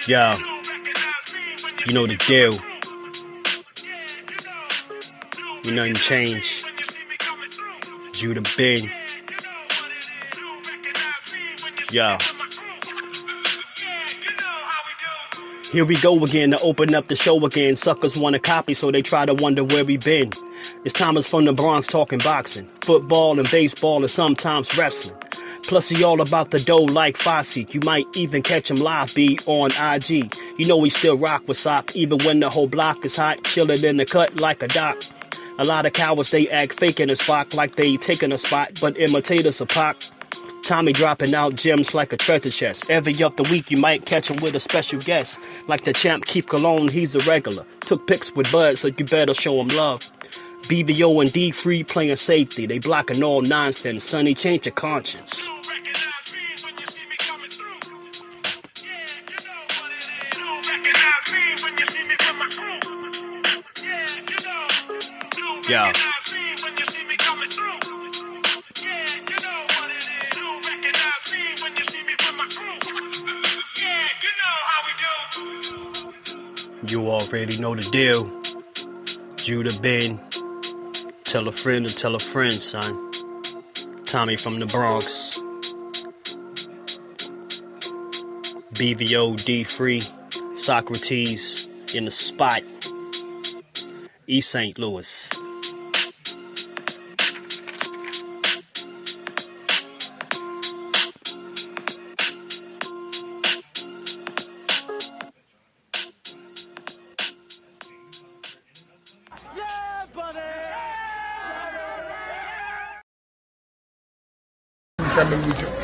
Yo, you know the deal. You nothing change. Judah Ben. Yo. Here we go again to open up the show again. Suckers want to copy, so they try to wonder where we been. It's Thomas from the Bronx talking boxing, football and baseball and sometimes wrestling. Plus he all about the dough like Fosse. You might even catch him live, be on IG. You know he still rock with sock, even when the whole block is hot. Chillin' in the cut like a doc. A lot of cowards, they act fake in a spot like they taking a spot, but imitators a pop. Tommy dropping out gems like a treasure chest. Every other week you might catch him with a special guest. Like the champ Keith Cologne, he's a regular. Took pics with Bud, so you better show him love. BBO and D-Free playing safety. They blocking all nonsense. Sonny, change your conscience. Yeah. You already know the deal. Judah Ben. Tell a friend to tell a friend, son. Tommy from the Bronx. BVO, D-Free, Socrates in the spot. East St. Louis.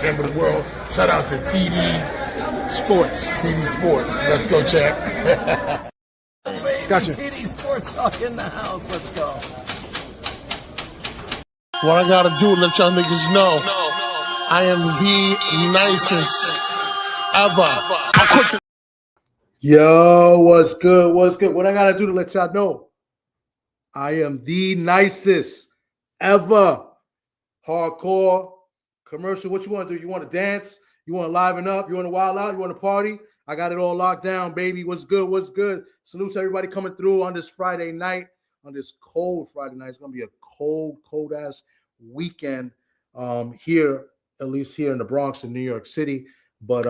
Chamber of the world. Shout out to TD Sports. TD Sports. Let's go, champ. Gotcha. TD Sports Talk in the house. Let's go. What I gotta do, let y'all niggas know, I am the nicest ever. I'm quick to Yo, what's good? What's good? What I gotta do to let y'all know, I am the nicest ever. Hardcore commercial. What you want to do? You want to dance? You want to liven up? You want to wild out? You want to party? I got it all locked down, baby. What's good? What's good? Salute to everybody coming through on this Friday night, on this cold Friday night. It's gonna be a cold ass weekend here, at least here in the Bronx in New York City. But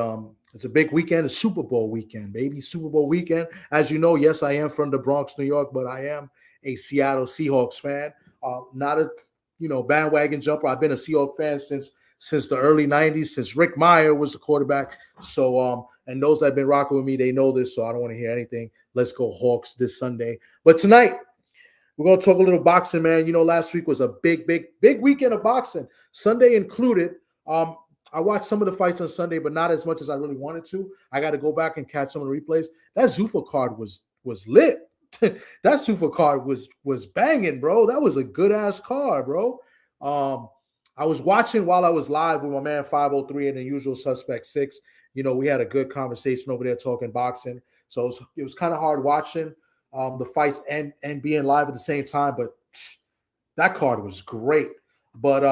it's a big weekend, a Super Bowl weekend, baby. Super Bowl weekend. As you know, yes, I am from the Bronx, New York, but I am a Seattle Seahawks fan. Not a bandwagon jumper. I've been a Seahawks fan since the early 90s, since Rick Meyer was the quarterback. So and those that have been rocking with me, they know this, so I don't want to hear anything. Let's go Hawks this Sunday. But tonight, we're going to talk a little boxing, man. You know, last week was a big weekend of boxing, Sunday included. I watched some of the fights on Sunday, but not as much as I really wanted to. I got to go back and catch some of the replays. That Zuffa card was lit. That Zuffa card was banging, bro. That was a good-ass card, bro. I was watching while I was live with my man 503 and the Usual Suspect 6. You know, we had a good conversation over there talking boxing. So it was kind of hard watching the fights and being live at the same time. But that card was great. But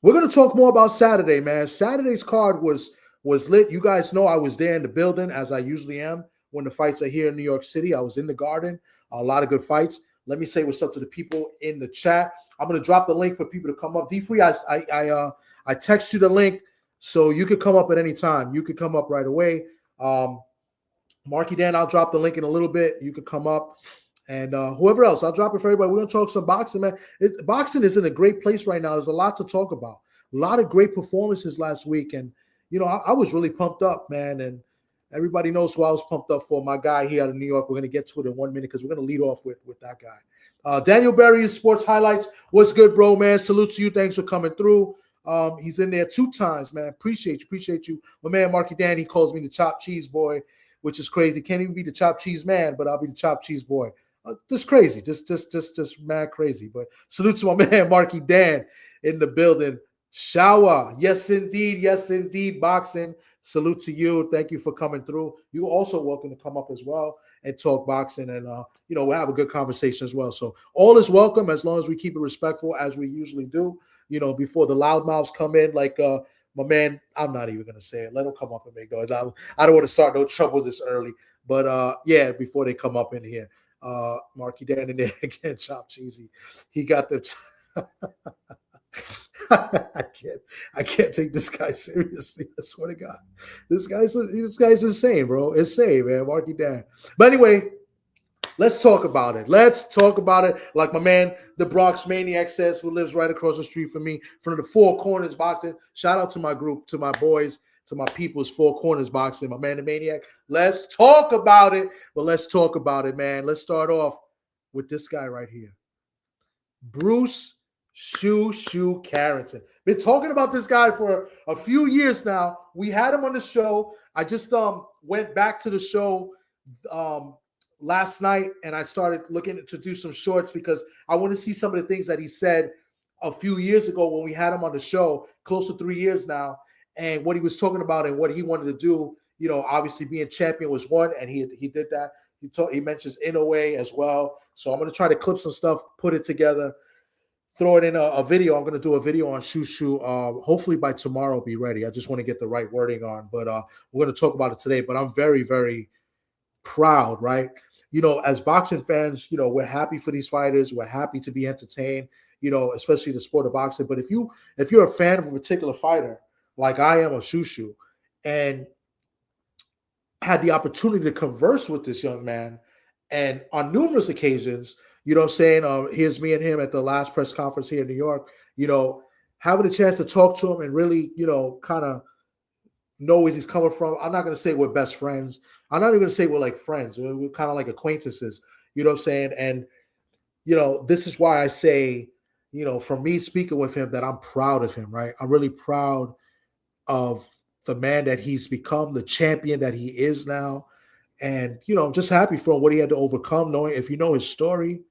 we're going to talk more about Saturday, man. Saturday's card was lit. You guys know I was there in the building, as I usually am when the fights are here in New York City. I was in the Garden. A lot of good fights. Let me say what's up to the people in the chat. I'm going to drop the link for people to come up. D-Free, I text you the link so you could come up at any time. You could come up right away. Marky Dan, I'll drop the link in a little bit. You could come up. And whoever else, I'll drop it for everybody. We're going to talk some boxing, man. Boxing is in a great place right now. There's a lot to talk about. A lot of great performances last week. And, you know, I was really pumped up, man. And everybody knows who I was pumped up for. My guy here out of New York. We're going to get to it in 1 minute because we're going to lead off with that guy. Daniel Berry, Sports Highlights. What's good, bro, man? Salute to you. Thanks for coming through. He's in there 2 times, man. Appreciate you. My man, Marky Dan, he calls me the chopped cheese boy, which is crazy. Can't even be the chopped cheese man, but I'll be the chopped chease boy. Just crazy. Just mad crazy. But salute to my man, Marky Dan, in the building. Shower. Yes, indeed. Boxing. Salute to you. Thank you for coming through. You're also welcome to come up as well and talk boxing, and we'll have a good conversation as well. So all is welcome as long as we keep it respectful as we usually do. You know, before the loudmouths come in like My man, I'm not even gonna say it. Let him come up and make noise. I don't want to start no trouble this early. But yeah, before they come up in here. Marky Dan in there again, Chop Cheesy. He got the I can't take this guy seriously. I swear to God. This guy's insane, bro. Insane, man. Marky Dan. But anyway, let's talk about it. Let's talk about it. Like my man, the Bronx Maniac says, who lives right across the street from me, from the Four Corners Boxing. Shout out to my group, to my boys, to my people's Four Corners Boxing, my man, the Maniac. Let's talk about it. But let's talk about it, man. Let's start off with this guy right here. Bruce Shu Shu Carrington. Been talking about this guy for a few years now. We had him on the show. I just went back to the show last night, and I started looking to do some shorts because I want to see some of the things that he said a few years ago when we had him on the show, close to 3 years now, and what he was talking about and what he wanted to do. You know, obviously being champion was one, and he did that. He mentions Inoue as well. So I'm going to try to clip some stuff, put it together, throw it in a video. I'm going to do a video on Shu Shu. Hopefully by tomorrow, be ready. I just want to get the right wording on, but we're going to talk about it today. But I'm very, very proud, right? You know, as boxing fans, you know, we're happy for these fighters. We're happy to be entertained, you know, especially the sport of boxing. But if you're a fan of a particular fighter, like I am, a Shu Shu, and had the opportunity to converse with this young man, and on numerous occasions, you know what I'm saying? Here's me and him at the last press conference here in New York, you know, having a chance to talk to him and really, you know, kind of know where he's coming from. I'm not going to say we're best friends. I'm not even going to say we're like friends. We're kind of like acquaintances, you know what I'm saying? And, you know, this is why I say, you know, from me speaking with him, that I'm proud of him, right? I'm really proud of the man that he's become, the champion that he is now. And, you know, I'm just happy for him, what he had to overcome, knowing, if you know his story,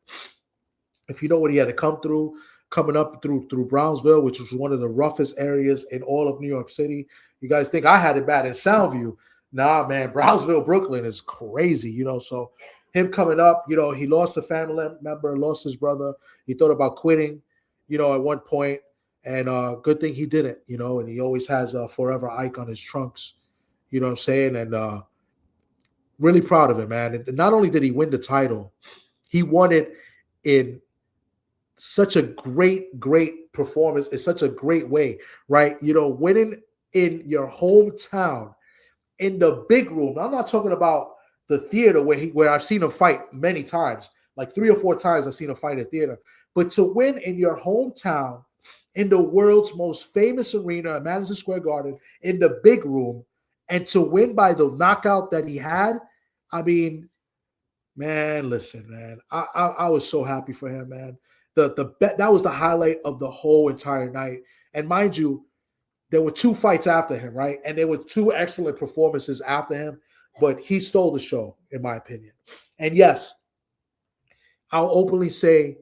if you know what he had to come through, coming up through Brownsville, which was one of the roughest areas in all of New York City. You guys think I had it bad in Soundview. Nah, man, Brownsville, Brooklyn is crazy, you know. So him coming up, you know, he lost a family member, lost his brother. He thought about quitting, you know, at one point. And good thing he didn't, you know, and he always has a Forever Ike on his trunks, you know what I'm saying? And really proud of him, man. And not only did he win the title, he won it in such a great performance, in such a great way, right? You know, winning in your hometown, in the big room. I'm not talking about the theater where I've seen him fight many times, like 3 or 4 times I've seen him fight at theater. But to win in your hometown, in the world's most famous arena, Madison Square Garden, in the big room, and to win by the knockout that he had, I mean, man, listen, man, I was so happy for him, man. That was the highlight of the whole entire night. And mind you, there were 2 fights after him, right? And there were 2 excellent performances after him, but he stole the show, in my opinion. And yes, I'll openly say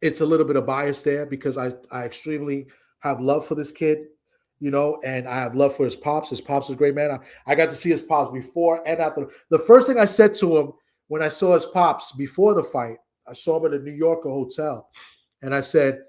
it's a little bit of bias there because I extremely have love for this kid, you know, and I have love for his pops. His pops is a great man. I got to see his pops before and after. The first thing I said to him when I saw his pops before the fight, I saw him at a New Yorker hotel, and I said,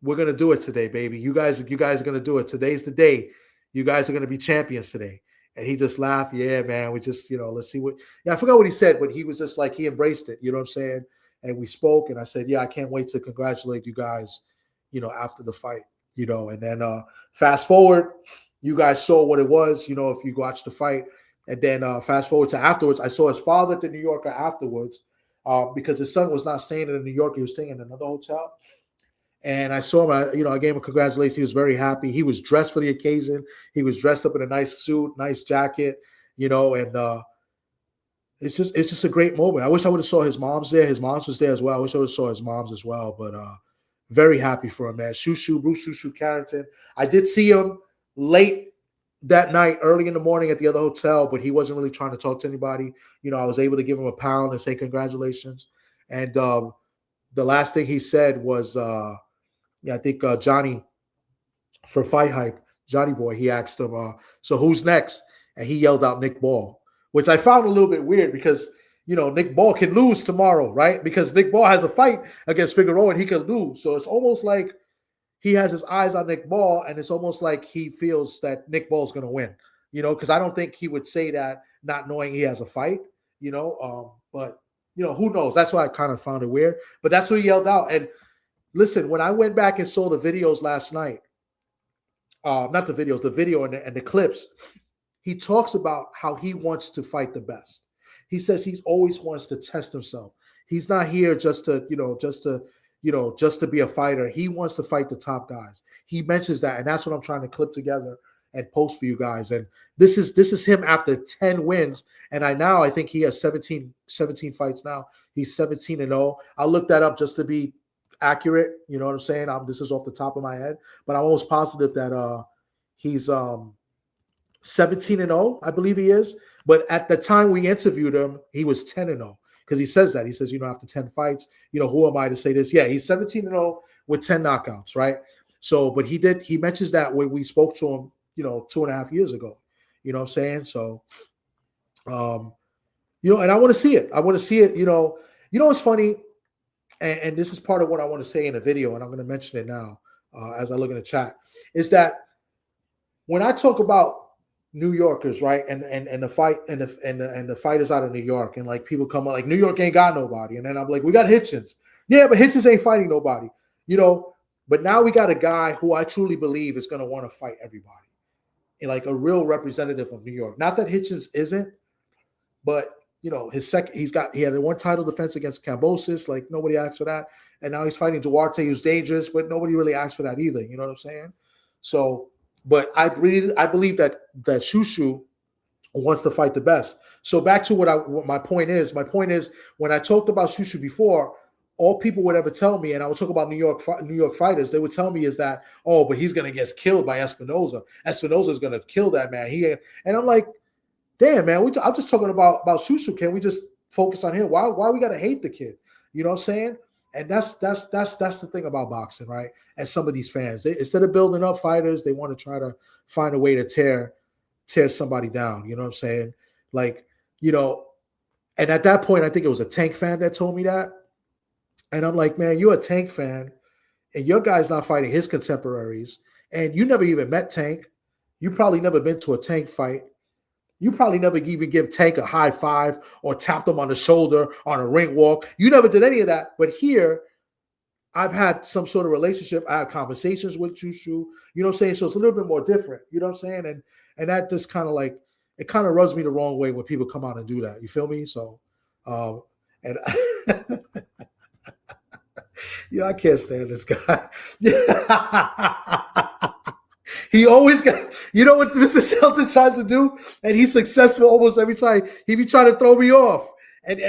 "We're gonna do it today, baby. You guys are gonna do it. Today's the day. You guys are gonna be champions today." And he just laughed. Yeah, man. We just, you know, let's see what. Yeah, I forgot what he said, but he was just like, he embraced it. You know what I'm saying? And we spoke, and I said, "Yeah, I can't wait to congratulate you guys, you know, after the fight, you know." And then fast forward, you guys saw what it was, you know, if you watched the fight. And then fast forward to afterwards, I saw his father at the New Yorker afterwards because his son was not staying in New York. He was staying in another hotel. And I saw him, I gave him congratulations. He was very happy. He was dressed for the occasion. He was dressed up in a nice suit, nice jacket, you know, and it's just a great moment. I wish I would have saw his mom's there. His mom's was there as well. I wish I would have saw his mom's as well, but very happy for him, man. Shu Shu, Bruce Shu Shu Carrington. I did see him late that night, early in the morning at the other hotel, but he wasn't really trying to talk to anybody. You know, I was able to give him a pound and say congratulations. And the last thing he said was, I think Johnny, for Fight Hype, Johnny Boy, he asked him, so who's next? And he yelled out Nick Ball, which I found a little bit weird because, you know, Nick Ball can lose tomorrow, right? Because Nick Ball has a fight against Figueroa and he can lose. So it's almost like he has his eyes on Nick Ball, and it's almost like he feels that Nick Ball's going to win, because I don't think he would say that not knowing he has a fight, but, who knows? That's why I kind of found it weird. But that's what he yelled out. And listen, when I went back and saw the videos last night, not the videos, the video and the clips, he talks about how he wants to fight the best. He says he always wants to test himself. He's not here just to be a fighter. He wants to fight the top guys. He mentions that, and that's what I'm trying to clip together and post for you guys. And this is him after 10 wins, and I think he has 17 fights now. He's 17-0. I'll look that up just to be accurate. You know what I'm saying? This is off the top of my head, but I'm almost positive that he's 17-0. I believe he is. But at the time we interviewed him, he was 10-0. Because he says that. He says, after 10 fights, who am I to say this? Yeah, he's 17-0 with 10 knockouts, right? So, but he mentions that when we spoke to him, 2.5 years ago. You know what I'm saying? So, and I want to see it. I want to see it, what's funny, and this is part of what I want to say in the video, and I'm going to mention it now as I look in the chat, is that when I talk about New Yorkers, right, and the fight and the fighters out of New York, and like people come out like New York ain't got nobody, and then I'm like, we got Hitchens, yeah, but Hitchens ain't fighting nobody, But now we got a guy who I truly believe is going to want to fight everybody, and like a real representative of New York. Not that Hitchens isn't, but he had a one title defense against Cambosis, like nobody asked for that, and now he's fighting Duarte, who's dangerous, but nobody really asked for that either. You know what I'm saying? So. But I believe that Shu Shu wants to fight the best. So back to what my point is. My point is, when I talked about Shu Shu before, all people would ever tell me, and I would talk about New York fighters, they would tell me is that, oh, but he's gonna get killed by Espinoza. Espinoza's gonna kill that man. And I'm like, damn, man, I'm just talking about Shu Shu. Can we just focus on him? Why we gotta hate the kid? You know what I'm saying? And that's the thing about boxing, right? And some of these fans, instead of building up fighters, they want to try to find a way to tear somebody down. You know what I'm saying? Like, and at that point, I think it was a Tank fan that told me that. And I'm like, man, you're a Tank fan, and your guy's not fighting his contemporaries, and you never even met Tank. You probably never been to a Tank fight. You probably never even give Tank a high five or tapped him on the shoulder on a ring walk. You never did any of that. But here, I've had some sort of relationship. I had conversations with Shu Shu. You know what I'm saying? So it's a little bit more different. You know what I'm saying? And that just kind of like, it kind of rubs me the wrong way when people come out and do that. You feel me? So, and I can't stand this guy. He always got, what Mr. Shelton tries to do? And he's successful almost every time. He be trying to throw me off. And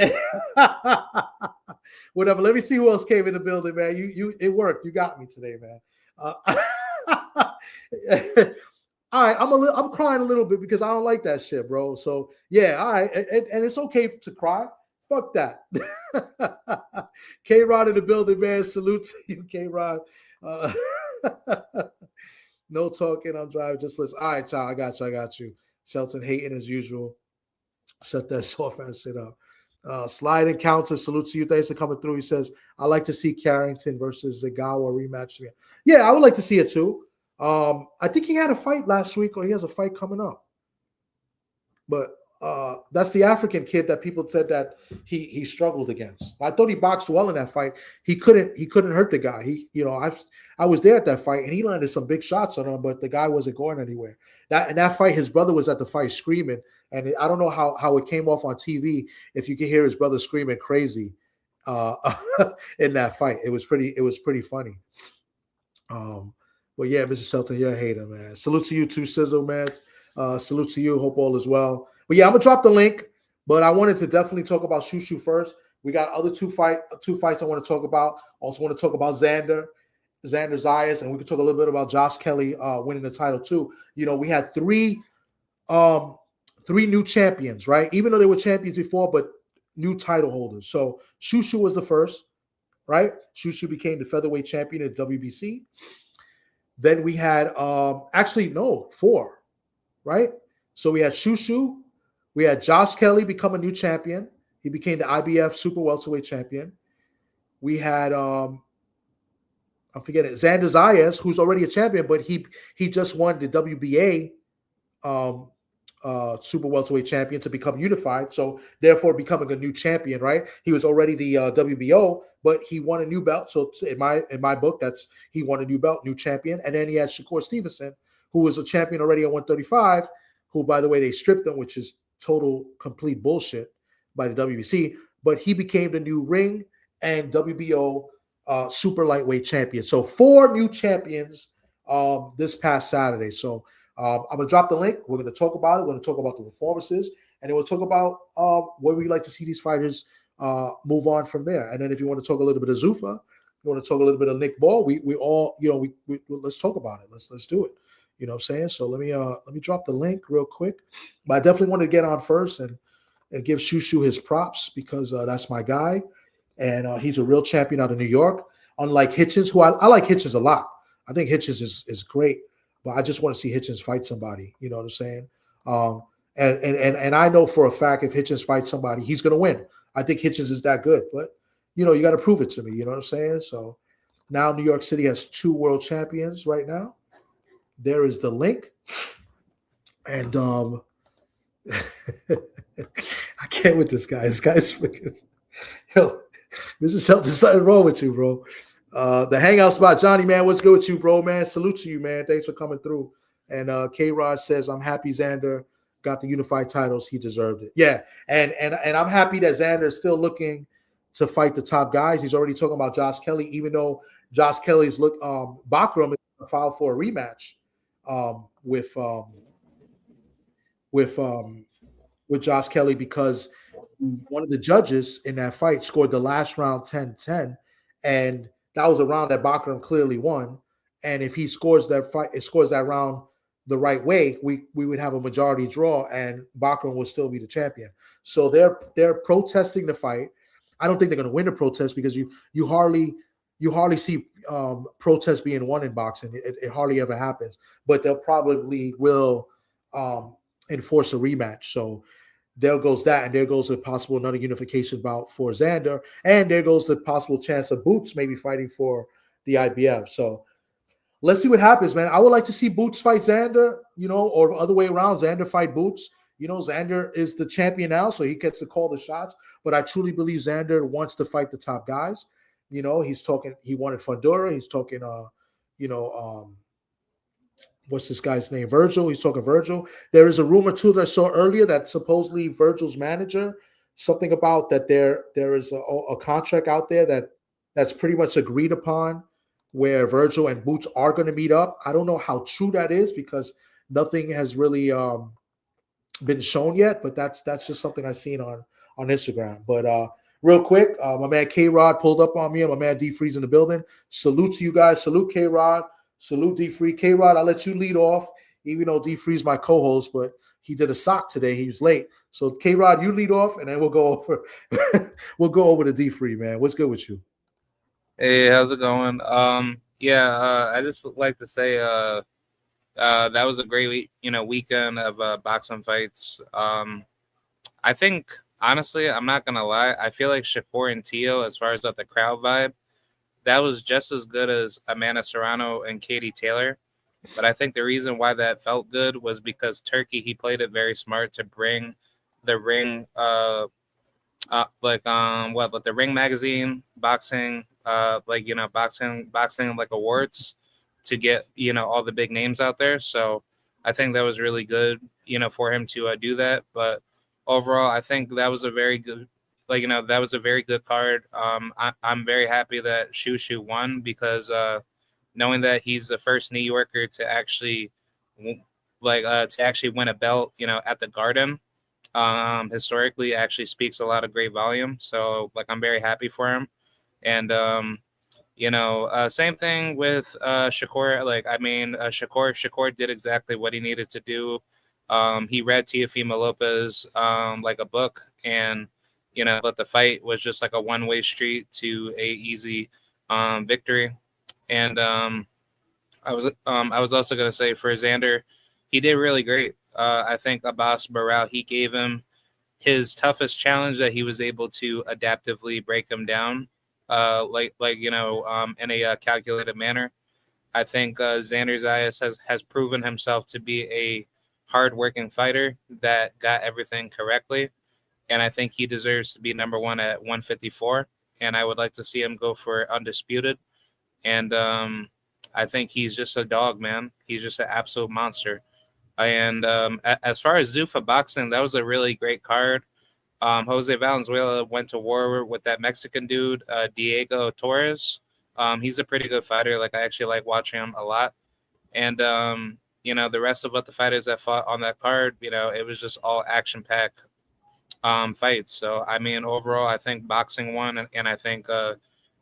whatever. Let me see who else came in the building, man. It worked. You got me today, man. All right, I'm crying a little bit because I don't like that shit, bro. So yeah, all right. And it's okay to cry. Fuck that. K-Rod in the building, man. Salute to you, K-Rod. No talking, I'm driving, just listen. All right, child, I got you. Shelton hating as usual. Shut that soft ass shit up. Slide Encounter, salute to you. Thanks for coming through. He says, I like to see Carrington versus Zagawa rematch. Yeah, I would like to see it too. I think he had a fight last week, or he has a fight coming up. But that's the African kid that people said that he struggled against. I thought he boxed well in that fight. He couldn't hurt the guy. I was there at that fight, and he landed some big shots on him, but the guy wasn't going anywhere. That fight, his brother was at the fight screaming, and I don't know how it came off on TV. If you could hear his brother screaming crazy in that fight, it was pretty funny. But yeah, Mr. Shelton, you're a hater, man. Salute to you too, Sizzle, man. Salute to you. Hope all is well. But yeah, I'm gonna drop the link. But I wanted to definitely talk about Shu Shu first. We got other two fights I want to talk about. Also want to talk about Xander Zayas, and we can talk a little bit about Josh Kelly winning the title too. We had three new champions, right? Even though they were champions before, but new title holders. So Shu Shu was the first, right? Shu Shu became the featherweight champion at WBC. Then we had four, right? So we had Shu Shu. We had Josh Kelly become a new champion. He became the IBF Super Welterweight champion. We had, I I'm forgetting Xander Zayas, who's already a champion, but he just won the WBA super welterweight champion to become unified, so therefore becoming a new champion, right? He was already the WBO, but he won a new belt. So in my book, that's he won a new belt, new champion. And then he had Shakur Stevenson, who was a champion already at 135, who, by the way, they stripped him, which is total complete bullshit by the WBC. But he became the new ring and WBO super lightweight champion. So 4 new champions this past Saturday. So I'm going to drop the link. We're going to talk about it. We're going to talk about the performances. And then we'll talk about where we like to see these fighters move on from there. And then if you want to talk a little bit of Zuffa, you want to talk a little bit of Nick Ball, we all, we let's talk about it. Let's do it. You know what I'm saying? So let me drop the link real quick. But I definitely want to get on first and give Shu Shu his props because that's my guy. And he's a real champion out of New York. Unlike Hitchens, who I like Hitchens a lot. I think Hitchens is great. But I just want to see Hitchens fight somebody. You know what I'm saying? And I know for a fact if Hitchens fights somebody, he's going to win. I think Hitchens is that good. But, you got to prove it to me. You know what I'm saying? So now New York City has 2 world champions right now. There is the link. And I can't with this guy. This guy's freaking – yo, Mr. Shelton, something wrong with you, bro. The hangout spot, Johnny, man, what's good with you, bro, man? Salute to you, man. Thanks for coming through. And K-Rod says, I'm happy Xander got the unified titles. He deserved it. Yeah, and I'm happy that Xander is still looking to fight the top guys. He's already talking about Josh Kelly, even though Josh Kelly's Bakram is going to file for a rematch with Josh Kelly because one of the judges in that fight scored the last round 10-10, and that was a round that Bakram clearly won. And if he scores that round the right way, we would have a majority draw, and Bakram will still be the champion. So they're protesting the fight. I don't think they're going to win the protest because you hardly see protests being won in boxing. It hardly ever happens. But they'll probably will enforce a rematch. So there goes that, and there goes a possible another unification bout for Xander, and there goes the possible chance of Boots maybe fighting for the IBF. So let's see what happens, man. I would like to see Boots fight Xander, or the other way around, Xander fight Boots. Xander is the champion now, so he gets to call the shots. But I truly believe Xander wants to fight the top guys. He's talking. He wanted Fundora. He's talking. What's this guy's name? Virgil. He's talking Virgil. There is a rumor too that I saw earlier that supposedly Virgil's manager, something about that there is a contract out there that's pretty much agreed upon where Virgil and Boots are going to meet up. I don't know how true that is because nothing has really been shown yet, but that's just something I've seen on Instagram. But real quick, my man K-Rod pulled up on me, and my man D-Freeze in the building. Salute to you guys. Salute K-Rod. Salute D-Free. K-Rod, I'll let you lead off, even though D-Free's my co-host, but he did a sock today. He was late. So K-Rod, you lead off, and then we'll go over to D-Free, man. What's good with you? Hey, how's it going? I just like to say that was a great weekend of boxing fights. I think honestly, I'm not gonna lie, I feel like Shakur and Tio, as far as the crowd vibe, that was just as good as Amanda Serrano and Katie Taylor. But I think the reason why that felt good was because Turkey, he played it very smart to bring the ring the Ring magazine boxing boxing like awards to get all the big names out there. So I think that was really good for him to do that. But overall, I think that was a very good card. I'm very happy that Shu Shu won because knowing that he's the first New Yorker to actually win a belt at the Garden historically actually speaks a lot of great volume. So I'm very happy for him. And same thing with Shakur. Shakur did exactly what he needed to do. He read Teofimo Lopez like a book, and but the fight was just like a one-way street to a easy victory. And I was also gonna say for Xander, he did really great. I think Abbas Barral, he gave him his toughest challenge that he was able to adaptively break him down. in a calculated manner. I think Xander Zayas has proven himself to be a hardworking fighter that got everything correctly, and I think he deserves to be number one at 154. And I would like to see him go for undisputed. And I think he's just a dog, man. He's just an absolute monster. And as far as Zuffa boxing, that was a really great card. Jose Valenzuela went to war with that Mexican dude, Diego Torres. He's a pretty good fighter. Like, I actually like watching him a lot. And the rest of the fighters that fought on that card, it was just all action-packed fights. So, I mean, overall, I think boxing won, and I think,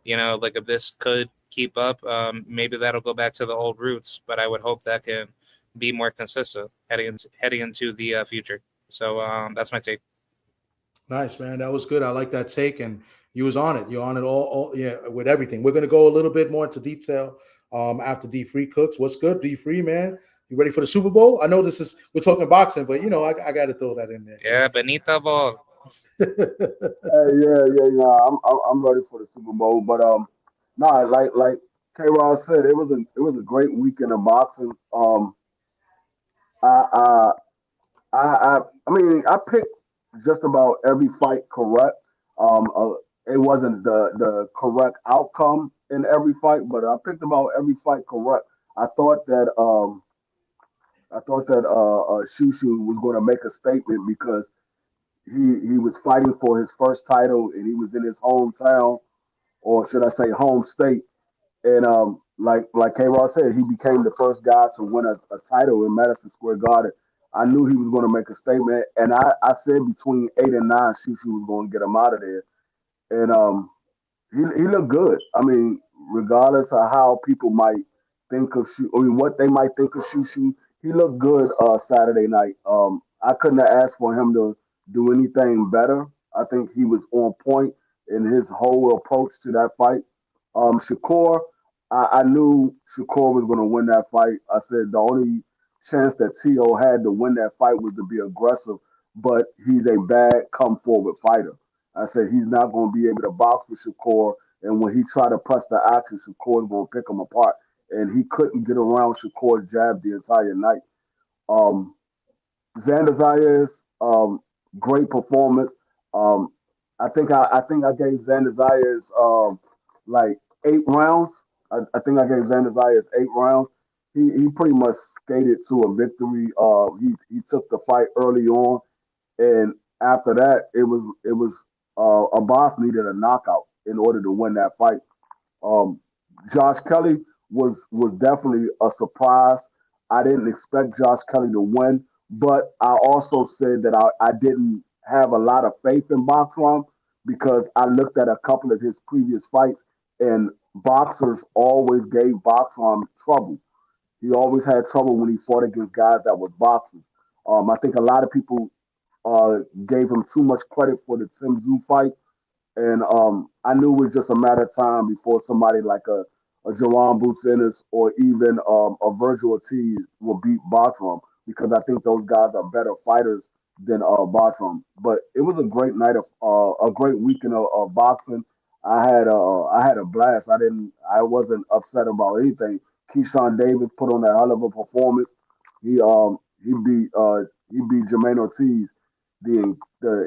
if this could keep up, maybe that'll go back to the old roots. But I would hope that can be more consistent heading into the future. So that's my take. Nice, man. That was good. I like that take, and you was on it. You're on it all with everything. We're gonna go a little bit more into detail after D Free cooks. What's good, D Free, man? You ready for the Super Bowl? I know we're talking boxing, but I got to throw that in there. Yeah, Benita Ball. Yeah. I'm ready for the Super Bowl, but like K. Ross said, it was a great weekend of boxing. I I picked just about every fight correct. It wasn't the correct outcome in every fight, but I picked about every fight correct. I thought that Shu Shu was going to make a statement because he was fighting for his first title and he was in his hometown, or should I say home state. And like K. Ross said, he became the first guy to win a title in Madison Square Garden. I knew he was going to make a statement, and I said between 8 and 9, Shu Shu was going to get him out of there. And he looked good. I mean, regardless of how people might think of what they might think of Shu Shu, he looked good Saturday night. I couldn't have asked for him to do anything better. I think he was on point in his whole approach to that fight. Shakur, I knew Shakur was going to win that fight. I said the only chance that T.O. had to win that fight was to be aggressive, but he's a bad come forward fighter. I said he's not going to be able to box with Shakur, and when he tried to press the action, Shakur is going to pick him apart. And he couldn't get around Shakur's jab the entire night. Um, Xanderzayas, great performance. Um, I think I gave Xanderzayas like 8 rounds. I think I gave Xanderzayas 8 rounds. He pretty much skated to a victory. He took the fight early on, and after that, it was a boss needed a knockout in order to win that fight. Um, Josh Kelly was definitely a surprise. I didn't expect Josh Kelly to win, but I also said that I didn't have a lot of faith in Boxram because I looked at a couple of his previous fights, and boxers always gave Boxram trouble. He always had trouble when he fought against guys that were boxers. I think a lot of people gave him too much credit for the Tim Tszyu fight, and I knew it was just a matter of time before somebody like a Jerron Bruce Ennis or even a Virgil Ortiz will beat Bartram because I think those guys are better fighters than Bartram. But it was a great night of a great weekend of boxing. I had a blast. I wasn't upset about anything. Keyshawn Davis put on a hell of a performance. He beat Jermaine Ortiz the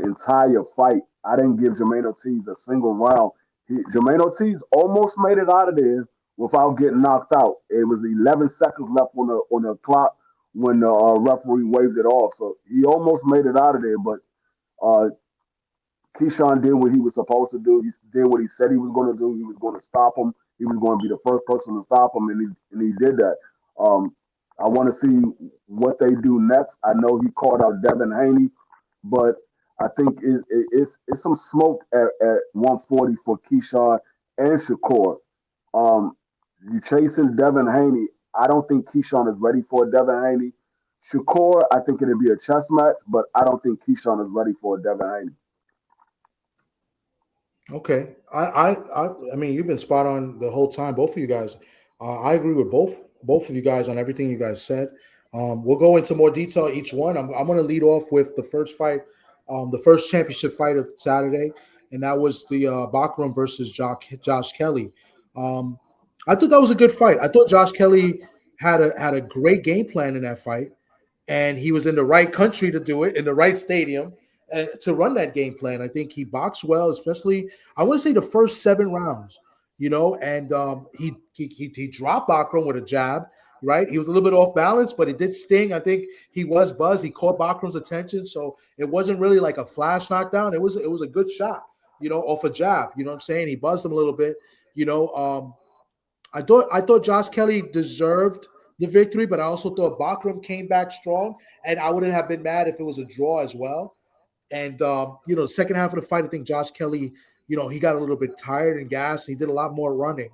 entire fight. I didn't give Jermaine Ortiz a single round. Jermaine Ortiz almost made it out of there without getting knocked out. It was 11 seconds left on the clock when the referee waved it off. So he almost made it out of there, but uh, Keyshawn did what he was supposed to do. He did what he said he was going to do. He was going to stop him. He was going to be the first person to stop him, and he did that. Um, I want to see what they do next. I know he called out Devin Haney, but I think it's some smoke at 140 for Keyshawn and Shakur. Um, you chasing Devin Haney. I don't think Keyshawn is ready for Devin Haney. Shakur, I think it'll be a chess match, but I don't think Keyshawn is ready for Devin Haney. Okay, I mean, you've been spot on the whole time, both of you guys. I agree with both of you guys on everything you guys said. We'll go into more detail each one. I'm going to lead off with the first fight, the first championship fight of Saturday. and that was the Bakram versus Josh Kelly. I thought that was a good fight. I thought Josh Kelly had a great game plan in that fight, and he was in the right country to do it, in the right stadium, and to run that game plan. I think he boxed well, especially I want to say the first 7 rounds, and he dropped Bakram with a jab. Right, he was a little bit off balance, but it did sting. I think he was buzzed. He caught Bakram's attention, so it wasn't really like a flash knockdown. It was a good shot, off a jab. You know what I'm saying? He buzzed him a little bit. I thought Josh Kelly deserved the victory, but I also thought Bakram came back strong, and I wouldn't have been mad if it was a draw as well. And the second half of the fight, I think Josh Kelly, he got a little bit tired and gassed. And he did a lot more running.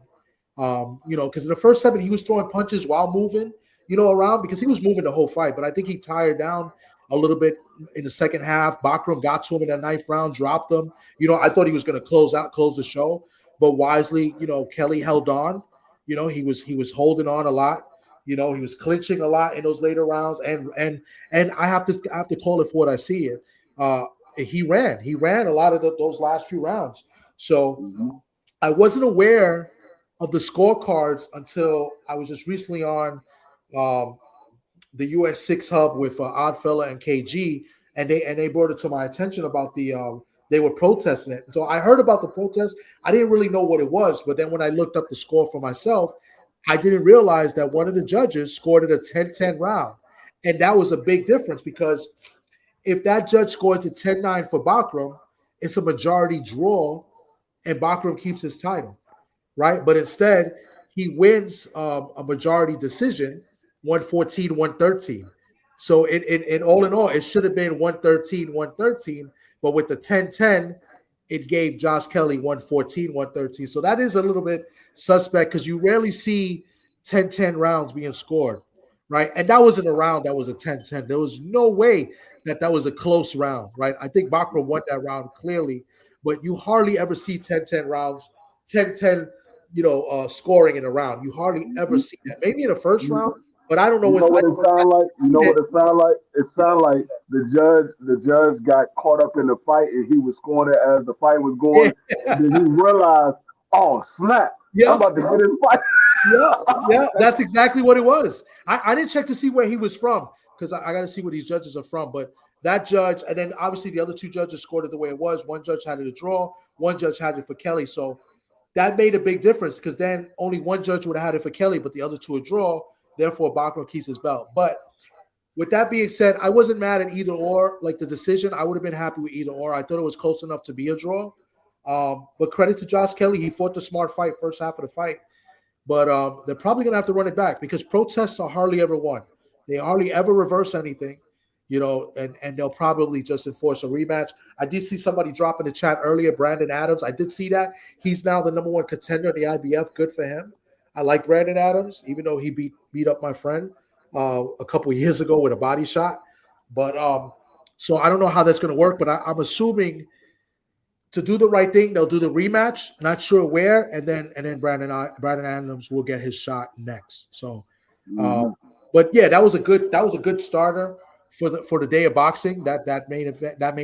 Because in the first 7, he was throwing punches while moving, around because he was moving the whole fight. But I think he tired down a little bit in the second half. Bakram got to him in that 9th round, dropped him. I thought he was going to close the show, but wisely, Kelly held on. He was holding on a lot. He was clinching a lot in those later rounds, and I have to call it for what I see it. He ran a lot of those last few rounds. So I wasn't aware of the scorecards until I was just recently on the US 6 hub with Oddfella and KG, and they brought it to my attention about they were protesting it. So I heard about the protest. I didn't really know what it was, but then when I looked up the score for myself, I didn't realize that one of the judges scored it a 10-10 round, and that was a big difference because if that judge scores a 10-9 for Bakram, it's a majority draw, and Bakram keeps his title. Right, but instead he wins a majority decision, 114-113. So in all, it should have been 113-113, but with the 10-10, it gave Josh Kelly 114-113. So that is a little bit suspect because you rarely see 10-10 rounds being scored, right? And that wasn't a round that was a 10-10. There was no way that was a close round, right? I think Bakram won that round clearly, but you hardly ever see 10-10 rounds, 10-10 scoring in a round. You hardly ever see that. Maybe in the first round, but I don't know what it sound like. What it sound like? It sound like the judge got caught up in the fight and he was scoring it as the fight was going. And then he realized, oh snap! I'm about to get in fight. Yeah, that's exactly what it was. I didn't check to see where he was from because I got to see where these judges are from. But that judge, and then obviously the other 2 judges scored it the way it was. One judge had it a draw. One judge had it for Kelly. So that made a big difference because then only one judge would have had it for Kelly, but the other 2 a draw. Therefore, Bakram keeps his belt. But with that being said, I wasn't mad at either or. Like the decision, I would have been happy with either or. I thought it was close enough to be a draw. But credit to Josh Kelly. He fought the smart fight first half of the fight. But they're probably going to have to run it back because protests are hardly ever won. They hardly ever reverse anything, and they'll probably just enforce a rematch. I did see somebody drop in the chat earlier, Brandon Adams. I did see that. He's now the #1 contender in the IBF. Good for him. I like Brandon Adams, even though he beat up my friend a couple of years ago with a body shot. But so I don't know how that's going to work, but I'm assuming to do the right thing, they'll do the rematch. Not sure where, and then Brandon Adams will get his shot next. So, but yeah, that was a good starter for the day of boxing. That main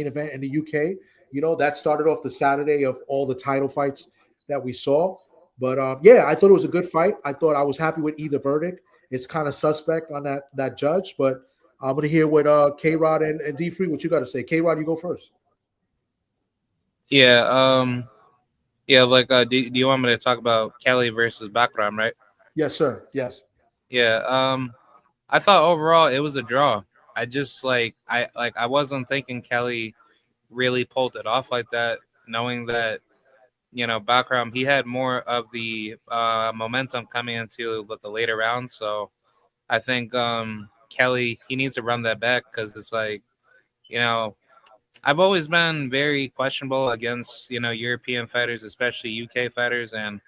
event in the UK. That started off the Saturday of all the title fights that we saw. But yeah, I thought it was a good fight. I was happy with either verdict. It's kind of suspect on that judge, but I'm gonna hear what K-Rod and D-Free, what you got to say. K-Rod, you go first. Yeah, like do you want me to talk about Kelly versus Bakram, right? Yes, sir. Yes. Yeah, I thought overall it was a draw. I just I wasn't thinking Kelly really pulled it off like that, knowing that Bakram, he had more of the momentum coming into the later rounds. So I think Kelly, he needs to run that back because it's I've always been very questionable against European fighters, especially UK fighters, and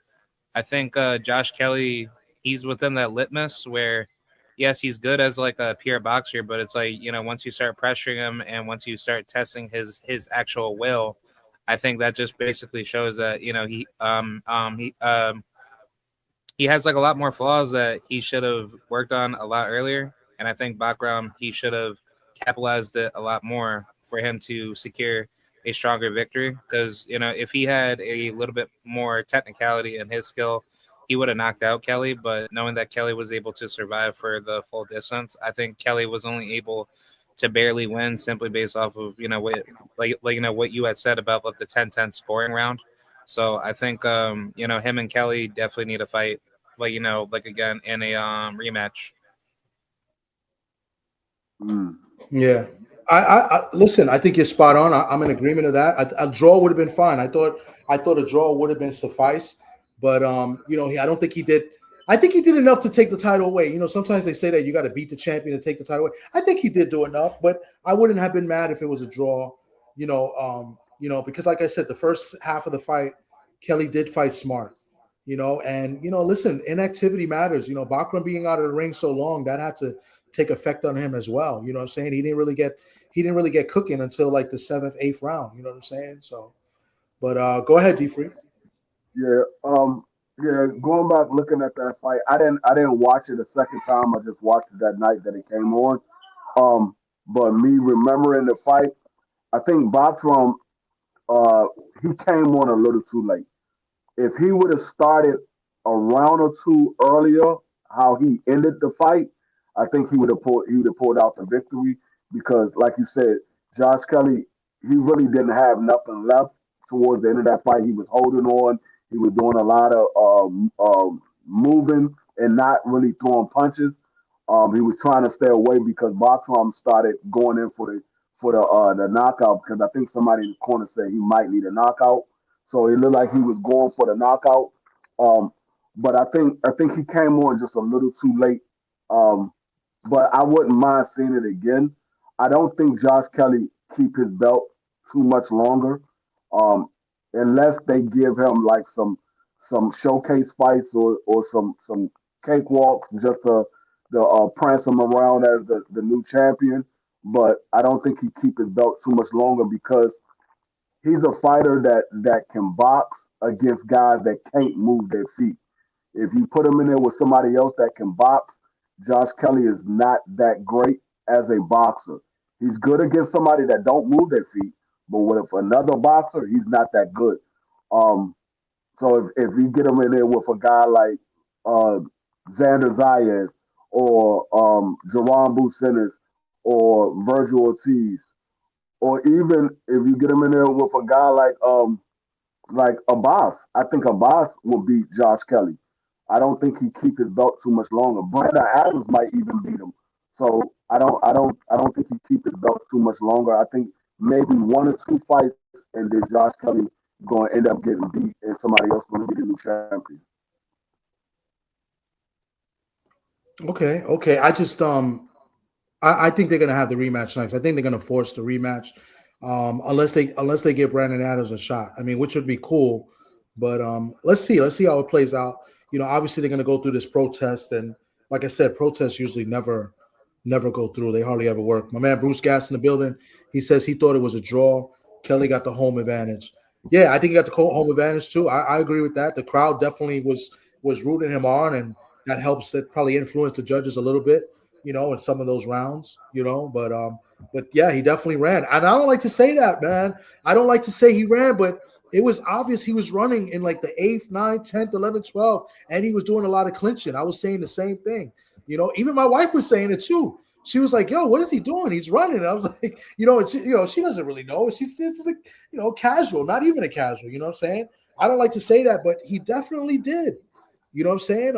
I think Josh Kelly, he's within that litmus where yes, he's good as a pure boxer, but it's once you start pressuring him and once you start testing his actual will, I think that just basically shows that he has a lot more flaws that he should have worked on a lot earlier, and I think Bakram, he should have capitalized it a lot more for him to secure a stronger victory because, if he had a little bit more technicality in his skill, he would have knocked out Kelly. But knowing that Kelly was able to survive for the full distance, I think Kelly was only able to barely win simply based off of, what you had said about like the 10-10 scoring round. So I think, him and Kelly definitely need a fight, again in a rematch. Mm. Yeah. I listen. I think you're spot on. I'm in agreement of that. A draw would have been fine. I thought a draw would have been suffice, but I don't think he did. I think he did enough to take the title away. Sometimes they say that you got to beat the champion to take the title away. I think he did do enough, but I wouldn't have been mad if it was a draw. Because like I said, the first half of the fight, Kelly did fight smart. Listen, inactivity matters. Bachman being out of the ring so long, that had to take effect on him as well. You know what I'm saying? He didn't really get cooking until like the 7th, 8th round. You know what I'm saying? So, but go ahead, D Free. Yeah. Yeah. Going back looking at that fight, I didn't watch it a second time. I just watched it that night that it came on. But me remembering the fight, I think Botrom, uh, he came on a little too late. If he would have started a round or two earlier, how he ended the fight, I think he would have pulled out the victory because, like you said, Josh Kelly, he really didn't have nothing left towards the end of that fight. He was holding on. He was doing a lot of moving and not really throwing punches. He was trying to stay away because Bartram started going in for the knockout because I think somebody in the corner said he might need a knockout. So it looked like he was going for the knockout. Um, but I think he came on just a little too late. Um, but I wouldn't mind seeing it again. I don't think Josh Kelly keep his belt too much longer, um, unless they give him like some showcase fights or some cakewalks just to prance him around as the new champion. But I don't think he keep his belt too much longer because he's a fighter that can box against guys that can't move their feet. If you put him in there with somebody else that can box, Josh Kelly is not that great as a boxer. He's good against somebody that don't move their feet, but with another boxer, he's not that good. Um, so if you get him in there with a guy like uh, Xander Zayas or Jerron Bucinis or Virgil Ortiz, or even if you get him in there with a guy like Abbas, I think Abbas will beat Josh Kelly. I don't think he keep his belt too much longer. Brandon Adams might even beat him. So I don't think he keep his belt too much longer. I think maybe one or two fights, and then Josh Kelly going to end up getting beat, and somebody else going to be the new champion. Okay. I think they're gonna have the rematch next. I think they're gonna force the rematch, unless they give Brandon Adams a shot. I mean, which would be cool, but let's see how it plays out. Obviously they're gonna go through this protest, and like I said, protests usually never go through. They hardly ever work. My man Bruce Gas in the building. He says he thought it was a draw. Kelly got the home advantage. Yeah, I think he got the home advantage too. I agree with that. The crowd definitely was rooting him on, and that helps. That probably influenced the judges a little bit, in some of those rounds, but yeah, he definitely ran. And I don't like to say that, man. I don't like to say he ran, but it was obvious he was running in like the 8th, 9th, 10th, 11th, 12th, and he was doing a lot of clinching. I was saying the same thing. Even my wife was saying it too. She was like, "Yo, what is he doing? He's running." And I was like, she doesn't really know. It's like, casual, not even a casual. You know what I'm saying? I don't like to say that, but he definitely did. You know what I'm saying?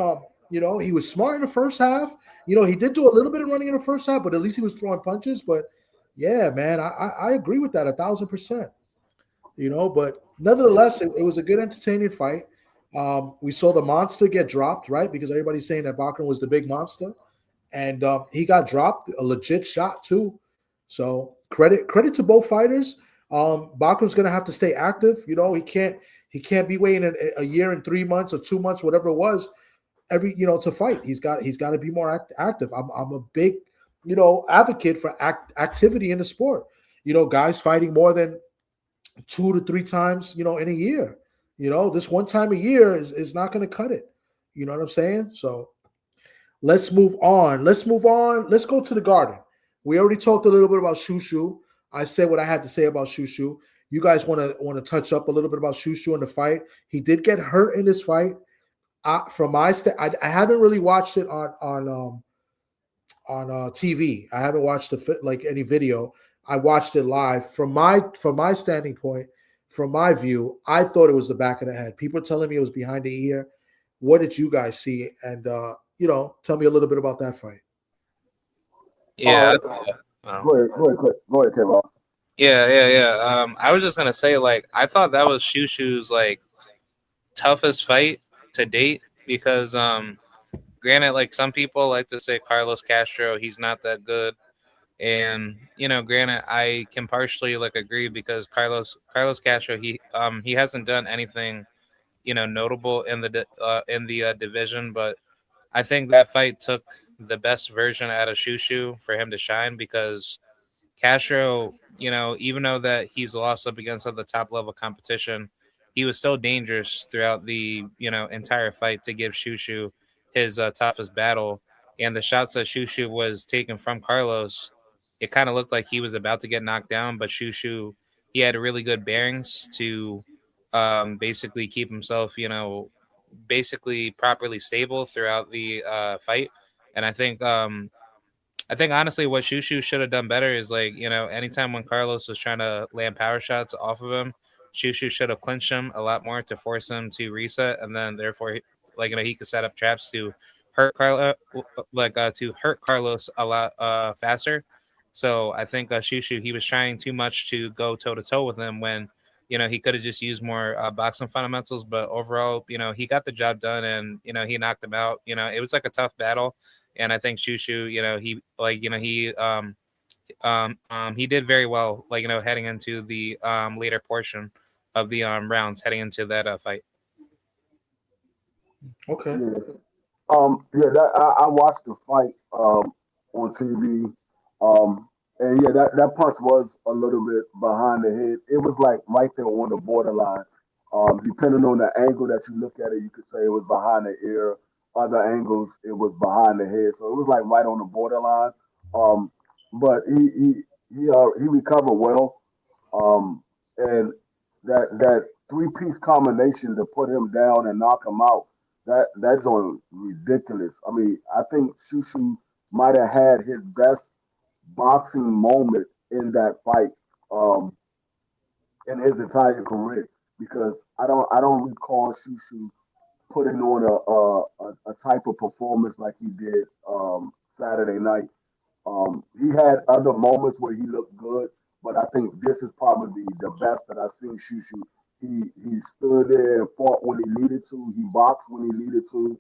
He was smart in the first half. He did do a little bit of running in the first half, but at least he was throwing punches. But yeah, man, I agree with that 1,000%. But nevertheless, it was a good, entertaining fight. We saw the monster get dropped, right? Because everybody's saying that Bachman was the big monster, and he got dropped, a legit shot too. So credit to both fighters. Bachman's gonna have to stay active. He can't be waiting a year and 3 months or 2 months, whatever it was, to fight. He's got to be more active. I'm a big advocate for activity in the sport. Guys fighting more than 2 to 3 times in a year. This one time a year is not going to cut it. You know what I'm saying? So let's move on. Let's go to the Garden. We already talked a little bit about Shu Shu. I said what I had to say about Shu Shu. you guys want to touch up a little bit about Shu Shu in the fight. He did get hurt in this fight. From my I haven't really watched it on TV. I haven't watched any video. I watched it live. From my standing point, from my view, I thought it was the back of the head. People are telling me it was behind the ear. What did you guys see? And tell me a little bit about that fight. Yeah. Go ahead, Kevin. Yeah. I was just gonna say, like, I thought that was Shu Shu's like toughest fight to date because, granted, like some people like to say Carlos Castro, he's not that good, and granted, I can partially like agree because Carlos Castro, he hasn't done anything, notable in the division, but I think that fight took the best version out of Shu Shu for him to shine because Castro, even though that he's lost up against other top level competition, he was still dangerous throughout the entire fight to give Shu Shu his toughest battle. And the shots that Shu Shu was taking from Carlos, it kind of looked like he was about to get knocked down, but Shu Shu, he had really good bearings to basically keep himself, basically properly stable throughout the fight. And I think honestly, what Shu Shu should have done better is like, anytime when Carlos was trying to land power shots off of him, Shu Shu should have clinched him a lot more to force him to reset, and then therefore, he could set up traps to hurt Carlos, to hurt Carlos a lot faster. So I think Shu Shu, he was trying too much to go toe to toe with him when he could have just used more boxing fundamentals. But overall, he got the job done, and he knocked him out. It was like a tough battle. And I think Shu Shu, he did very well, heading into the later portion of the rounds, heading into that fight. Okay. I watched the fight on TV, and that punch was a little bit behind the head. It was like right there on the borderline. Depending on the angle that you look at it, you could say it was behind the ear. Other angles, it was behind the head, so it was like right on the borderline. But he recovered well, and that three-piece combination to put him down and knock him out, that's on ridiculous. I mean, I think Shu Shu might have had his best boxing moment in that fight in his entire career because I don't recall Shu Shu putting on a type of performance like he did Saturday night. He had other moments where he looked good, but I think this is probably the best that I've seen Shu Shu. He stood there and fought when he needed to. He boxed when he needed to.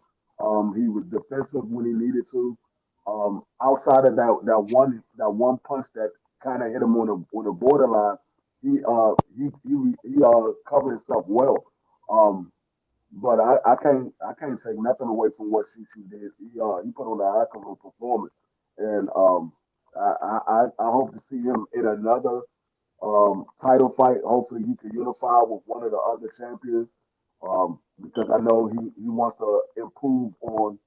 He was defensive when he needed to. Outside of that one punch that kind of hit him on the borderline, he covered himself well. But I can't take nothing away from what Shu Shu did. He put on a heck of a performance, and I hope to see him in another title fight. Hopefully, he can unify with one of the other champions because I know he wants to improve on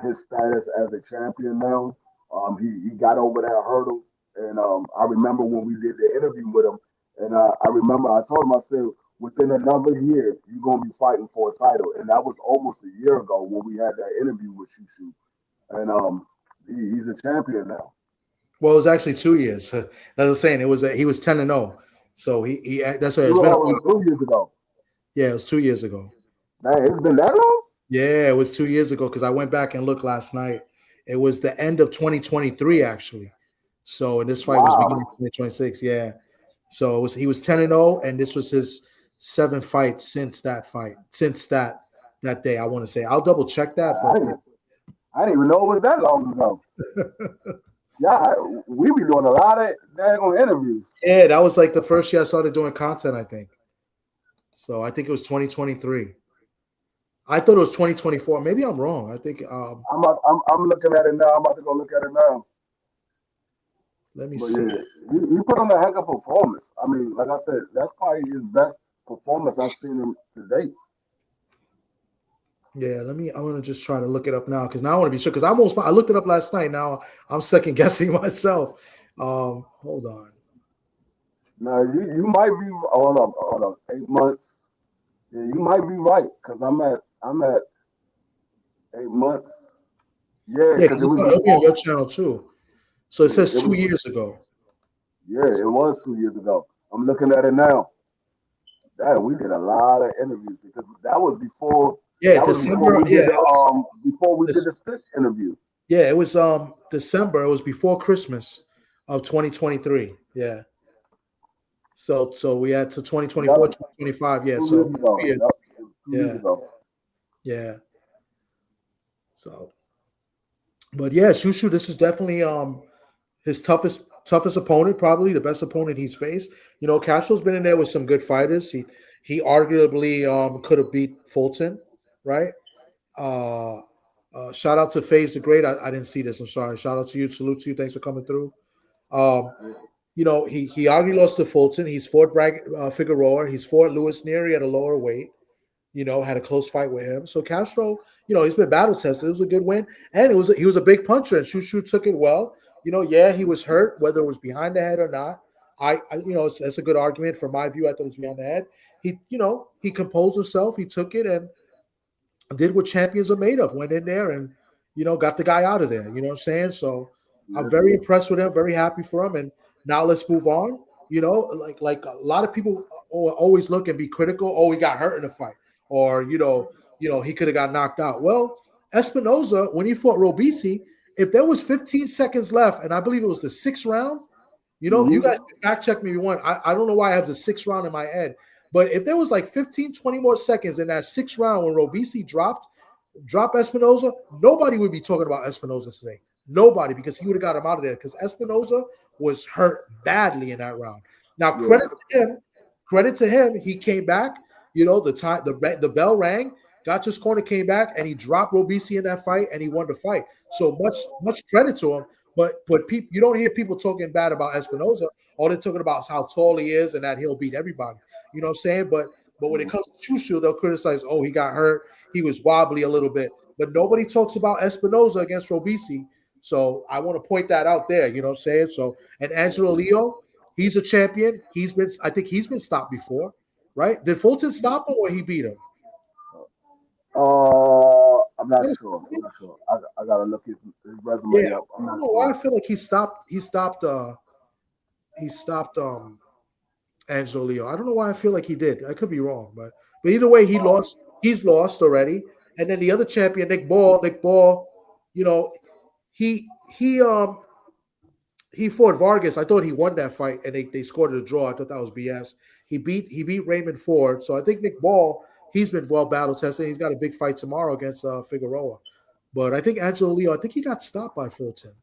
his status as a champion now. He got over that hurdle, and I remember when we did the interview with him, and I remember I told him, I said, within another year, you're going to be fighting for a title. And that was almost a year ago when we had that interview with Shu Shu. And he's a champion now. Well, it was actually 2 years. As I was saying, he was 10-0. So he that's what it's been. It was 2 years ago. Yeah, it was 2 years ago. Man, it's been that long? Yeah, it was 2 years ago because I went back and looked last night. It was the end of 2023, actually. So, and this fight was beginning of 2026. Yeah. So he was 10-0, and this was his 7th fight since that day. I want to say I'll double check that. But I didn't even know it was that long ago. Yeah, we be doing a lot of daggone interviews. Yeah, that was like the first year I started doing content, I think. So I think it was 2023. I thought it was 2024. Maybe I'm wrong. I think I'm looking at it now. I'm about to go look at it now. Let me see. Yeah, he put on a heck of a performance. I mean, like I said, that's probably his best performance I've seen him to date. Yeah, I'm gonna just try to look it up now because now I want to be sure because I looked it up last night. Now I'm second guessing myself. Hold on. No, you might be. Hold up, 8 months. Yeah, you might be right because I'm at 8 months. Yeah, Yeah, because because it was it'll be on before. your channel too. So it Yeah, says it two was. years ago. Yeah, it was 2 years ago. I'm looking at it now. That we did a lot of interviews because that was before. Yeah, That was before December. we Yeah, did the it was. before we did This, the Stitch interview. yeah, it was December. It was before Christmas of 2023. Yeah. So we had to 2024, Yep, 2025. Yeah. 2 years So ago. 2 years. Yep, it was 2 years Yeah. ago. Yeah. So, but yeah, Shushu, this is definitely his toughest opponent, probably the best opponent he's faced. You know, Castro's been in there with some good fighters. He arguably could have beat Fulton, right? Uh, shout out to FaZe the Great. I didn't see this. I'm sorry. Shout out to you. Salute to you. Thanks for coming through. Um, you know, he arguably lost to Fulton. He's fought Figueroa. He's fought Lewis Neary at a lower weight. You know, had a close fight with him. So Castro, you know, he's been battle tested. It was a good win, and he was a big puncher, and Shu Shu took it well. You know, yeah, he was hurt, whether it was behind the head or not. You know, that's a good argument from my view. I thought it was behind the head. You know, he composed himself. He took it and did what champions are made of. Went in there and, you know, got the guy out of there. You know what I'm saying? So I'm Yeah. very impressed with him. Very happy for him. And now let's move on. You know, like a lot of people always look and be critical. Oh, he got hurt in the fight, or he could have got knocked out. Well, Espinoza, when he fought Robisi, if there was 15 seconds left, and I believe it was the sixth round, you know, you hmm guys can fact check me if you want. I don't know why I have the sixth round in my head, but if there was like 15, 20 more seconds in that sixth round when Robisi dropped Espinoza, nobody would be talking about Espinoza today. Nobody, because he would have got him out of there because Espinoza was hurt badly in that round. Now, Yeah. credit to him, he came back. You know, the bell rang, got to his corner, came back, and he dropped Robisi in that fight, and he won the fight. So much credit to him. But people, you don't hear people talking bad about Espinoza. All they're talking about is how tall he is and that he'll beat everybody. You know what I'm saying? But when it comes to Shu Shu, they'll criticize, oh, he got hurt. He was wobbly a little bit. But nobody talks about Espinoza against Robisi. So I want to point that out there. You know what I'm saying? So, and Angelo Leo, he's a champion. I think he's been stopped before, right? Did Fulton stop him or he beat him? I'm not sure. I'm not sure. I gotta look his Yeah, resume up. I'm I don't not know why sure. I feel like he stopped Angelo Leo. I don't know why I feel like he did. I could be wrong, but either way, he Uh, lost. He's lost already. And then the other champion, Nick Ball, you know, he he um he fought Vargas. I thought he won that fight, and they scored a draw. I thought that was BS. He beat Raymond Ford. So I think Nick Ball, he's been well battle tested. He's got a big fight tomorrow against Figueroa. But I think Angelo Leo, I think he got stopped by Fulton.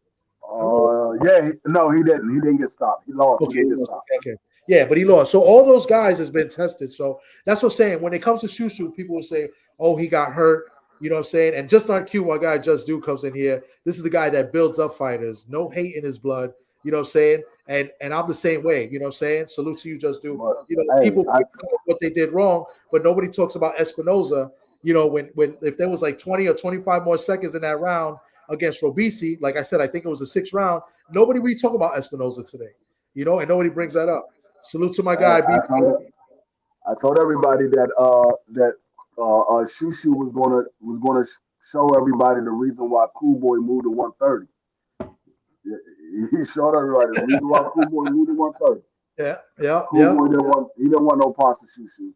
I don't know. yeah. No, he didn't. He didn't get stopped. He lost. He Okay, didn't he get lost. stopped. Okay. Yeah, but he lost. So all those guys has been tested. So that's what I'm saying. When it comes to Shu Shu, people will say, "Oh, he got hurt." You know what I'm saying? And just on cue, my guy Just Do comes in here. This is the guy that builds up fighters. No hate in his blood. You know what I'm saying? And I'm the same way. You know what I'm saying? Salute to you, Just Do. But You know, hey, people tell what they did wrong, but nobody talks about Espinoza. You know, when if there was like 20 or 25 more seconds in that round against Robisi, like I said, I think it was the sixth round. Nobody really talk about Espinoza today. You know, and nobody brings that up. Salute to my hey, guy, I told everybody that Shushu was gonna show everybody the reason why Cool Boy moved to 130. He showed everybody the reason why Cool Boy moved to 130. Yeah, yeah, Cool yeah. Boy didn't want no parts of Shushu.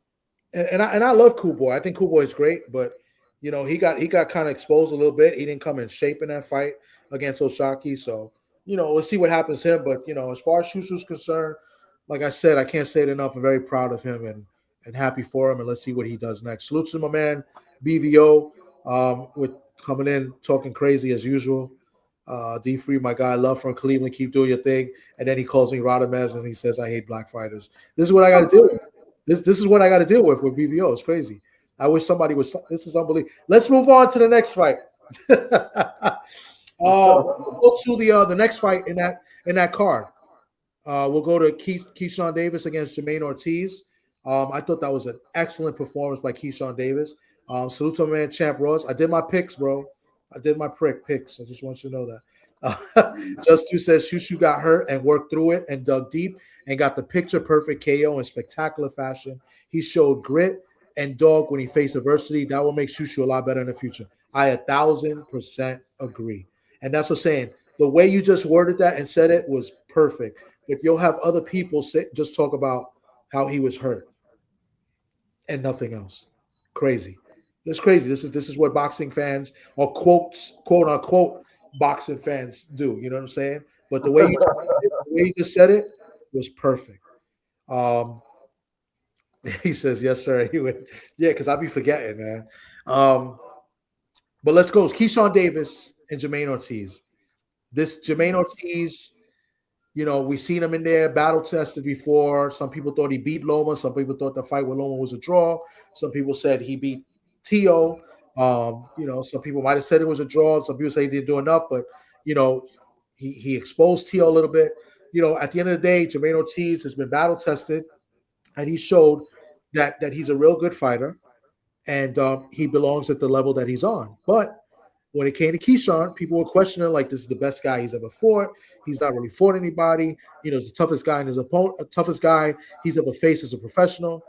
And I love Cool Boy. I think Cool Boy is great, but you know, he got kind of exposed a little bit. He didn't come in shape in that fight against Oshaki. So, you know, we'll see what happens to him. But you know, as far as Shushu's concerned, like I said, I can't say it enough. I'm very proud of him and happy for him. And let's see what he does next. Salute to my man, BVO, with coming in talking crazy as usual. D Free, my guy, love from Cleveland. Keep doing your thing. And then he calls me Radamez and he says I hate black fighters. This is what I got to deal with. This is what I got to deal with BVO. It's crazy. I wish somebody was. This is unbelievable. Let's move on to the next fight. We'll go to the next fight in that card. We'll go to Keyshawn Davis against Jermaine Ortiz. I thought that was an excellent performance by Keyshawn Davis. Salute to my man Champ Ross. I did my picks, bro. I did my picks. I just want you to know that. Just Two says Shu Shu got hurt and worked through it and dug deep and got the picture perfect KO in spectacular fashion. He showed grit and dog when he faced adversity. That will make Shu Shu a lot better in the future. I 1,000% agree. And that's what I'm saying. The way you just worded that and said it was perfect. But you'll have other people just talk about how he was hurt and nothing else. Crazy. That's crazy. This is what boxing fans or quote unquote boxing fans do. You know what I'm saying? But the way you just said it was perfect. Um, he says, yes, sir. He would, yeah, because I'll be forgetting, man. But let's go. It's Keyshawn Davis and Jermaine Ortiz. This Jermaine Ortiz, we've seen him in there, battle tested before. Some people thought he beat Loma. Some people thought the fight with Loma was a draw. Some people said he beat Tio. Some people might have said it was a draw. Some people say he didn't do enough, but he exposed Tio a little bit. At the end of the day, Jermaine Ortiz has been battle tested, and he showed that he's a real good fighter, and he belongs at the level that he's on. But when it came to Keyshawn, people were questioning, like, this is the best guy he's ever fought. He's not really fought anybody. He's the toughest guy in his opponent, toughest guy he's ever faced as a professional.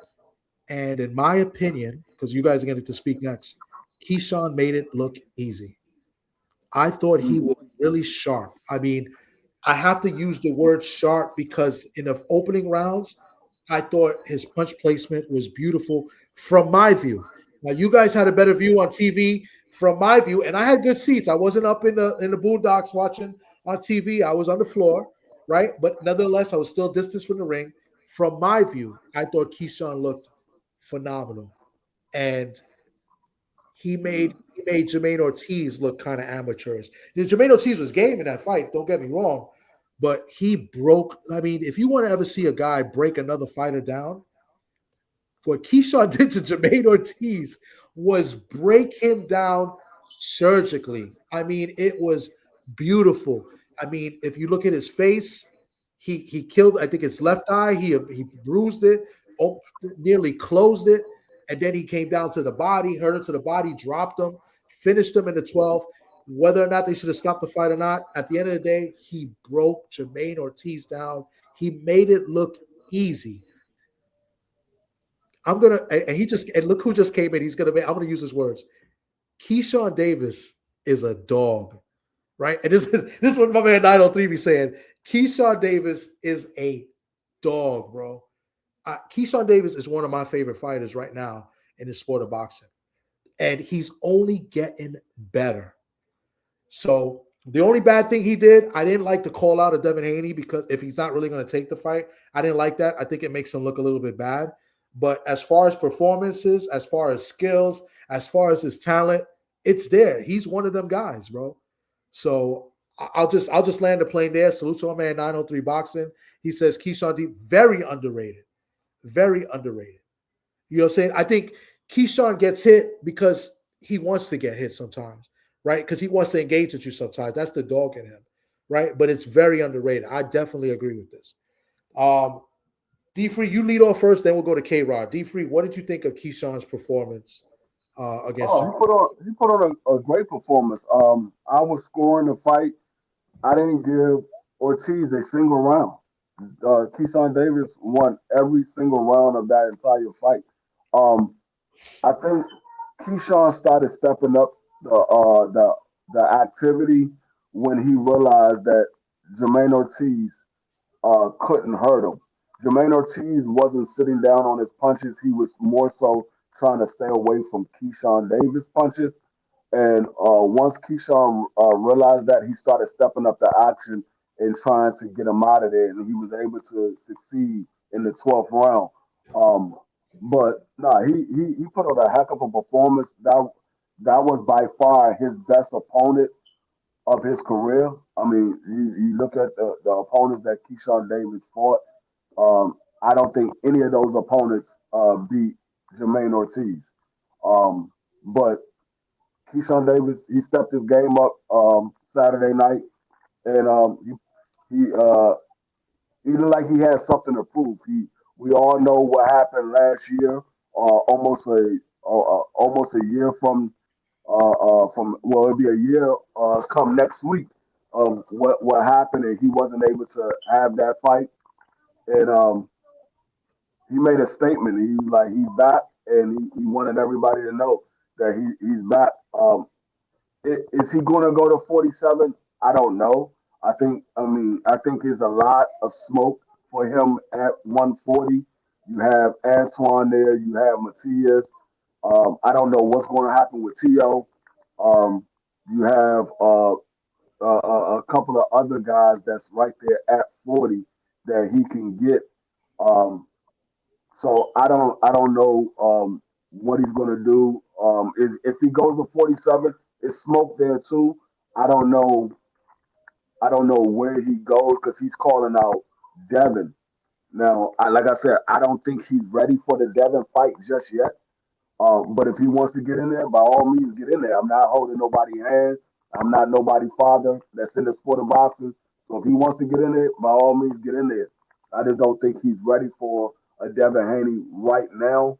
And in my opinion, because you guys are going to speak next, Keyshawn made it look easy. I thought he was really sharp. I mean, I have to use the word sharp because in the opening rounds, I thought his punch placement was beautiful from my view. Now, you guys had a better view on TV from my view, and I had good seats. I wasn't up in the boondocks watching on TV. I was on the floor, right? But nonetheless, I was still distance from the ring. From my view, I thought Keyshawn looked phenomenal, and he made Jermaine Ortiz look kind of amateurish. Jermaine Ortiz was game in that fight. Don't get me wrong, but he broke. I mean, if you want to ever see a guy break another fighter down, what Keyshawn did to Jermaine Ortiz was break him down surgically. I mean, it was beautiful. I mean, if you look at his face, he killed, I think, his left eye. He bruised it, nearly closed it, and then he came down to the body, hurt him to the body, dropped him, finished him in the 12th. Whether or not they should have stopped the fight or not, at the end of the day, he broke Jermaine Ortiz down. He made it look easy. And look who just came in. I'm gonna use his words. Keyshawn Davis is a dog, right? And this is what my man 903 be saying. Keyshawn Davis is a dog, bro. Keyshawn Davis is one of my favorite fighters right now in the sport of boxing, and he's only getting better. So the only bad thing he did, I didn't like the call out of Devin Haney, because if he's not really going to take the fight, I didn't like that. I think it makes him look a little bit bad. But as far as performances, as far as skills, as far as his talent, it's there. He's one of them guys, bro. So I'll just land the plane there. Salute to my man 903 Boxing. He says Keyshawn D, very underrated. Very underrated. You know what I'm saying? I think Keyshawn gets hit because he wants to get hit sometimes, right? Because he wants to engage with you sometimes. That's the dog in him, right? But it's very underrated. I definitely agree with this. D-Free, you lead off first, then we'll go to K-Rod. D-Free, what did you think of Keyshawn's performance against you? He put on a great performance. I was scoring the fight. I didn't give Ortiz a single round. Keyshawn Davis won every single round of that entire fight. I think Keyshawn started stepping up the activity when he realized that Jermaine Ortiz couldn't hurt him. Jermaine Ortiz wasn't sitting down on his punches. He was more so trying to stay away from Keyshawn Davis' punches. And once Keyshawn realized that, he started stepping up the action and trying to get him out of there. And he was able to succeed in the 12th round. But nah, he put on a heck of a performance. That was by far his best opponent of his career. I mean, you look at the opponents that Keyshawn Davis fought. I don't think any of those opponents beat Jermaine Ortiz. But Keyshawn Davis, he stepped his game up Saturday night, and he looked like he had something to prove. We all know what happened last year, almost a year from well, it'll be a year come next week of what happened, and he wasn't able to have that fight. And he made a statement. He was like he's back, and he wanted everybody to know that he's back. Is he going to go to 47? I don't know. I think there's a lot of smoke for him at 140. You have Antoine there. You have Matias. I don't know what's going to happen with Tio. Um, you have a couple of other guys that's right there at 40 that he can get. Um, so I don't know what he's going to do. Is if he goes to 47, is smoke there too? I don't know. I don't know where he goes because he's calling out Devin. Now, like I said, I don't think he's ready for the Devin fight just yet. But if he wants to get in there, by all means, get in there. I'm not holding nobody's hand. I'm not nobody's father that's in the sport of boxing. So if he wants to get in there, by all means, get in there. I just don't think he's ready for a Devin Haney right now.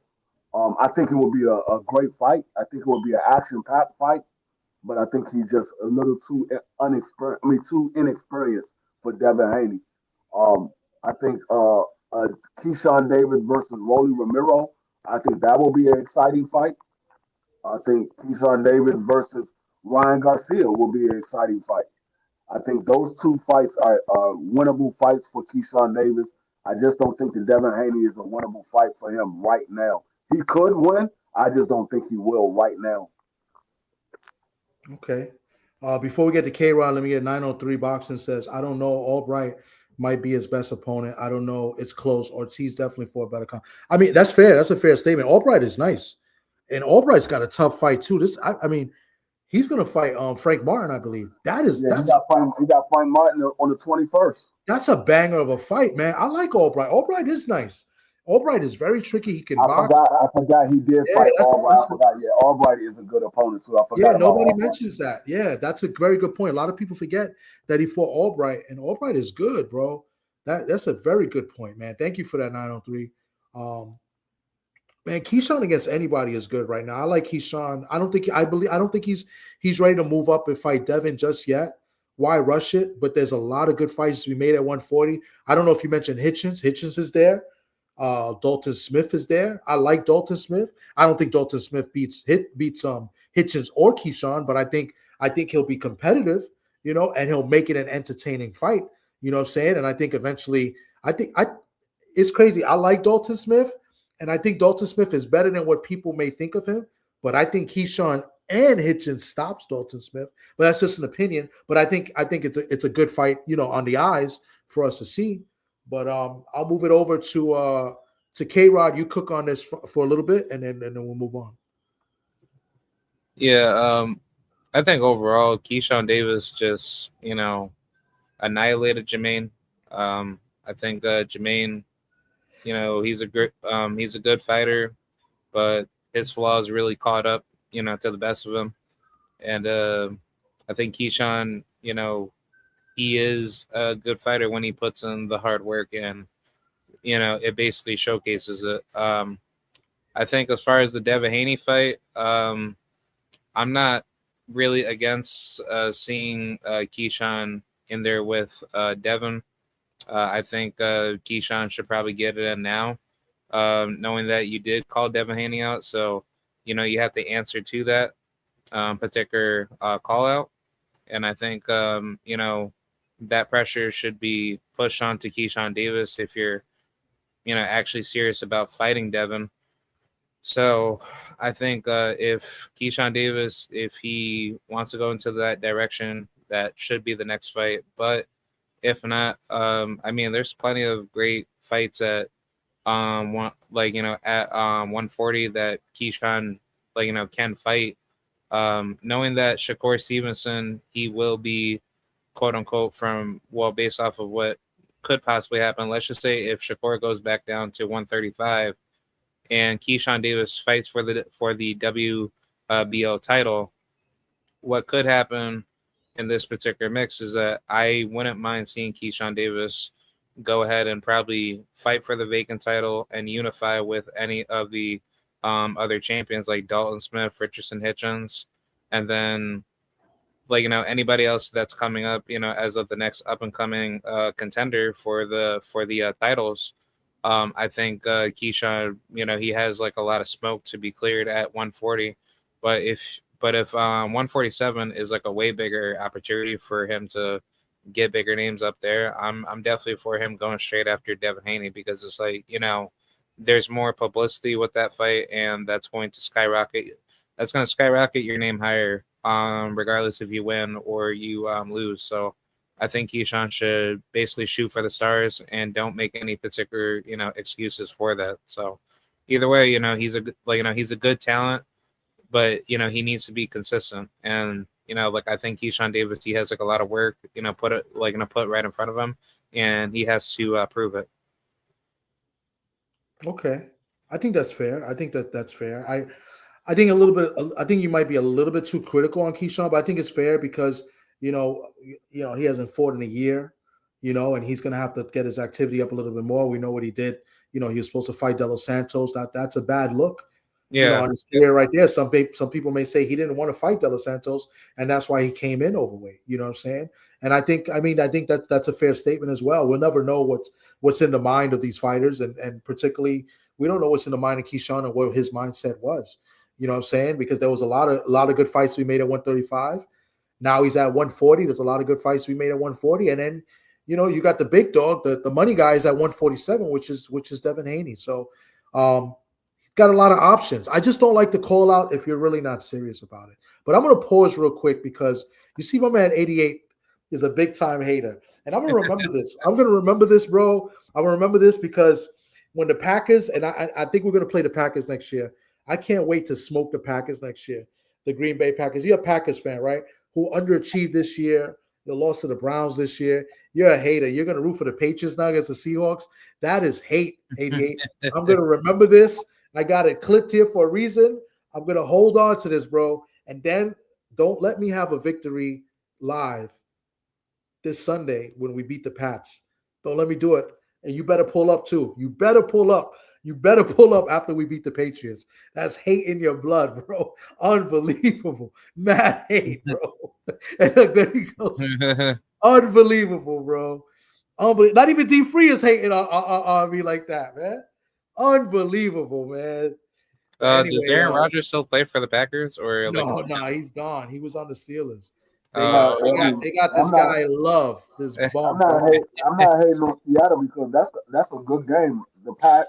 I think it will be a great fight. I think it will be an action-packed fight, but I think he's just a little too unexperienced. I mean, too inexperienced for Devin Haney. I think Keyshawn Davis versus Rolly Romero. I think that will be an exciting fight. I think Keyshawn Davis versus Ryan Garcia will be an exciting fight. I think those two fights are winnable fights for Keyshawn Davis. I just don't think that Devin Haney is a winnable fight for him right now. He could win. I just don't think he will right now. Okay. Before we get to K-Rod, let me get 903 Boxing says, I don't know. Albright might be his best opponent. I don't know. It's close. Ortiz definitely for a better I mean, that's fair. That's a fair statement. Albright is nice. And Albright's got a tough fight too. I mean, he's gonna fight Frank Martin, I believe. He got Frank Martin on the 21st. That's a banger of a fight, man. I like Albright. Albright is nice. Albright is very tricky. He can box. I forgot he did fight Albright. I forgot. Yeah, Albright is a good opponent too. I forgot. Yeah, nobody mentions that. Yeah, that's a very good point. A lot of people forget that he fought Albright, and Albright is good, bro. That's a very good point, man. Thank you for that 903. Man, Keyshawn against anybody is good right now. I like Keyshawn. I don't think he's ready to move up and fight Devin just yet. Why rush it? But there's a lot of good fights to be made at 140. I don't know if you mentioned Hitchens. Hitchens is there. Dalton Smith is there. I like Dalton Smith. I don't think Dalton Smith beats Hitchens or Keyshawn, but I think he'll be competitive, and he'll make it an entertaining fight. You know what I'm saying? And I think eventually, it's crazy. I like Dalton Smith, and I think Dalton Smith is better than what people may think of him. But I think Keyshawn and Hitchens stops Dalton Smith. But that's just an opinion. But I think it's a good fight, on the eyes for us to see. But I'll move it over to K-Rod. You cook on this for a little bit, and then we'll move on. Yeah, I think overall Keyshawn Davis just annihilated Jermaine. I think Jermaine, he's a good fighter, but his flaws really caught up, to the best of him. And I think Keyshawn, he is a good fighter when he puts in the hard work, and it basically showcases it. I think as far as the Devin Haney fight, I'm not really against seeing Keyshawn in there with Devin. I think Keyshawn should probably get it in now, knowing that you did call Devin Haney out. So, you have to answer to that particular call out. And I think, that pressure should be pushed onto Keyshawn Davis if you're, actually serious about fighting Devin. So I think if Keyshawn Davis, if he wants to go into that direction, that should be the next fight. But if not, there's plenty of great fights at at 140 that Keyshawn can fight. Knowing that Shakur Stevenson, he will be quote unquote based off of what could possibly happen. Let's just say if Shakur goes back down to 135 and Keyshawn Davis fights for the WBO title, what could happen in this particular mix is that I wouldn't mind seeing Keyshawn Davis go ahead and probably fight for the vacant title and unify with any of the other champions like Dalton Smith, Richardson, Hitchens, and then like anybody else that's coming up, as of the next up and coming contender for the titles. I think Keyshawn, he has like a lot of smoke to be cleared at 140, but if 147 is like a way bigger opportunity for him to get bigger names up there, I'm definitely for him going straight after Devin Haney, because it's like, there's more publicity with that fight, and that's going to skyrocket your name higher, regardless if you win or you lose. So I think Keyshawn should basically shoot for the stars and don't make any particular, excuses for that. So either way, he's a good talent, but he needs to be consistent. And I think Keyshawn Davis, he has like a lot of work, put right in front of him, and he has to prove it. Okay, I think that's fair. I think that's fair. I think a little bit. I think you might be a little bit too critical on Keyshawn, but I think it's fair because he hasn't fought in a year, and he's going to have to get his activity up a little bit more. We know what he did. He was supposed to fight De Los Santos. That's a bad look. Yeah, on his career right there. Some people may say he didn't want to fight De Los Santos, and that's why he came in overweight. You know what I'm saying? And I think that's a fair statement as well. We'll never know what's in the mind of these fighters, and particularly we don't know what's in the mind of Keyshawn and what his mindset was. You know what I'm saying? Because there was a lot of good fights we made at 135. Now he's at 140. There's a lot of good fights we made at 140, and then you got the big dog, the money guy is at 147, which is Devin Haney. So. He's got a lot of options. I just don't like to call out if you're really not serious about it. But I'm going to pause real quick because you see my man 88 is a big-time hater. And I'm going to remember this. I'm going to remember this, bro. I'm going to remember this because when the Packers, and I think we're going to play the Packers next year. I can't wait to smoke the Packers next year, the Green Bay Packers. You're a Packers fan, right? Who underachieved this year. They lost to the Browns this year. You're a hater. You're going to root for the Patriots now against the Seahawks. That is hate, 88. I'm going to remember this. I got it clipped here for a reason. I'm going to hold on to this, bro. And then don't let me have a victory live this Sunday when we beat the Pats. Don't let me do it. And you better pull up too. You better pull up. You better pull up after we beat the Patriots. That's hate in your blood, bro. Unbelievable. Mad hate, bro. And look, there he goes. Unbelievable, bro. Not even D Free is hating on me like that, man. Unbelievable, man. Anyway, does Aaron Rodgers still play for the Packers, or no, he's gone. He was on the Steelers. They got this guy Love. This bum. I'm not hating on Seattle because that's a good game. It's a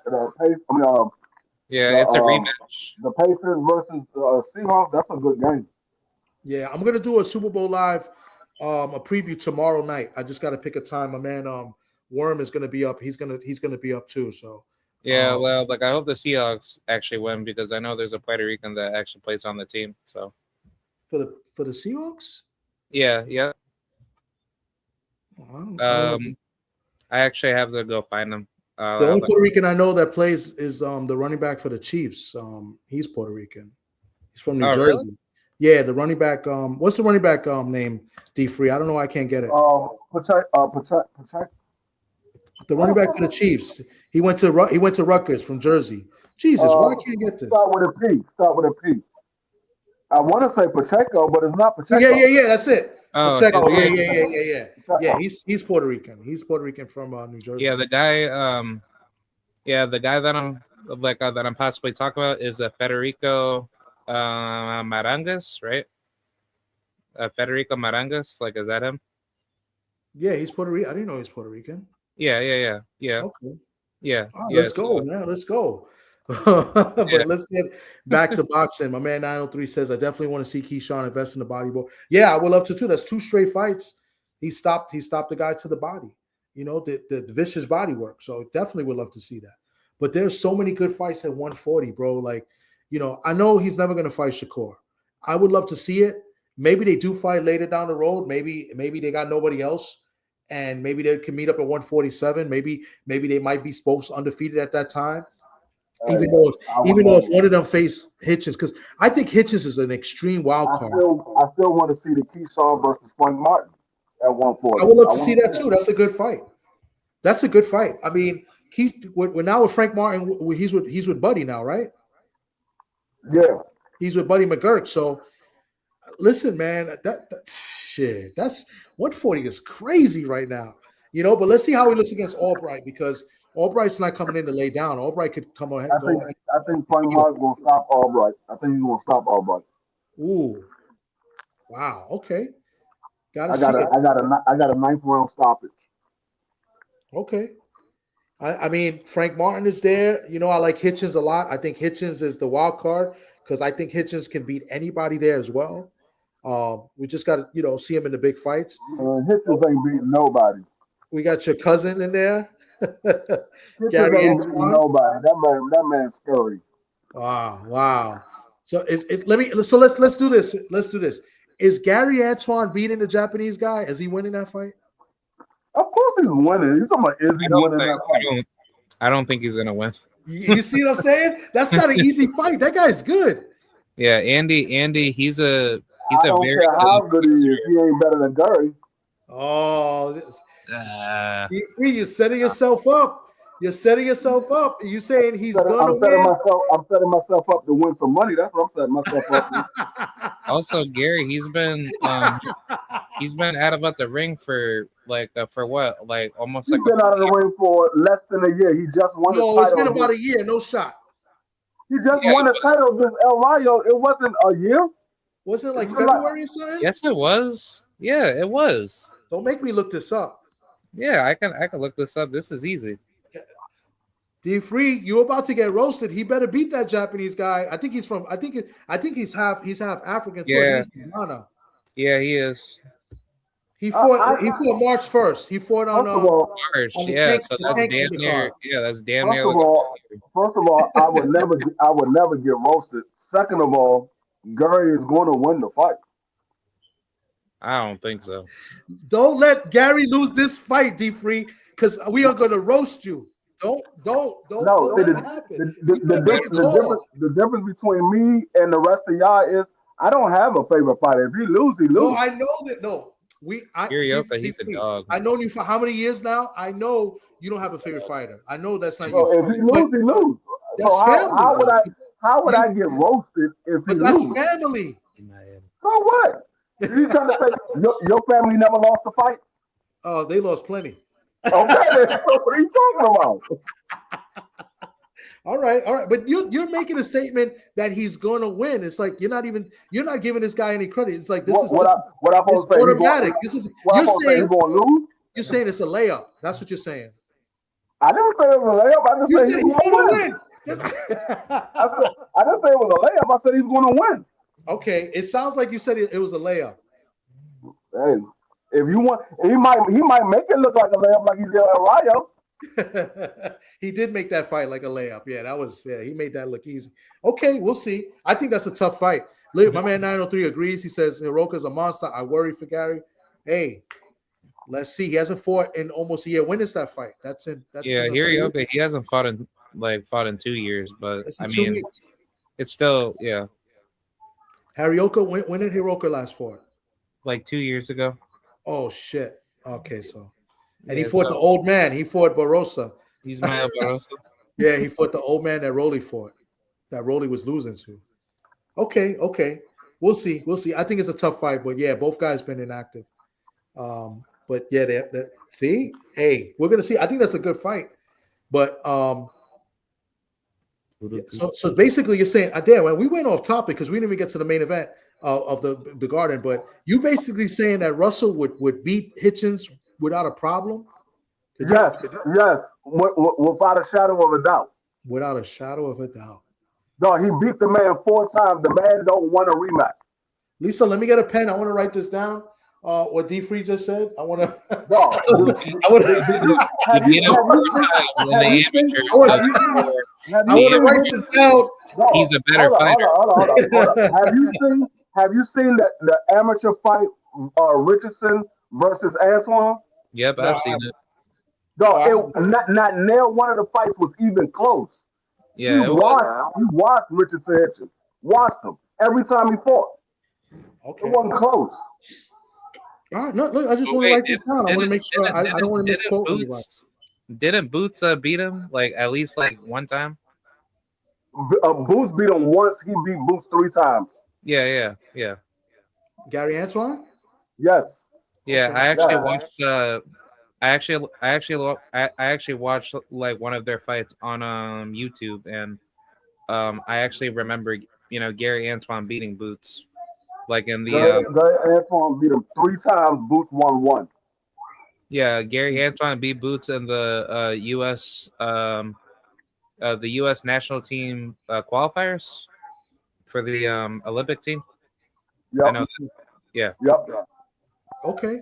rematch. The Patriots versus Seahawks. That's a good game. Yeah, I'm gonna do a Super Bowl live, a preview tomorrow night. I just got to pick a time. My man, Worm is gonna be up. He's gonna be up too. So. Yeah, well, I hope the Seahawks actually win because I know there's a Puerto Rican that actually plays on the team. So for the Seahawks? Yeah. I actually have to go find him. The only Puerto Rican I know that plays is the running back for the Chiefs. He's Puerto Rican. He's from New Jersey. Really? Yeah, the running back. What's the running back name? D Free. I don't know. I can't get it. Protect. The running back for the Chiefs. He went to Rutgers from Jersey. Jesus, why I can't get this? Start with a P. I want to say Pacheco, but it's not Pacheco. Yeah. That's it. Oh, Pacheco. Yeah. Yeah, he's Puerto Rican. He's Puerto Rican from New Jersey. Yeah, the guy. The guy that I'm possibly talking about is Federico Marangas, right? Federico Marangas. Is that him? Yeah, he's Puerto Rican. I didn't know he's Puerto Rican. Yeah. Okay. Yeah. Let's go, man. Let's go. But let's get back to boxing. My man 903 says, I definitely want to see Keyshawn invest in the bodyboard. Yeah, I would love to too. That's 2 straight fights. He stopped the guy to the body. The vicious body work. So definitely would love to see that. But there's so many good fights at 140, bro. I know he's never going to fight Shakur. I would love to see it. Maybe they do fight later down the road. Maybe they got nobody else. And maybe they can meet up at 147. Maybe they might be supposed undefeated at that time. Even though if one of them face Hitchens, because I think Hitchens is an extreme wild card. I still want to see the Keyshawn versus Frank Martin at 140. I would love to see that too. That's a good fight. I mean, we're now with Frank Martin. He's with Buddy now, right? Yeah, he's with Buddy McGurk. So listen, man, Shit, that's 140 is crazy right now. You know, but let's see how he looks against Albright because Albright's not coming in to lay down. Albright could come ahead. I think Frank Mark's gonna stop Albright. I think he's gonna stop Albright. Ooh, wow. Okay, I got a ninth round stoppage. Okay. I mean, Frank Martin is there. You know, I like Hitchens a lot. I think Hitchens is the wild card because I think Hitchens can beat anybody there as well. We just got to, you know, see him in the big fights. Hitchens ain't beating nobody. We got your cousin in there. Gary ain't beating nobody. That man's scary. Wow. So let's do this. Let's do this. Is Gary Antoine beating the Japanese guy? Is he winning that fight? Of course he's winning. You're talking about is he winning that fight? I don't think he's gonna win. You see what I'm saying? That's not an easy fight. That guy's good. Yeah, Andy, he's a very care how good he is. He ain't better than Gary. Oh, you're setting yourself up. You're setting yourself up. You saying he's gonna win? I'm setting myself up to win some money. That's what I'm setting myself up to. Also, Gary, he's been out of the ring for what? Like almost he's been out of the ring for less than a year. He just won the title. No, it's been about a year. No shot. He just won the title against El Rayo. It wasn't a year. Was it like February or something? Yes, it was. Yeah, it was. Don't make me look this up. Yeah, I can look this up. This is easy. D Free, you're about to get roasted. He better beat that Japanese guy. I think he's half African too. Yeah. He's from Ghana. Yeah, he is. He fought March 1st. He fought on March. Yeah, so that's damn near. Yeah, that's damn near. First of all, I would never get roasted. Second of all, Gary is going to win the fight. I don't think so. Don't let Gary lose this fight, D Free, because we are going to roast you. Don't let it happen. The difference between me and the rest of y'all is I don't have a favorite fighter. If he loses, he loses. No, I know that. No, he's a dog. I've known you for how many years now? I know you don't have a favorite fighter. I know that's not you. If he loses, he loses. So how would I get roasted if he loses? That's family. So what? You trying to say your family never lost a fight? Oh, they lost plenty. Okay, so what are you talking about? All right, but you're making a statement that he's going to win. It's like you're not giving this guy any credit. It's like this is automatic. You're saying it's a layup. That's what you're saying. I didn't say it was a layup. I just said he's going to win. I didn't say it was a layup. I said he's going to win. Okay, it sounds like you said it was a layup. Hey, if you want, he might make it look like a layup, like he did at Rayo. He did make that fight like a layup. Yeah, he made that look easy. Okay, we'll see. I think that's a tough fight. Look, my man 903 agrees. He says Hiroka's a monster. I worry for Gary. Hey, let's see. He hasn't fought in almost a year. When is that fight? Hiroka. He hasn't fought in 2 years, but I mean, it's still Hiroka. When did Hiroka last fight? Like 2 years ago. Oh shit. Okay, so. And he fought the old man. He fought Barossa. He's my Barossa. Yeah, he fought the old man that Rolly fought. That Rolly was losing to. Okay. We'll see. I think it's a tough fight, but yeah, both guys been inactive. But yeah, see? Hey, we're gonna see. I think that's a good fight. But so basically you're saying, damn, when we went off topic because we didn't even get to the main event of the Garden, but you basically saying that Russell would beat Hitchens without a problem? Yes, without a shadow of a doubt. Without a shadow of a doubt. No, he beat the man 4 times. The man don't want a rematch. Lisa, let me get a pen. I want to write this down. What D Free just said. I want to. I want to write this down. He's a better fighter. Hold on. Have you seen the amateur fight? Richardson versus Antoine. Yep, I've seen it. No, not nail one of the fights was even close. Yeah, you watched Richardson. Watched him every time he fought. Okay, it wasn't close. All right, look, I just want to write this down. I want to make sure I don't want to misquote anybody. Didn't Boots beat him at least one time? Boots beat him once. He beat Boots 3 times. Yeah. Gary Antoine? Yes. Yeah, Okay. I actually Yeah. watched. I actually watched like one of their fights on YouTube, and I actually remember Gary Antoine beating Boots like in the Gary Antoine beat him 3 times. Boots won one. yeah, Gary Antoine beat Boots in the U.S. national team qualifiers for the Olympic team. I Yep. know that. Yeah. Yep. Okay.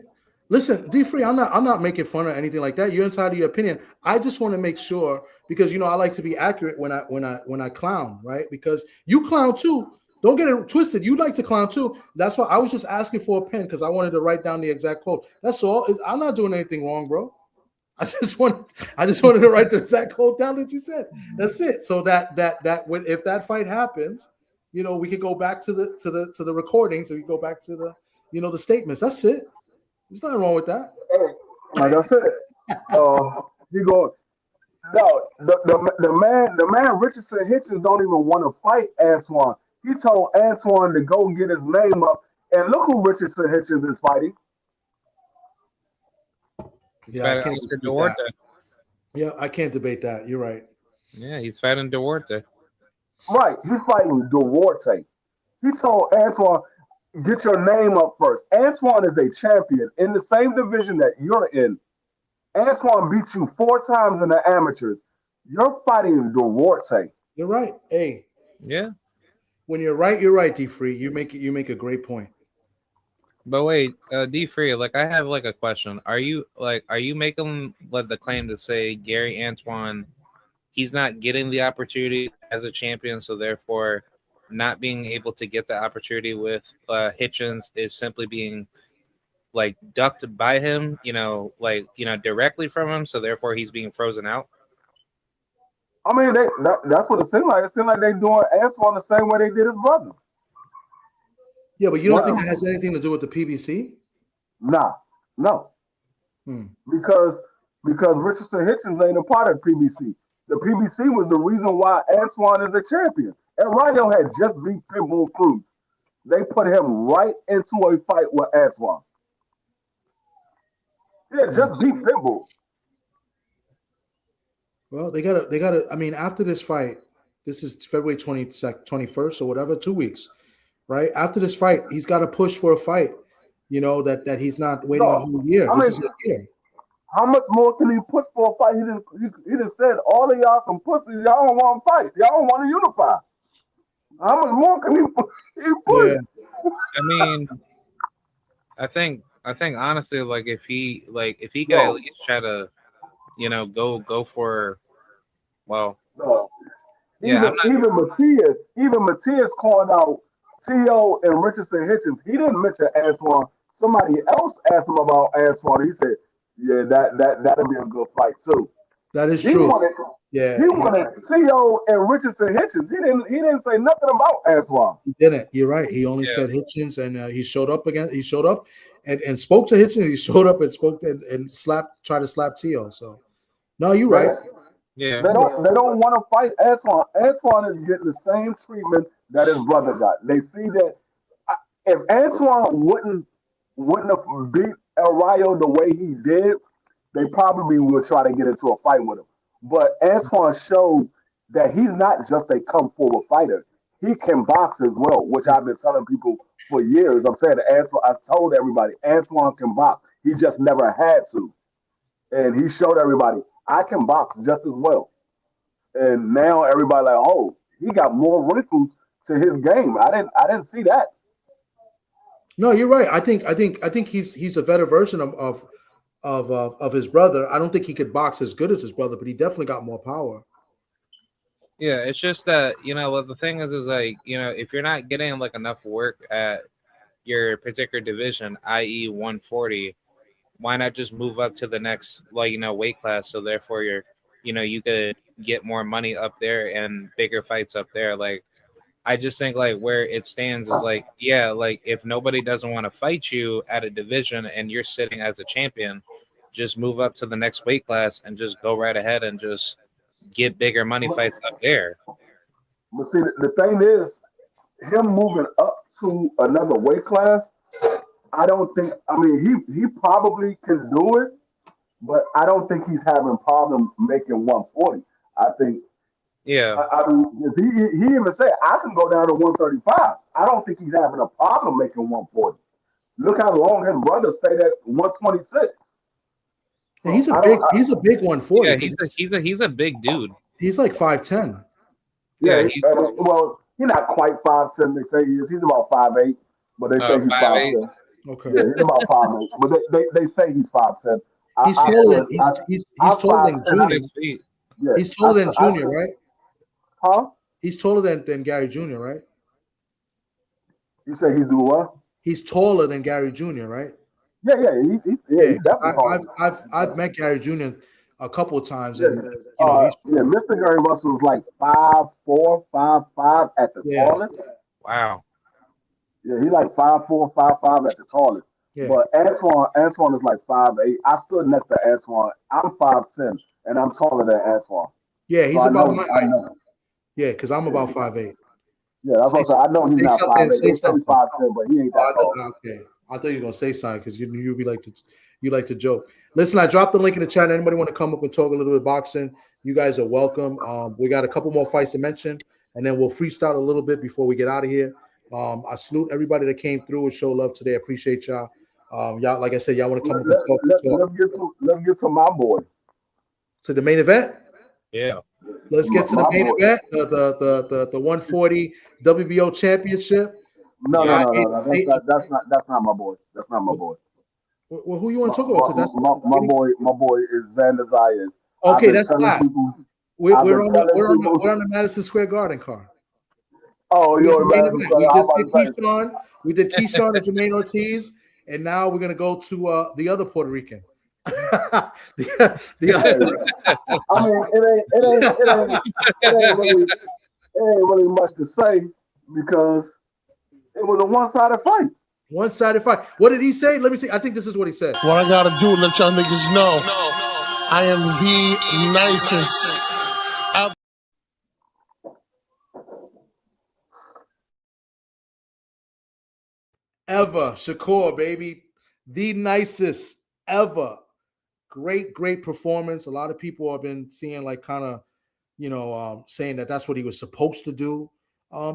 Listen, D Free, I'm not making fun or anything like that. You're entitled to your opinion. I just want to make sure because I like to be accurate when I clown, right? Because you clown too. Don't get it twisted. You like to clown too. That's why I was just asking for a pen because I wanted to write down the exact quote. That's all. I'm not doing anything wrong, bro. I just wanted to write the exact quote down that you said. That's it. So if that fight happens, we could go back to the recordings. So we go back to the statements. That's it. There's nothing wrong with that. Like I said, he go. No, the man Richardson Hitchens don't even want to fight Antoine. He told Antoine to go get his name up, and look who Richardson Hitchens is fighting. He's Yeah, I fighting can't Oscar dispute Duarte. that. Yeah, I can't debate that. You're right. Yeah, he's fighting Duarte. Right, he's fighting Duarte. He told Antoine, get your name up first. Antoine is a champion in the same division that you're in. Antoine beat you 4 times in the amateurs. You're fighting Duarte. You're right. Hey, Yeah. when you're right, D Free. You make a great point. But wait, D Free, like I have like a question. Are you making like the claim to say Gary Antoine, he's not getting the opportunity as a champion, so therefore not being able to get the opportunity with Hitchens is simply being like ducked by him, directly from him, so therefore he's being frozen out? I mean, that's what it seemed like. It seemed like they doing Antoine the same way they did his brother. Yeah, but you don't think Well, that has anything to do with the PBC? nah, no, because Richardson Hitchens ain't a part of PBC. The PBC was the reason why Antoine is a champion. And Ryo had just beat Pitbull Cruz. They put him right into a fight with Antoine. Yeah, just beat Pitbull. Well, they gotta. I mean, after this fight, this is February 21st or whatever, 2 weeks, right? After this fight, he's got to push for a fight. That he's not waiting a No, whole year. I This mean, is a year. how much more can he push for a fight? He done said all of y'all some pussies. Y'all don't want to fight. Y'all don't want to unify. How much more can he push? Yeah. I mean, I think honestly, like if he could at least try to, go for, well, No. yeah, Even Matias called out T.O. and Richardson Hitchens. He didn't mention Antoine. Somebody else asked him about Antoine. He said, "Yeah, that'll be a good fight too." That is He true. wanted Yeah, he wanted T.O. and Richardson Hitchens. He didn't say nothing about Antoine. he didn't. You're right. He only Yeah. said Hitchens, and he showed up again. He showed up and spoke to Hitchens. He showed up and spoke and tried to slap T.O. So, no, you're right. yeah. They don't want to fight Antoine. Antoine is getting the same treatment that his brother got. They see that if Antoine wouldn't have beat El Rayo the way he did, they probably would try to get into a fight with him. But Antoine showed that he's not just a come forward fighter. He can box as well, which I've been telling people for years. I'm saying that Antoine, I've told everybody Antoine can box. He just never had to. And he showed everybody I can box just as well. And now everybody like, oh, he got more wrinkles to his game. I didn't see that. No, you're right. I think he's a better version of his brother. I don't think he could box as good as his brother, but he definitely got more power. Yeah, it's just that, what the thing is like, if you're not getting like enough work at your particular division, i.e. 140, why not just move up to the next, weight class? So therefore you could get more money up there and bigger fights up there. Like, I just think like where it stands is like, yeah, like if nobody doesn't want to fight you at a division and you're sitting as a champion, just move up to the next weight class and just go right ahead and just get bigger money fights up there. But see, the thing is, him moving up to another weight class, I don't think. I mean, he probably can do it, but I don't think he's having problem making 140. I think. Yeah. I mean, if he even said I can go down to 135. I don't think he's having a problem making 140. Look how long his brother stayed at 126. And So I don't. he's a big 140 Yeah, because he's a big dude. he's like 5'10". Yeah, Yeah, he's well, he's not quite 5'10". They say he is. He's about 5'8", but they say he's 5'8". 5'10". Okay. Yeah, he's about 5'8", but they say he's 5'10". He's I taller than feel he's I'm taller than 5'10". Junior. 6 feet. Yeah, He's taller than Junior, right? Huh? He's taller than Gary Jr., right? You say he do what? He's taller than Gary Jr., right? Yeah, Yeah, he's definitely taller. I've met Gary Jr. a couple of times, Yeah, and you know he's yeah. Mr. Gary Russell was like 5'4", 5'5" at the yeah, tallest. Wow. Yeah, he like 5'4", 5'5" at the tallest. yeah, But Antoine is like 5'8". I stood next to Antoine. I'm 5'10", and I'm taller than Antoine. yeah. So He's I about know, my I height. know. Yeah, because I'm about 5'8". Yeah, that's what I said. I know he's Say not something. 5'8". Say They say he's something. 5'10", but he ain't that tall. Okay, I thought you were gonna say something because you like to joke. Listen, I dropped the link in the chat. Anybody want to come up and talk a little bit of boxing? You guys are welcome. We got a couple more fights to mention, and then we'll freestyle a little bit before we get out of here. I salute everybody that came through and show love today. I appreciate y'all. Y'all, like I said, y'all want to come up and talk Let's get to my boy. to the main event. Yeah. Let's get to the My main boy. event. The 140 WBO championship. No. Yeah, That's not my boy. That's not my boy. Well, who you want to talk about? Because that's My boy is Xander Zayas. okay. That's last. People, We're on people, the Madison Square Garden card. oh, We you're did Madison Square. I'm about to say. Keyshawn. We did Keyshawn and Jermaine Ortiz, and now we're gonna go to the other Puerto Rican. the other. I mean, it ain't really much to say because it was a one-sided fight. One-sided fight. What did he say? Let me see. I think this is what he said. What I gotta do, let y'all niggas know, I am the nicest. Ever. Shakur, baby. The nicest ever. Great performance. A lot of people have been seeing like kind of, saying that that's what he was supposed to do.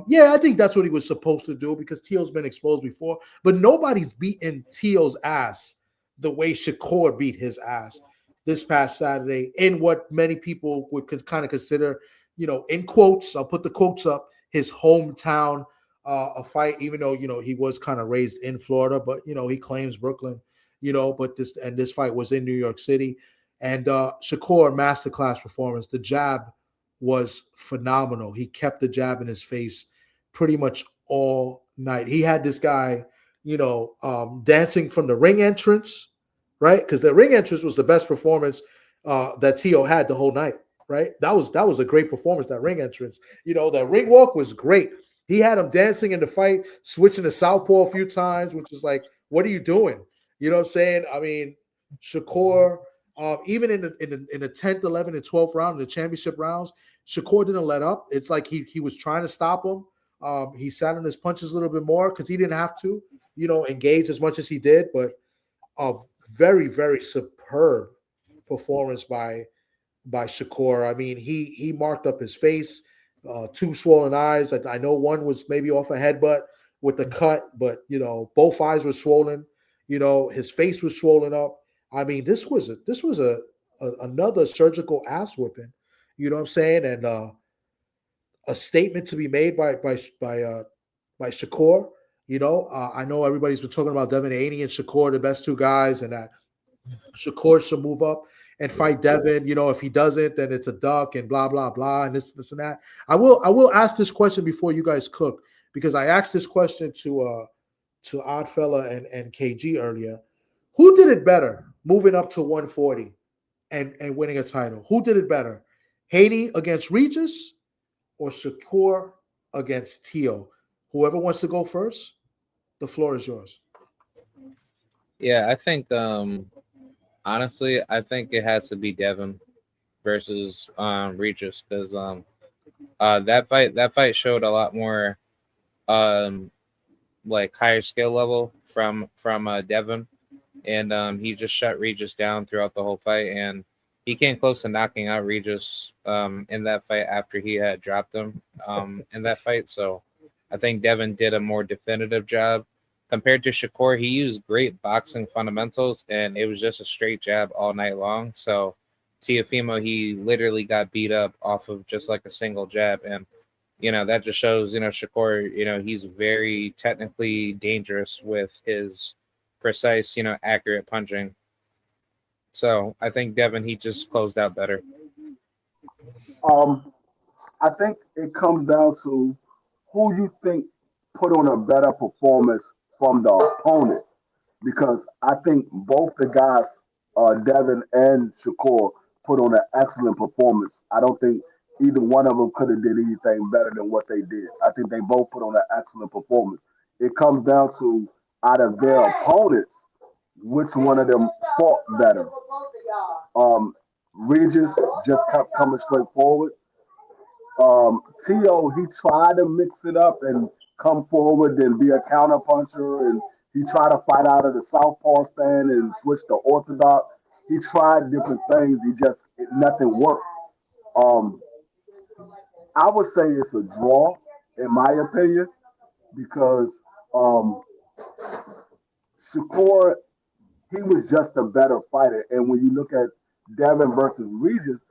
Yeah, I think that's what he was supposed to do because Teal's been exposed before, but nobody's beaten Teal's ass the way Shakur beat his ass this past Saturday in what many people would kind of consider, in quotes, I'll put the quotes up, his hometown a fight, even though, he was kind of raised in Florida, but, he claims Brooklyn, but this fight was in New York City. And Shakur, masterclass performance. The jab was phenomenal. He kept the jab in his face pretty much all night. He had this guy, dancing from the ring entrance, right? Because the ring entrance was the best performance that Tio had the whole night, right? That was a great performance, that ring entrance. That ring walk was great. He had him dancing in the fight, switching to southpaw a few times, which is like, what are you doing? You know what I'm saying? I mean, Shakur, even in the 10th, 11th, and 12th round, in the championship rounds, Shakur didn't let up. It's like he was trying to stop him. He sat on his punches a little bit more because he didn't have to, engage as much as he did. But a very, very superb performance by Shakur. I mean, he marked up his face, 2 swollen eyes. I know one was maybe off a headbutt with the cut, but both eyes were swollen. His face was swollen up. I mean, this was another surgical ass whipping. You know what I'm saying? And a statement to be made by Shakur. I know everybody's been talking about Devin Haney and Shakur, the best 2 guys, and that Shakur should move up and fight Devin. If he doesn't, then it's a duck and blah blah blah and this and that. I will ask this question before you guys cook because I asked this question to Oddfella and KG earlier. Who did it better moving up to 140 and winning a title? Who did it better? Haney against Regis or Shakur against Tio? Whoever wants to go first, the floor is yours. Yeah, I think honestly, I think it has to be Devin versus Regis because that fight showed a lot more like higher skill level from Devin, and he just shut Regis down throughout the whole fight, and he came close to knocking out Regis in that fight after he had dropped him in that fight. So I think Devin did a more definitive job. Compared to Shakur, he used great boxing fundamentals, and it was just a straight jab all night long. So Teofimo, he literally got beat up off of just like a single jab. And, that just shows, Shakur, he's very technically dangerous with his precise, accurate punching. So I think Devin, he just closed out better. I think it comes down to who you think put on a better performance from the opponent, because I think both the guys, Devin and Shakur, put on an excellent performance. I don't think either one of them could have did anything better than what they did. I think they both put on an excellent performance. It comes down to, out of their opponents, which one of them fought better. Regis just kept coming straight forward. Tio, he tried to mix it up and come forward and be a counter puncher, and he tried to fight out of the southpaw stand and switch to orthodox. He tried different things. Nothing worked. I would say it's a draw, in my opinion, because Shakur, he was just a better fighter. And when you look at Devin versus Regis,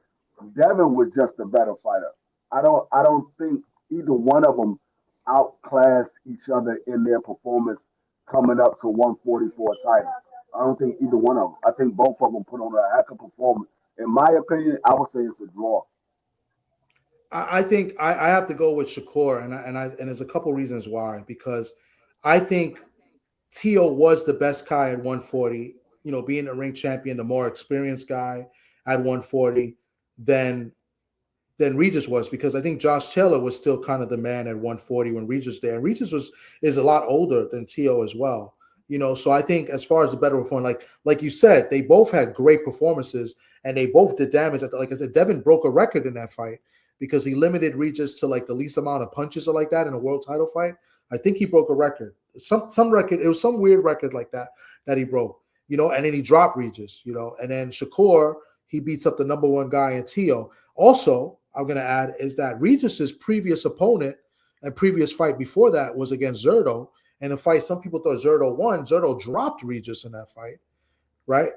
Devin was just a better fighter. I don't think either one of them outclassed each other in their performance coming up to 144 title. I don't think either one of them. I think both of them put on a heck of a performance. In my opinion, I would say it's a draw. I think I have to go with Shakur, and there's a couple reasons why. Because I think Tio was the best guy at 140. Being a ring champion, the more experienced guy at 140 than Regis was, because I think Josh Taylor was still kind of the man at 140 when Regis was there. And Regis is a lot older than Tio as well. So I think as far as the better performance, like you said, they both had great performances and they both did damage. Like I said, Devin broke a record in that fight because he limited Regis to like the least amount of punches or like that in a world title fight. I think he broke a record. Some record, it was some weird record like that he broke, and then he dropped Regis, and then Shakur, he beats up the number one guy in Tio. Also, I'm going to add is that Regis's previous opponent and previous fight before that was against Zerto. And a fight some people thought Zerto won. Zerto dropped Regis in that fight, right?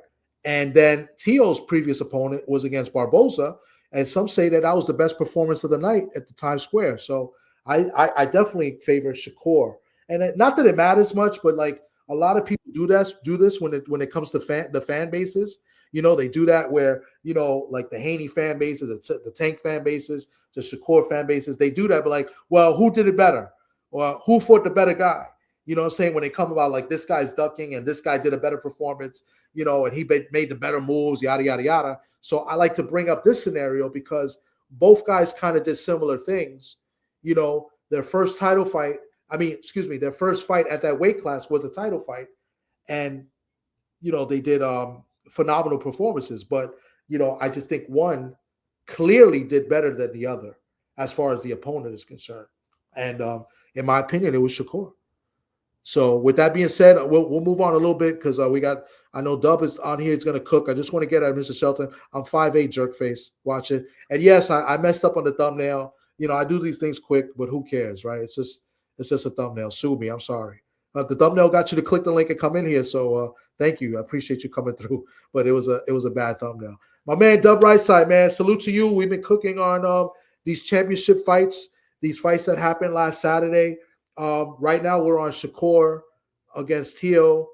And then Tio's previous opponent was against Barboza. And some say that was the best performance of the night at the Times Square. So I definitely favor Shakur. And not that it matters much, but like a lot of people do this when it comes to the fan bases. They do that where, like the Haney fan bases, the Tank fan bases, the Shakur fan bases, they do that. But like, well, who did it better? Or who fought the better guy? What I'm saying? When they come about like this guy's ducking and this guy did a better performance, and he made the better moves, yada, yada, yada. So I like to bring up this scenario because both guys kind of did similar things. Their first title fight, their first fight at that weight class was a title fight. And, they did phenomenal performances. But, I just think one clearly did better than the other as far as the opponent is concerned. And in my opinion, it was Shakur. So with that being said, we'll move on a little bit because I know Dub is on here. He's going to cook. I just want to get at Mr. Shelton. I'm 5'8", jerk face. Watch it. And yes, I messed up on the thumbnail. I do these things quick, but who cares, right? It's just a thumbnail. Sue me. I'm sorry. The thumbnail got you to click the link and come in here. So thank you. I appreciate you coming through. But it was a bad thumbnail. My man, Dub Right Side, man. Salute to you. We've been cooking on these championship fights, these fights that happened last Saturday. Right now we're on Shakur against Tio.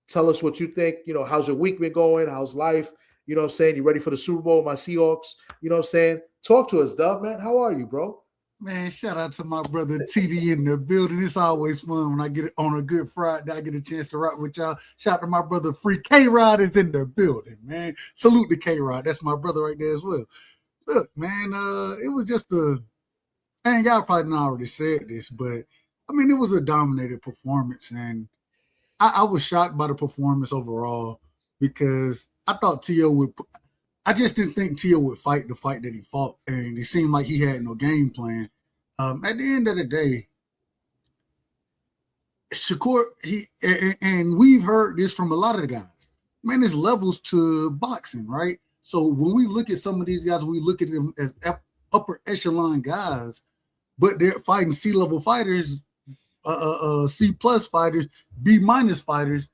Tell us what you think. How's your week been going? How's life? You know what I'm saying? You ready for the Super Bowl, my Seahawks? You know what I'm saying? Talk to us, Dub, man. How are you, bro? Man, shout out to my brother TD in the building. It's always fun when I get it on a good Friday. I get a chance to rock with y'all. Shout out to my brother Free K-Rod is in the building, man. Salute to K-Rod. That's my brother right there as well. Look, man, it was just and y'all probably not already said this, but I mean, it was a dominated performance, and I was shocked by the performance overall because I thought Tio would. I just didn't think Tio would fight the fight that he fought, and it seemed like he had no game plan. At the end of the day, Shakur, and we've heard this from a lot of the guys. Man, there's levels to boxing, right? So when we look at some of these guys, we look at them as upper echelon guys, but they're fighting C-level fighters, C+ fighters, B- fighters.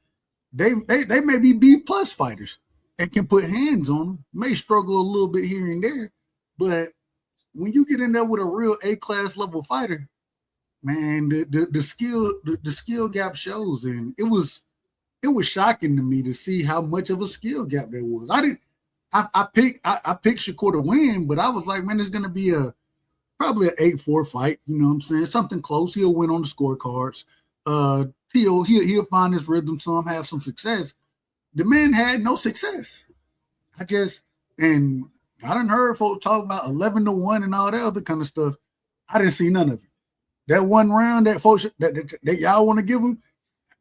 They may be B+ fighters and can put hands on them, may struggle a little bit here and there, but when you get in there with a real A-class level fighter, man, the skill gap shows, and it was shocking to me to see how much of a skill gap there was. I picked Shakur to win, but I was like, man, it's gonna be probably an 8-4 fight. You know what I'm saying? Something close. He'll win on the scorecards. He'll find his rhythm some, have some success. The man had no success. I done heard folks talk about 11-1 and all that other kind of stuff. I didn't see none of it. That one round that folks that y'all want to give him,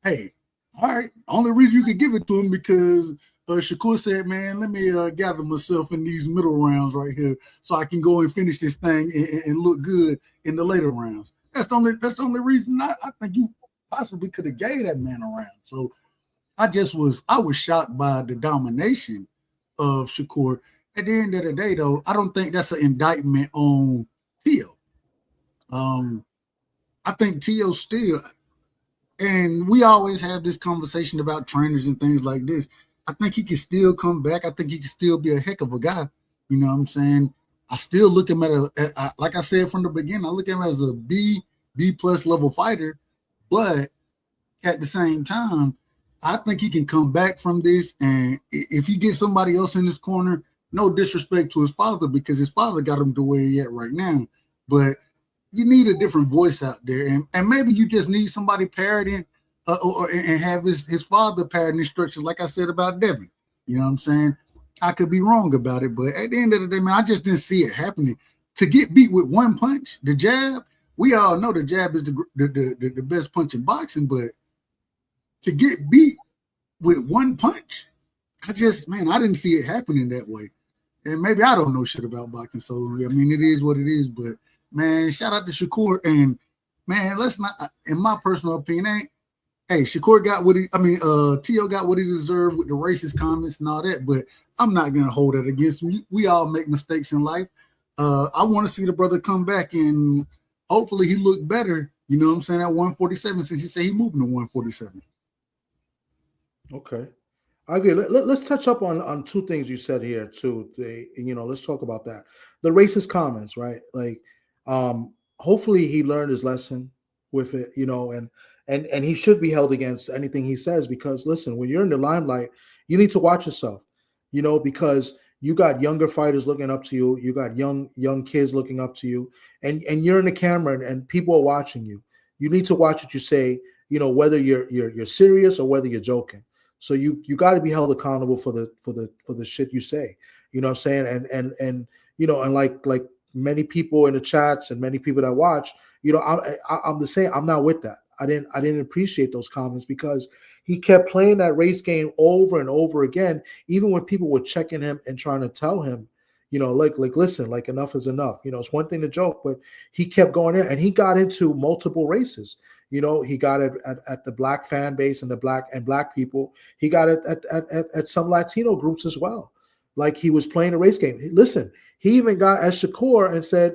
hey, all right. Only reason you could give it to him because Shakur said, man, let me gather myself in these middle rounds right here so I can go and finish this thing and look good in the later rounds. That's the only reason I think you possibly could have gave that man a round. So I was shocked by the domination of Shakur. At the end of the day, though, I don't think that's an indictment on Tio. I think Tio still, and we always have this conversation about trainers and things like this. I think he can still come back. I think he can still be a heck of a guy. You know what I'm saying? I still look at him like I said from the beginning, I look at him as a B+ level fighter, but at the same time, I think he can come back from this. And if he gets somebody else in his corner, no disrespect to his father, because his father got him to where he at right now. But you need a different voice out there. And maybe you just need somebody parroting and have his father parroting instructions, like I said about Devin. You know what I'm saying? I could be wrong about it, but at the end of the day, man, I just didn't see it happening. To get beat with one punch, the jab, we all know the jab is the best punch in boxing, but to get beat with one punch, I didn't see it happening that way. And maybe I don't know shit about boxing, so I mean, it is what it is. But man, shout out to Shakur, and man, let's not, in my personal opinion, Shakur got Tio got what he deserved with the racist comments and all that, but I'm not gonna hold that against him. We all make mistakes in life. I want to see the brother come back and hopefully he look better. You know what I'm saying, at 147, since he said he moving to 147. Okay, I agree. Let's touch up on two things you said here too. Let's talk about that. The racist comments, right? Like, hopefully he learned his lesson with it, and he should be held against anything he says, because listen, when you're in the limelight, you need to watch yourself, because you got younger fighters looking up to you, you got young kids looking up to you, and you're in the camera and people are watching you. You need to watch what you say, whether you're serious or whether you're joking. So you got to be held accountable for the shit you say. You know what I'm saying? And like many people in the chats and many people that watch, I'm the same. I'm not with that. I didn't appreciate those comments, because he kept playing that race game over and over again, even when people were checking him and trying to tell him, listen, like, enough is enough. It's one thing to joke, but he kept going in, and he got into multiple races. He got it at the black fan base and the black people. He got it at some Latino groups as well. Like, he was playing a race game. Listen, he even got at Shakur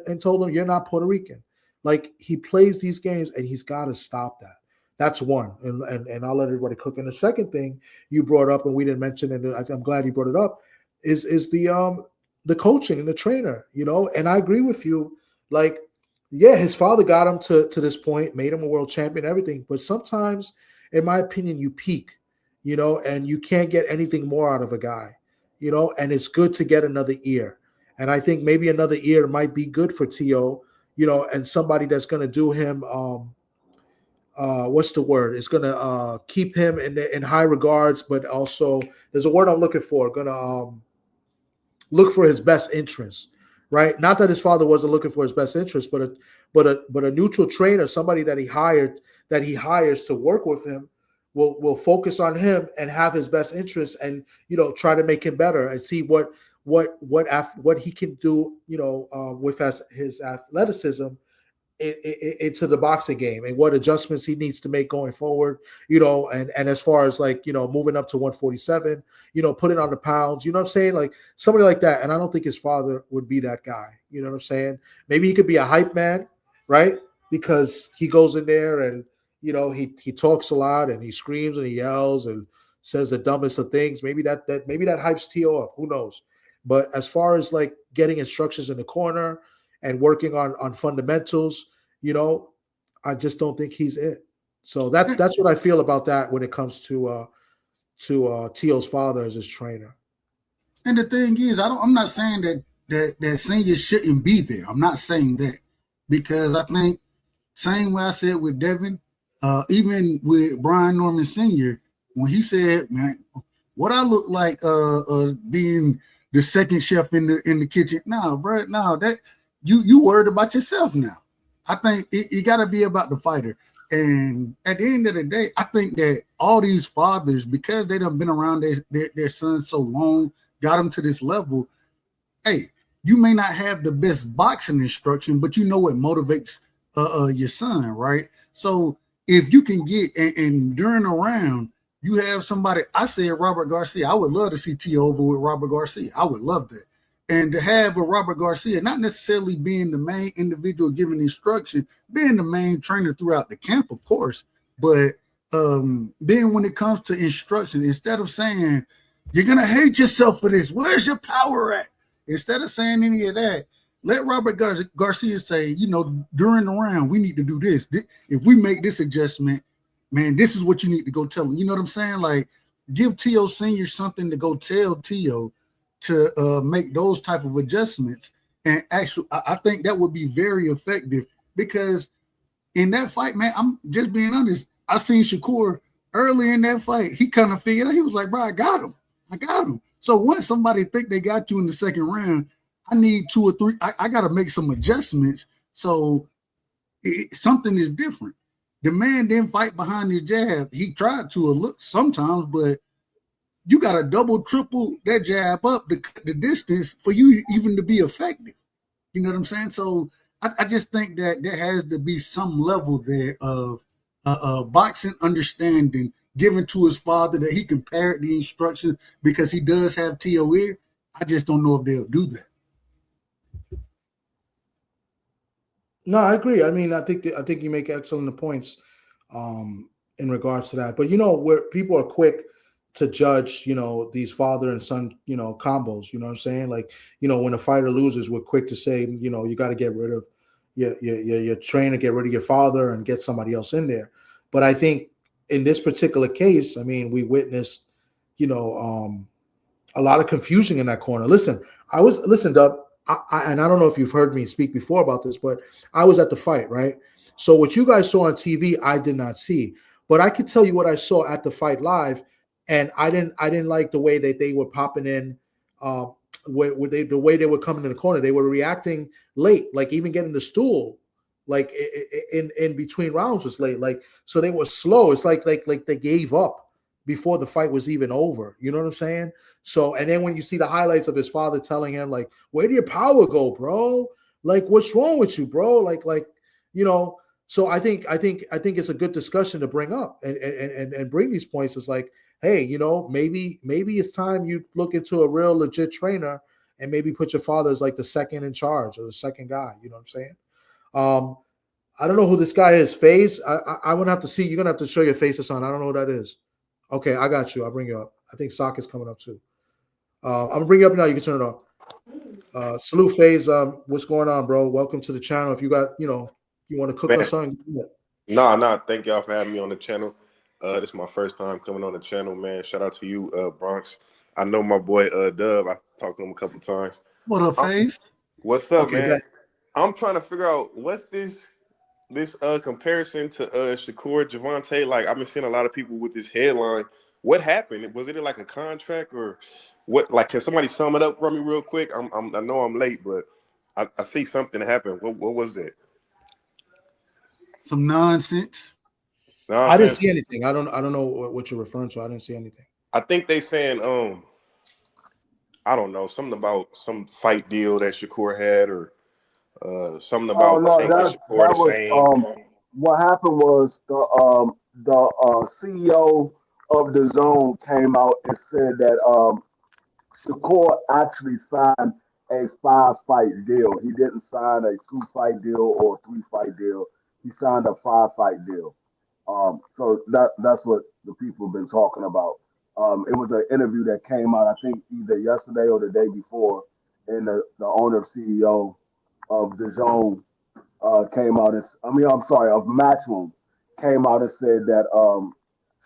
and told him, "You're not Puerto Rican." Like, he plays these games, and he's got to stop that. That's one, and I'll let everybody cook. And the second thing you brought up, and we didn't mention, and I'm glad you brought it up, is the coaching and the trainer. And I agree with you. Like, yeah, his father got him to this point, made him a world champion, everything. But sometimes, in my opinion, you peak, and you can't get anything more out of a guy, and it's good to get another ear. And I think maybe another ear might be good for Tio, and somebody that's going to do him, what's the word? It's going to keep him in high regards, but also there's a word I'm looking for, going to look for his best interests, right? Not that his father wasn't looking for his best interest, but a neutral trainer, somebody that he hires to work with him, will focus on him and have his best interests, and try to make him better and see what he can do, with his athleticism, into the boxing game and what adjustments he needs to make going forward, and as far as like, moving up to 147, putting on the pounds, you know what I'm saying? Like somebody like that. And I don't think his father would be that guy. You know what I'm saying? Maybe he could be a hype man, right? Because he goes in there and, he talks a lot and he screams and he yells and says the dumbest of things. Maybe that hypes T.O. up. Who knows? But as far as like getting instructions in the corner and working on fundamentals, I just don't think he's it. So that's what I feel about that when it comes to T.O.'s father as his trainer. And the thing is, I'm not saying that senior shouldn't be there. I'm not saying that, because I think same way I said with Devin, even with Brian Norman Sr., when he said, "Man, what I look like being the second chef in the kitchen." No, bro, no, that you worried about yourself now. I think it got to be about the fighter. And at the end of the day, I think that all these fathers, because they done been around their sons so long, got them to this level. Hey, you may not have the best boxing instruction, but you know what motivates your son, right? So if you can get and during a round, you have somebody. I said Robert Garcia. I would love to see T over with Robert Garcia. I would love that. And to have a Robert Garcia, not necessarily being the main individual giving instruction, being the main trainer throughout the camp, of course. But then when it comes to instruction, instead of saying, "You're going to hate yourself for this. Where's your power at?" Instead of saying any of that, let Robert Garcia say, during the round, we need to do this. If we make this adjustment, man, this is what you need to go tell him. You know what I'm saying? Like, give T.O. Sr. something to go tell T.O. to make those type of adjustments. And actually, I think that would be very effective, because in that fight, man, I'm just being honest. I seen Shakur early in that fight. He kind of figured out. He was like, "Bro, I got him. So once somebody think they got you in the second round, I need 2 or 3. I got to make some adjustments. So something is different. The man didn't fight behind his jab. He tried to look sometimes, but you got to double, triple that jab up the distance for you even to be effective. You know what I'm saying? So I just think that there has to be some level there of boxing understanding given to his father, that he can parrot the instructions, because he does have TOE. I just don't know if they'll do that. No, I agree. I mean, I think you make excellent points in regards to that. But where people are quick to judge, these father and son, combos. You know what I'm saying? Like, when a fighter loses, we're quick to say, you got to get rid of your trainer, get rid of your father, and get somebody else in there. But I think in this particular case, I mean, we witnessed, a lot of confusion in that corner. Listen, Dub. And I don't know if you've heard me speak before about this, but I was at the fight, right? So what you guys saw on TV, I did not see, but I could tell you what I saw at the fight live, and I didn't like the way that they were popping in, the way they were coming in the corner. They were reacting late, like even getting the stool, like in between rounds was late, like so they were slow. It's like they gave up before the fight was even over. You know what I'm saying? So, and then when you see the highlights of his father telling him, like, "Where did your power go, bro? Like, what's wrong with you, bro?" So I think it's a good discussion to bring up and bring these points. It's like, hey, maybe it's time you look into a real legit trainer and maybe put your father as like the second in charge or the second guy. You know what I'm saying? I don't know who this guy is. FaZe. I would have to see. You're gonna have to show your face or something. I don't know who that is. Okay, I got you. I'll bring you up. I think Sock is coming up too. I'm gonna bring you up now. You can turn it off. Salute, FaZe. What's going on, bro? Welcome to the channel. If you got, you want to cook us something. No. Thank y'all for having me on the channel. This is my first time coming on the channel, man. Shout out to you, Bronx. I know my boy Dub. I talked to him a couple times. What up, FaZe? What's up, Okay, man? I'm trying to figure out what's this comparison to Shakur Javante. Like, I've been seeing a lot of people with this headline. What happened? Was it like a contract or what? Like, can somebody sum it up for me real quick? I know I'm late, but I see something happen. What was that? Some nonsense. I didn't see anything. I don't know what you're referring to. I didn't see anything. I think they saying I don't know, something about some fight deal that Shakur had, or Something Oh about no, Tank and that Shakur the was same. what happened was the CEO of the Zone came out and said that Shakur actually signed a 5-fight deal. He didn't sign a 2-fight deal or a 3-fight deal. He signed a 5-fight deal. So that's what the people have been talking about. It was an interview that came out, I think, either yesterday or the day before, and the owner CEO of the Zone came out as I'm sorry, of Matchroom came out and said that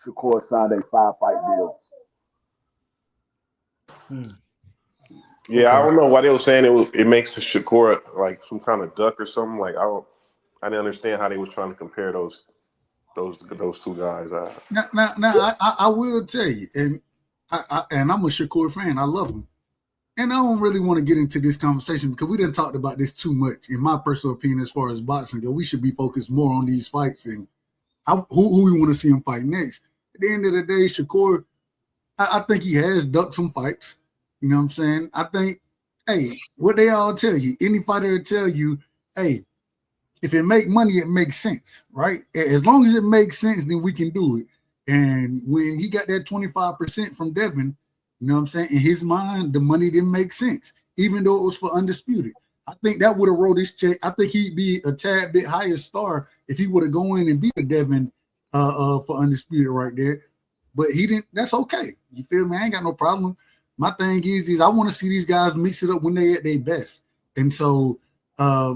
Shakur signed a 5-fight deal. Yeah, I don't know why they were saying it makes Shakur like some kind of duck or something. Like I didn't understand how they was trying to compare those two guys. Now, I will tell you, and I'm a Shakur fan. I love him, and I don't really want to get into this conversation because we didn't talk about this too much. In my personal opinion, as far as boxing go, we should be focused more on these fights and who we want to see him fight next. At the end of the day, Shakur, I think he has ducked some fights. You know what I'm saying? I think, hey, what they all tell you, any fighter will tell you, hey, if it make money, it makes sense, right? As long as it makes sense, then we can do it. And when he got that 25% from Devin, you know what I'm saying? In his mind, the money didn't make sense, even though it was for Undisputed. I think that would have wrote his check. I think he'd be a tad bit higher star if he would have gone in and beat a Devin for Undisputed right there. But he didn't. That's okay. You feel me? I ain't got no problem. My thing is I want to see these guys mix it up when they at their best. And so, I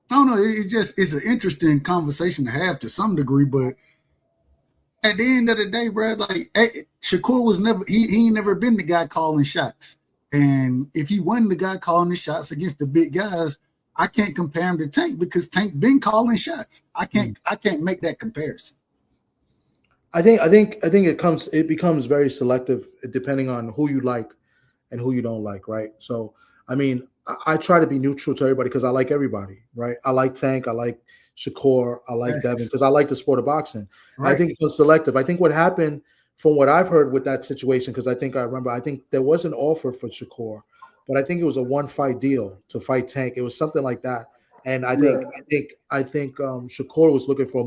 don't know. It's an interesting conversation to have to some degree, but at the end of the day, bro, like Shakur was never he ain't never been the guy calling shots. And if he wasn't the guy calling the shots against the big guys, I can't compare him to Tank because Tank been calling shots. I can't make that comparison. I think it becomes very selective depending on who you like and who you don't like, right? So I mean, I try to be neutral to everybody because I like everybody, right? I like Tank, I like Shakur, I like Devin because I like the sport of boxing. Right. I think it was selective. I think what happened from what I've heard with that situation, because I think there was an offer for Shakur, but I think it was a 1-fight deal to fight Tank. It was something like that. And I think Shakur was looking for a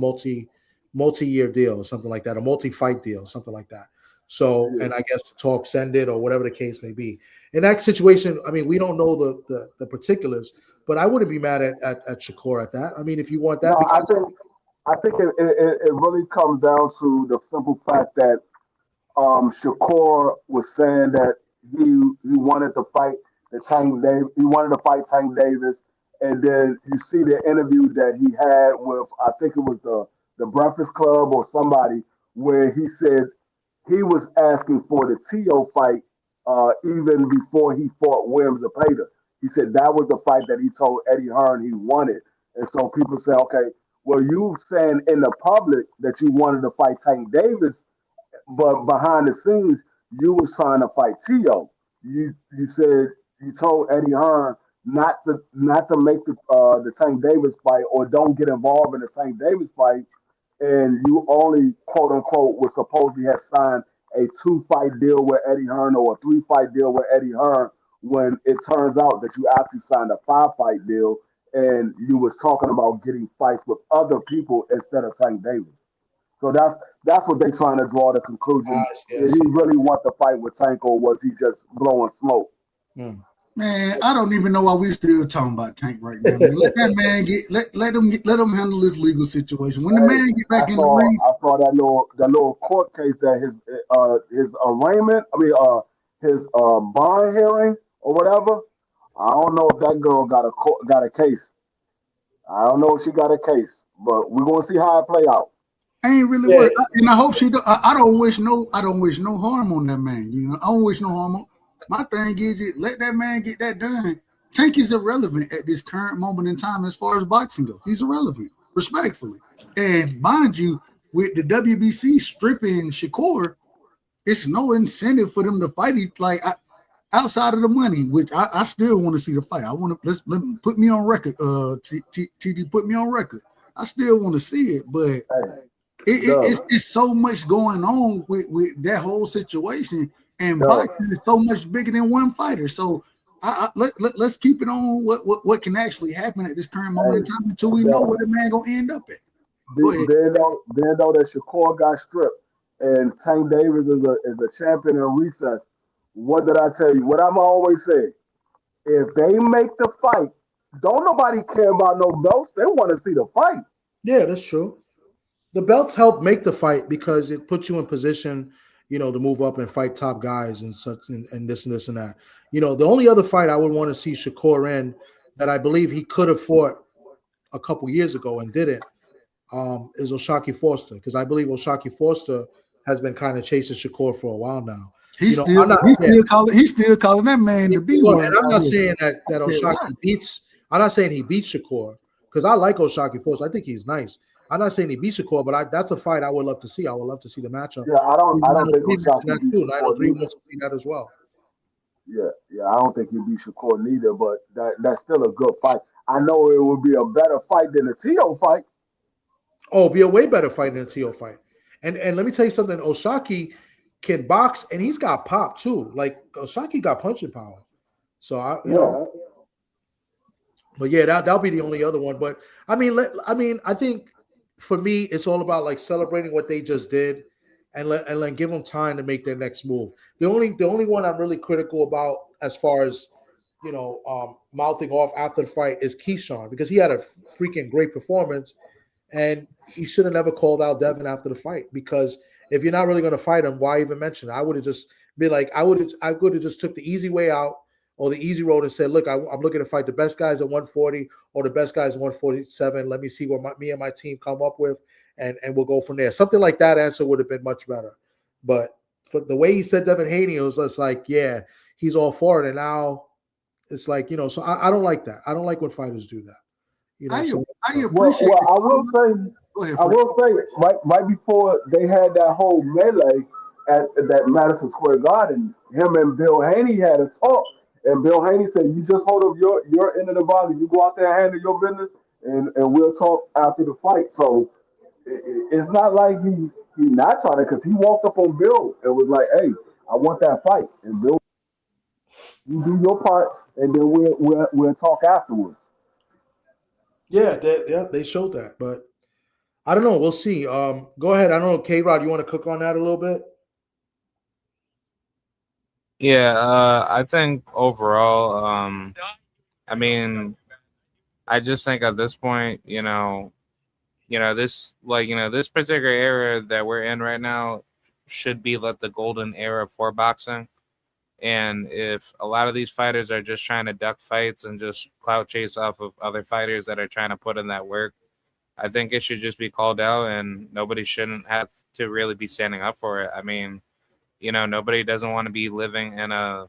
multi-year deal or something like that, a multi-fight deal, something like that. So, and I guess talks ended or whatever the case may be. In that situation, I mean, we don't know the particulars, but I wouldn't be mad at Shakur at that. I mean, if you want that, no, I think it really comes down to the simple fact that Shakur was saying that he wanted to fight he wanted to fight Tank Davis, and then you see the interview that he had with, I think it was the Breakfast Club or somebody, where he said he was asking for the Tio fight even before he fought Williams Zapata. He said that was the fight that he told Eddie Hearn he wanted. And so people say, okay, well, you saying in the public that you wanted to fight Tank Davis, but behind the scenes, you was trying to fight Tio. You said you told Eddie Hearn not to make the Tank Davis fight or don't get involved in the Tank Davis fight, and you only quote unquote was supposedly have signed a 2-fight deal with Eddie Hearn or a 3-fight deal with Eddie Hearn, when it turns out that you actually signed a 5-fight deal and you was talking about getting fights with other people instead of Tank Davis. So that's what they're trying to draw the conclusion. Yes. Did he really want to fight with Tank, or was he just blowing smoke? Man, I don't even know why we still talking about Tank right now. Man. Let that man let him handle this legal situation. When the man get back in the ring, I saw that little court case that his arraignment, his bond hearing or whatever. I don't know if that girl got a case. I don't know if she got a case, but we're gonna see how it play out. Ain't really worried, and I hope she. I don't wish no harm on that man. You know, I don't wish no harm on. My thing is, let that man get that done. Tank is irrelevant at this current moment in time as far as boxing goes. He's irrelevant, respectfully. And mind you, with the WBC stripping Shakur, it's no incentive for them to fight. Outside of the money, which I still want to see the fight. I want to let put me on record. TD put me on record. I still want to see it, but it's so much going on with that whole situation. And boxing is so much bigger than one fighter. So let's keep it on what can actually happen at this current moment in time until we know where the man gonna end up at. Then though that Shakur got stripped and Tank Davis is a champion in recess. What did I tell you? What I'm always saying: if they make the fight, don't nobody care about no belts. They want to see the fight. Yeah, that's true. The belts help make the fight because it puts you in position, to move up and fight top guys and such and this and this and that. The only other fight I would want to see Shakur in that I believe he could have fought a couple years ago and didn't is O'Shaquie Foster, because I believe O'Shaquie Foster has been kind of chasing Shakur for a while now. He's still calling that man the B word. I'm not saying that O'Shaquie beats. I'm not saying he beats Shakur because I like O'Shaquie Foster. I think he's nice. I'm not saying he beats Shakur, but that's a fight I would love to see. I would love to see the matchup. Yeah, I don't think O'Shaquie beats Shakur. 903 wants to see that as well. Yeah, I don't think he beat Shakur neither, but that's still a good fight. I know it would be a better fight than the Tio fight. Oh, it'd be a way better fight than the Tio fight. And let me tell you something. O'Shaquie can box, and he's got pop too. Like O'Shaquie got punching power. So But yeah, that'll be the only other one. But I think for me, it's all about like celebrating what they just did, and let give them time to make their next move. The only one I'm really critical about as far as mouthing off after the fight is Keyshawn, because he had a freaking great performance, and he should have never called out Devin after the fight. Because if you're not really going to fight him, why even mention it? I would have just been like, I would have just took the easy way out or the easy road and said, look, I'm looking to fight the best guys at 140 or the best guys at 147. Let me see what me and my team come up with, and we'll go from there. Something like that answer would have been much better. But for the way he said Devin Haney, it was just like, yeah, he's all for it. And now it's like, so I don't like that. I don't like when fighters do that. I appreciate well, I will say, right before they had that whole melee at that Madison Square Garden, him and Bill Haney had a talk. And Bill Haney said, you just hold up your end of the body. You go out there and handle your business, and we'll talk after the fight. So it's not like he not trying to, because he walked up on Bill and was like, hey, I want that fight. And Bill, you do your part, and then we'll talk afterwards. Yeah, they showed that. But I don't know. We'll see. Go ahead. I don't know, K-Rod, you want to cook on that a little bit? Yeah, I think overall, I just think at this point, this particular era that we're in right now should be like the golden era for boxing. And if a lot of these fighters are just trying to duck fights and just clout chase off of other fighters that are trying to put in that work, I think it should just be called out, and nobody shouldn't have to really be standing up for it. I mean, nobody doesn't want to be living in a,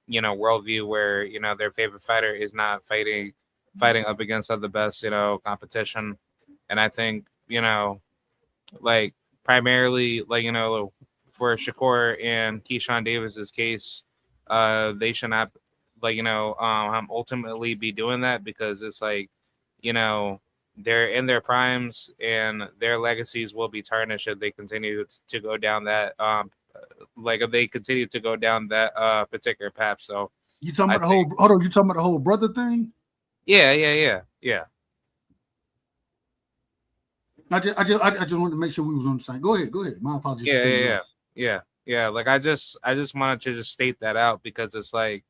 worldview where, their favorite fighter is not fighting up against the best, competition. And I think, primarily, for Shakur and Keyshawn Davis's case, they should not, ultimately be doing that, because it's like, they're in their primes and their legacies will be tarnished if they continue to go down that, if they continue to go down that particular path. So you talking about you talking about the whole brother thing? Yeah. I just wanted to make sure we was on the same. Go ahead. My apologies. Yeah. Like I just wanted to just state that out, because it's like,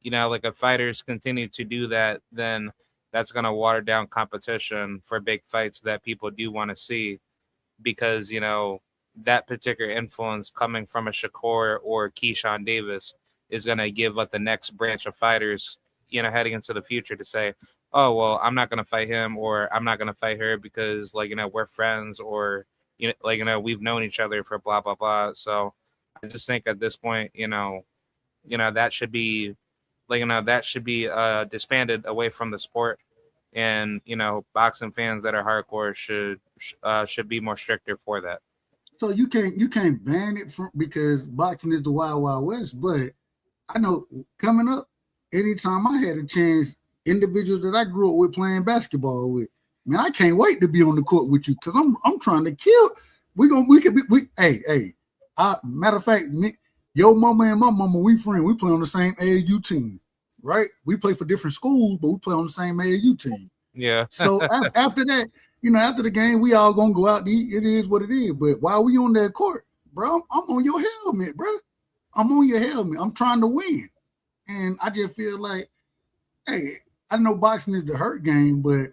if fighters continue to do that, then that's gonna water down competition for big fights that people do want to see, because that particular influence coming from a Shakur or Keyshawn Davis is going to give the next branch of fighters, heading into the future to say, oh, well, I'm not going to fight him, or I'm not going to fight her because we're friends, or, we've known each other for blah, blah, blah. So I just think at this point, that should be disbanded away from the sport. And, boxing fans that are hardcore should be more stricter for that. So you can't ban it because boxing is the wild, wild west. But I know coming up, anytime I had a chance, individuals that I grew up with playing basketball with, man, I can't wait to be on the court with you, because I'm trying to kill. Matter of fact, Nick, your mama and my mama, we friends. We play on the same AAU team. right? We play for different schools, but we play on the same AAU team. Yeah. So after that, after the game, we all gonna go out to eat. It is what it is. But while we on that court, bro, I'm on your helmet, bro. I'm on your helmet. I'm trying to win. And I just feel like, hey, I know boxing is the hurt game, but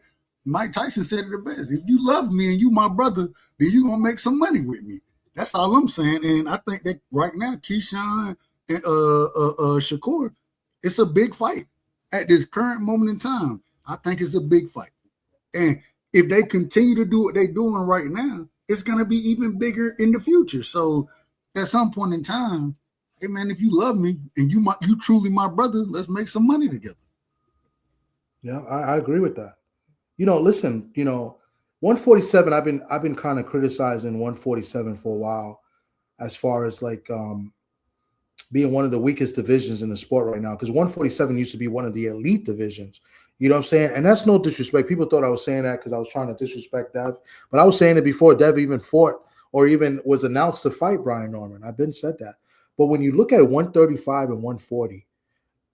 Mike Tyson said it the best. If you love me and you my brother, then you gonna make some money with me. That's all I'm saying. And I think that right now, Keyshawn and Shakur, it's a big fight at this current moment in time. I think it's a big fight. And if they continue to do what they're doing right now, it's gonna be even bigger in the future. So at some point in time, hey man, if you love me and you truly my brother, let's make some money together. Yeah, I agree with that. Listen, 147. I've been kind of criticizing 147 for a while, as far as like being one of the weakest divisions in the sport right now. Because 147 used to be one of the elite divisions. You know what I'm saying? And that's no disrespect. People thought I was saying that because I was trying to disrespect Dev, but I was saying it before Dev even fought or even was announced to fight Brian Norman. I've been said that. But when you look at 135 and 140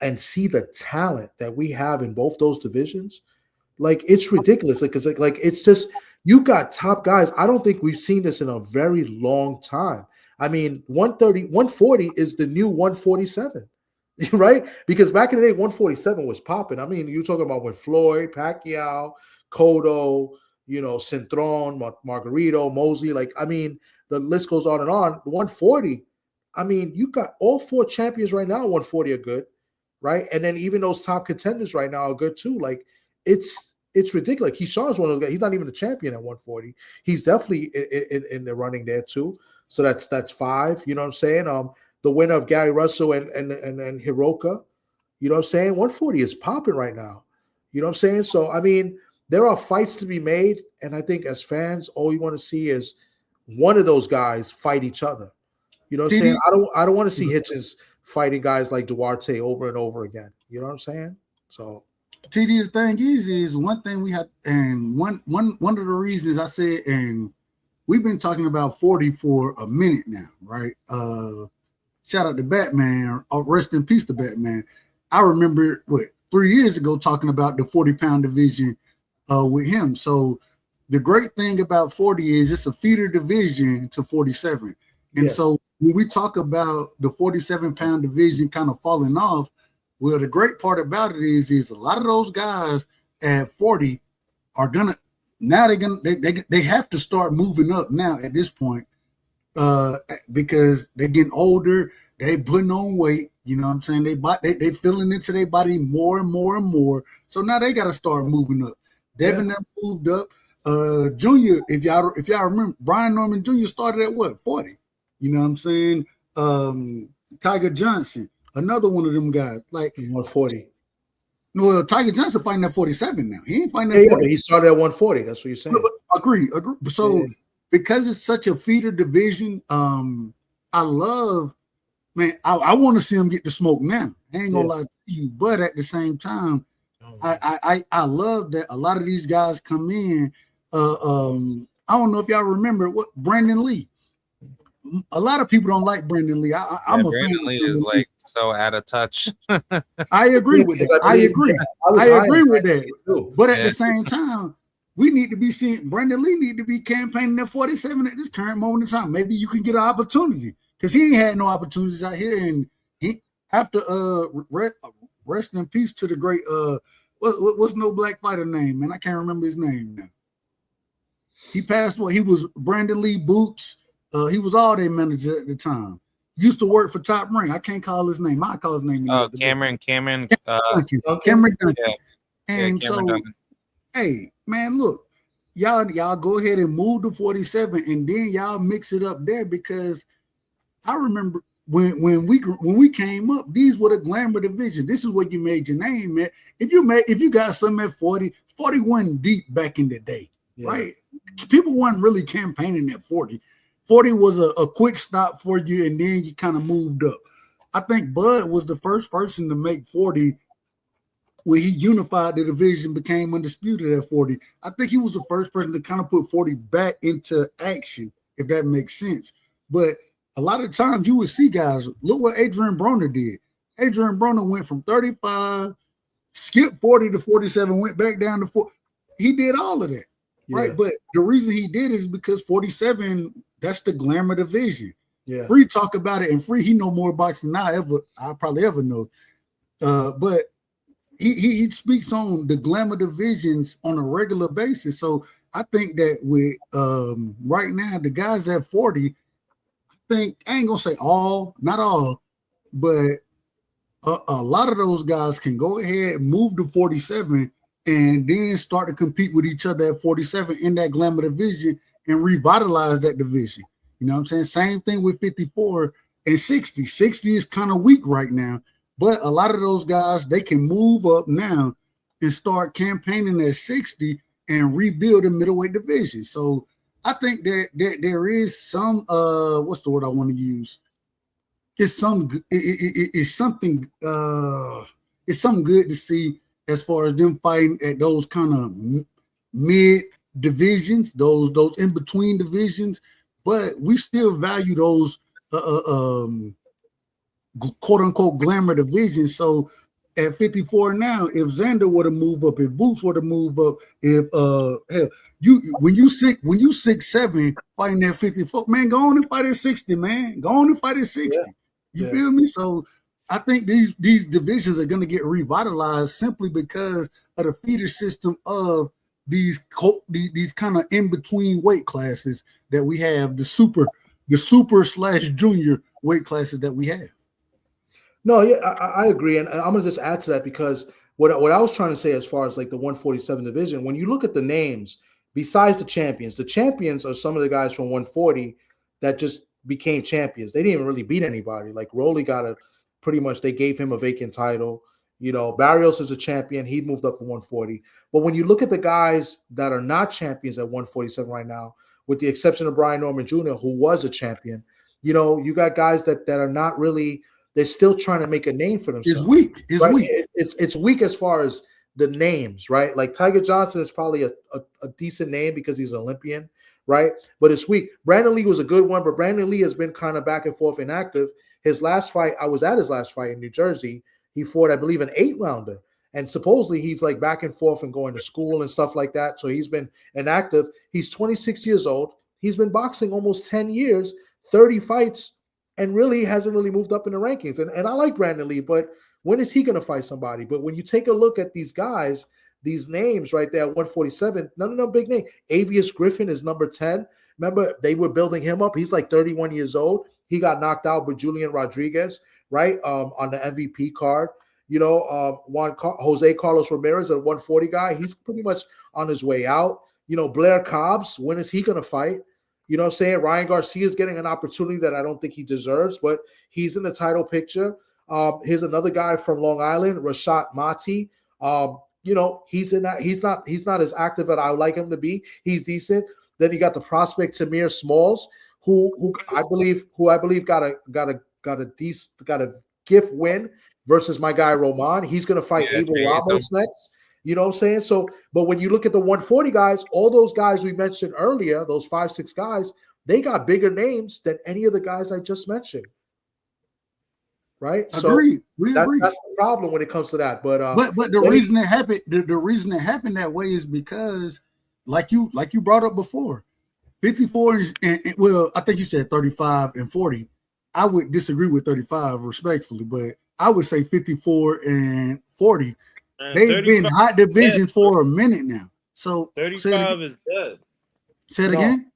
and see the talent that we have in both those divisions, like it's ridiculous. Because like it's just, you got top guys. I don't think we've seen this in a very long time. I mean, 140 is the new 147, right? Because back in the day, 147 was popping. I mean, you're talking about when Floyd, Pacquiao, Cotto, Centron, Margarito, Mosley. Like, I mean, the list goes on and on. 140, I mean, you got all four champions right now. 140 are good, right? And then even those top contenders right now are good too. Like, it's ridiculous. Keyshawn's one of those guys. He's not even the champion at 140. He's definitely in the running there too. So that's 5. You know what I'm saying? The winner of Gary Russell and Hiroka. You know what I'm saying? 140 is popping right now. You know what I'm saying? So I mean, there are fights to be made, and I think as fans, all you want to see is one of those guys fight each other. You know what I'm saying? I don't want to see Hitchens fighting guys like Duarte over and over again. You know what I'm saying? So TD, the thing is one thing we have, and one of the reasons I said, and we've been talking about 40 for a minute now, right? Shout out to Batman, rest in peace to Batman. I remember 3 years ago talking about the 40-pound division with him. So the great thing about 40 is it's a feeder division to 47. And yes. So when we talk about the 47-pound division kind of falling off, well, the great part about it is a lot of those guys at 40 are gonna now they have to start moving up now at this point because they're getting older, they putting on weight. You know what I'm saying? They filling into their body more and more and more. So now they got to start moving up. Devin moved up. Junior, if y'all remember, Brian Norman Jr. started at 40. You know what I'm saying? Tiger Johnson, another one of them guys, like 140. Well, Tiger Johnson fighting at 47 now. He ain't fighting at 40. But he started at 140. That's what you're saying. Agree. So because it's such a feeder division, I love, man, I want to see him get the smoke now. I ain't gonna lie to you, but at the same time, I love that a lot of these guys come in. I don't know if y'all remember what Brandon Lee. A lot of people don't like Brandon Lee. I'm a Brandon fan Lee of is like so out of touch. I agree with that. I agree with that. But at the same time, we need to be seeing Brandon Lee need to be campaigning at 47 at this current moment in time. Maybe you can get an opportunity because he ain't had no opportunities out here. And he after rest in peace to the great what's no black fighter name, man? I can't remember his name now. He passed away. He was Brandon Lee Boots. He was all their manager at the time. Used to work for Top Rank. I can't call his name. I call his name. Oh, Cameron. Thank you. Cameron Duncan. Yeah. And Cameron Duncan. Hey, man, look, y'all go ahead and move to 47, and then y'all mix it up there because I remember when we came up, these were the glamour division. This is where you made your name, man. If you got something at 40 wasn't deep back in the day, right? People weren't really campaigning at 40. 40 was a quick stop for you, and then you kind of moved up. I think Bud was the first person to make 40 where he unified the division, became undisputed at 40. I think he was the first person to kind of put 40 back into action, if that makes sense. But a lot of times you would see guys, look what Adrian Broner did. Adrian Broner went from 35, skipped 40 to 47, went back down to 4. He did all of that, right? But the reason he did is because 47, that's the glamour division. Yeah. Free talk about it, and Free, he know more boxing than I probably ever know. But he speaks on the glamour divisions on a regular basis. So I think that with right now, the guys at 40, I ain't gonna say all, not all, but a lot of those guys can go ahead and move to 47 and then start to compete with each other at 47 in that glamour division and revitalize that division. You know what I'm saying? Same thing with 54 and 60. 60 is kind of weak right now, but a lot of those guys, they can move up now and start campaigning at 60 and rebuild the middleweight division. So I think that there is some what's the word I want to use? It's something good to see as far as them fighting at those kind of mid divisions, those in between divisions, but we still value those quote unquote glamour divisions. So at 54 now, if Xander were to move up, if Boots were to move up, if hell, when you 6'7" fighting at 54, man, go on and fight at 60, man. Go on and fight at 60. Yeah. You feel me? So I think these divisions are going to get revitalized simply because of the feeder system of these kind of in between weight classes that we have, the super / junior weight classes that we have. No, yeah, I agree, and I'm gonna just add to that because what I was trying to say as far as like the 147 division, when you look at the names, besides the champions are some of the guys from 140 that just became champions. They didn't even really beat anybody. Like Rolly they gave him a vacant title. You know, Barrios is a champion. He moved up to 140. But when you look at the guys that are not champions at 147 right now, with the exception of Brian Norman Jr., who was a champion, you know, you got guys that are not really. They're still trying to make a name for themselves. It's weak. It's weak as far as the names, right? Like Tiger Johnson is probably a decent name because he's an Olympian, right? But it's weak. Brandon Lee was a good one, but Brandon Lee has been kind of back and forth inactive. His last fight, I was at his last fight in New Jersey. He fought, I believe, an 8-rounder. And supposedly he's like back and forth and going to school and stuff like that. So he's been inactive. He's 26 years old. He's been boxing almost 10 years, 30 fights, and really hasn't really moved up in the rankings. And I like Brandon Lee, but when is he going to fight somebody? But when you take a look at these guys, these names right there at 147, none of them big name. Avius Griffin is number 10. Remember, they were building him up. He's like 31 years old. He got knocked out by Julian Rodriguez, right, on the MVP card. You know, Jose Carlos Ramirez, a 140 guy, he's pretty much on his way out. You know, Blair Cobbs, when is he going to fight? You know what I'm saying? Ryan Garcia is getting an opportunity that I don't think he deserves, but he's in the title picture. Here's another guy from Long Island, Rashad Mati. You know, he's in that. He's not as active as I would like him to be. He's decent. Then you got the prospect Tamir Smalls, who I believe got a gift win versus my guy Roman. He's going to fight Abel Ramos next. You know what I'm saying? So, but when you look at the 140 guys, all those guys we mentioned earlier, those 5-6 guys, they got bigger names than any of the guys I just mentioned. Right? Agreed. So that's the problem when it comes to that. But the reason it happened, the reason it happened that way is because, like you brought up before, 54 and well, I think you said 35 and 40. I would disagree with 35 respectfully, but I would say 54 and 40. They've been hot divisions for a minute now. So 35 is dead. Say it again.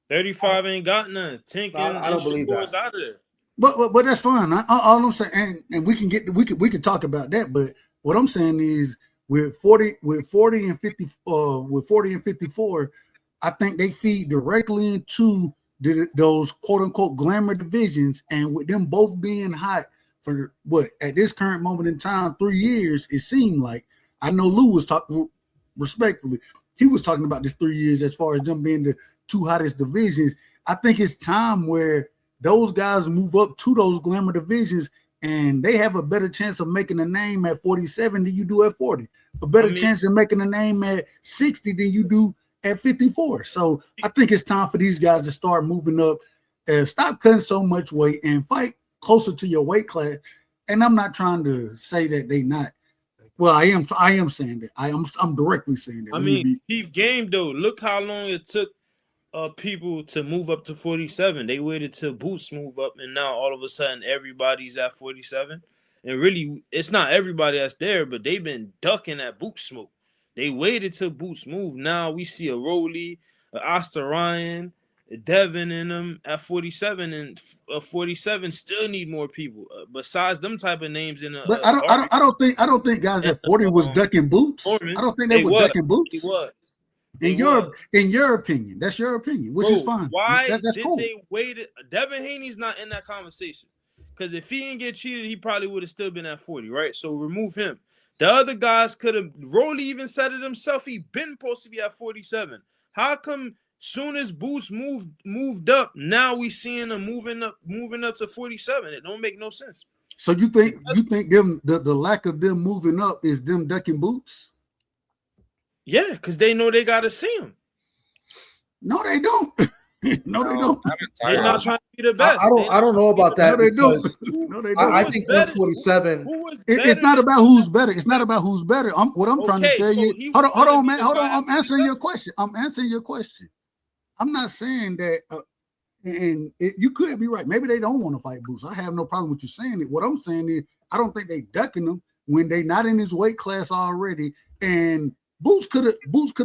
35 ain't got none. Tink I don't believe that. Out of there. But that's fine. All I'm saying, and we can talk about that. But what I'm saying is, with 40 and 50, with 40 and 54, I think they feed directly into those quote unquote glamour divisions, and with them both being hot for what at this current moment in time, 3 years, it seemed like. I know Lou was talking respectfully. He was talking about this 3 years as far as them being the two hottest divisions. I think it's time where those guys move up to those glamour divisions, and they have a better chance of making a name at 47 than you do at 40. A better chance of making a name at 60 than you do at 54. So I think it's time for these guys to start moving up and stop cutting so much weight and fight closer to your weight class. and I'm not trying to say that they not. Well, I am saying that. I'm directly saying that. I mean, keep game though. Look how long it took people to move up to 47. They waited till Boots move up, and now all of a sudden everybody's at 47. And really, it's not everybody that's there, but they've been ducking at Boots smoke. They waited till Boots move. Now we see a Rolly, a Asta Ryan, a Devin in them at 47, and 47 still need more people besides them type of names in. But I don't think guys at 40 was ducking Boots. Norman, I don't think they were ducking Boots. He was. In your opinion, that's your opinion, which is fine. Why that's did cool. they wait? Devin Haney's not in that conversation because if he didn't get cheated, he probably would have still been at 40, right? So remove him. The other guys could have. Rolly even said it himself. He been supposed to be at 47. How come soon as Boots moved up, now we seeing him moving up to 47? It don't make no sense. So you think them the lack of them moving up is them ducking Boots? Yeah, because they know they gotta see him. No, they don't. No, they don't. They're not trying to be the best. I don't know about that. No, they don't. No, they don't. I think 147. It's not about who's better. It's not about who's better. What I'm trying to tell you. Hold on, man. Hold on. I'm answering your question. I'm not saying that. You could be right. Maybe they don't want to fight Boots. I have no problem with you saying it. What I'm saying is, I don't think they ducking them when they not in his weight class already. And Boots could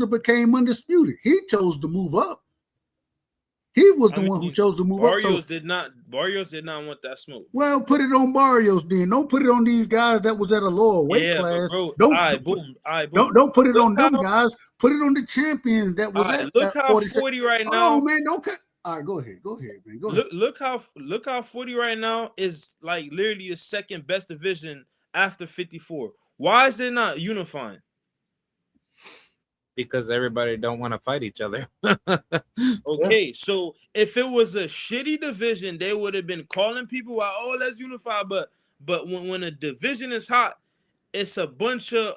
have became undisputed. He chose to move up. He was the one who chose to move up. Barrios did not want that smoke. Well, put it on Barrios then. Don't put it on these guys that was at a lower weight class. Bro, don't put it on them guys. Put it on the champions that was at look how 40 right now. Oh man, don't cut. All right, go ahead, man. Go ahead. Look how 40 right now is like literally the second best division after 54. Why is it not unifying? Because everybody don't want to fight each other. Okay, so if it was a shitty division, they would have been calling people out, oh, let's unify. But when a division is hot, it's a bunch of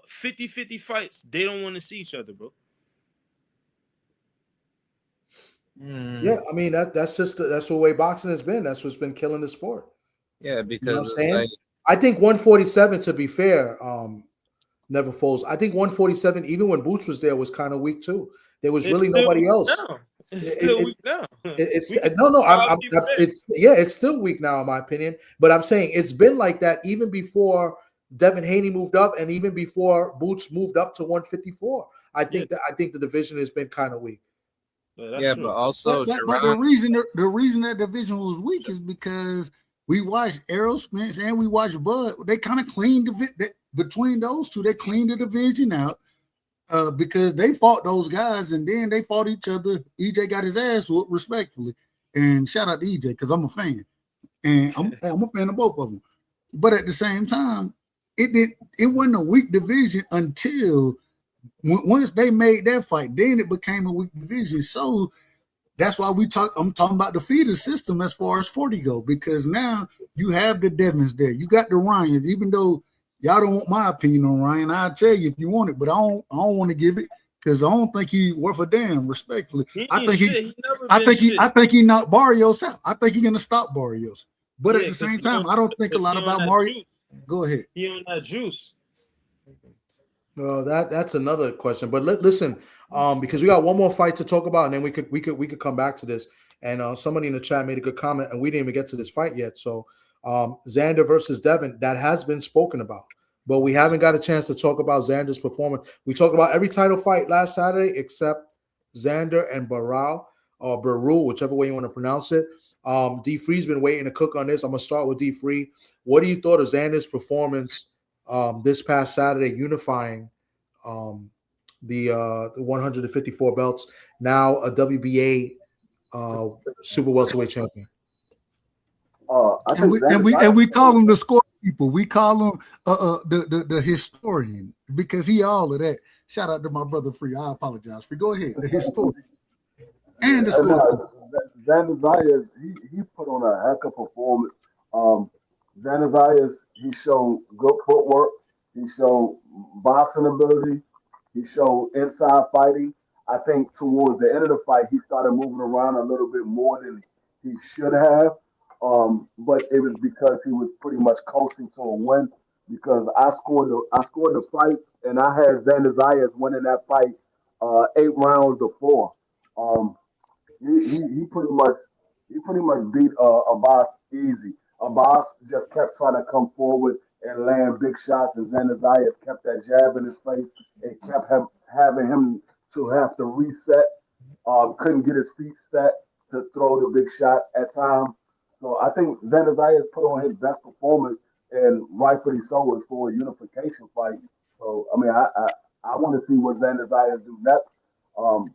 50-50 fights. They don't want to see each other, bro. Yeah, I mean that's the way boxing has been. That's what's been killing the sport. Yeah, because you know what I'm saying? I think 147, to be fair, never falls. I think 147, even when Boots was there, was kind of weak too. There was really nobody else. It's still weak now. It's still weak now, in my opinion. But I'm saying it's been like that even before Devin Haney moved up, and even before Boots moved up to 154. I think the division has been kind of weak. But also, but the reason that division was weak is because we watched Errol Spence and we watched Bud. They kind of cleaned between those two. They cleaned the division out because they fought those guys and then they fought each other. EJ got his ass whooped respectfully, and shout out to EJ because I'm a fan, and I'm a fan of both of them. But at the same time, it wasn't a weak division until. Once they made that fight, then it became a weak division. So that's why I'm talking about the feeder system as far as 40 go, because now you have the Devins there. You got the Ryans, even though y'all don't want my opinion on Ryan. I'll tell you if you want it, but I don't want to give it because I don't think he's worth a damn, respectfully. I think he knocked Barrios out. I think he's gonna stop Barrios. But at the same time, I don't think a lot about Mario. Go ahead. He on that juice. Well, that's another question. But listen, because we got one more fight to talk about, and then we could come back to this. And somebody in the chat made a good comment, and we didn't even get to this fight yet. So Xander versus Devin, that has been spoken about, but we haven't got a chance to talk about Xander's performance. We talked about every title fight last Saturday except Xander and Baru, whichever way you want to pronounce it. D Free's been waiting to cook on this. I'm gonna start with D Free. What do you thought of Xander's performance this past Saturday, unifying the 154 belts, now a WBA super welterweight champion? And we call him the score people. We call him the historian because he all of that. Shout out to my brother Free. I apologize. Free, go ahead. The historian and the score. Xander Zayas, he put on a heck of a performance. Xander Zayas, he showed good footwork. He showed boxing ability. He showed inside fighting. I think towards the end of the fight, he started moving around a little bit more than he should have. But it was because he was pretty much coasting to a win. Because I scored the fight, and I had Xander Zayas winning that fight 8 rounds to 4. Um, he pretty much beat Abbas easy. Abbas just kept trying to come forward and land big shots, and Xander Zayas kept that jab in his face and kept having him to have to reset. Couldn't get his feet set to throw the big shot at times. So I think Xander Zayas put on his best performance, and rightfully so, was for a unification fight. So I mean, I want to see what Xander Zayas do next. Um,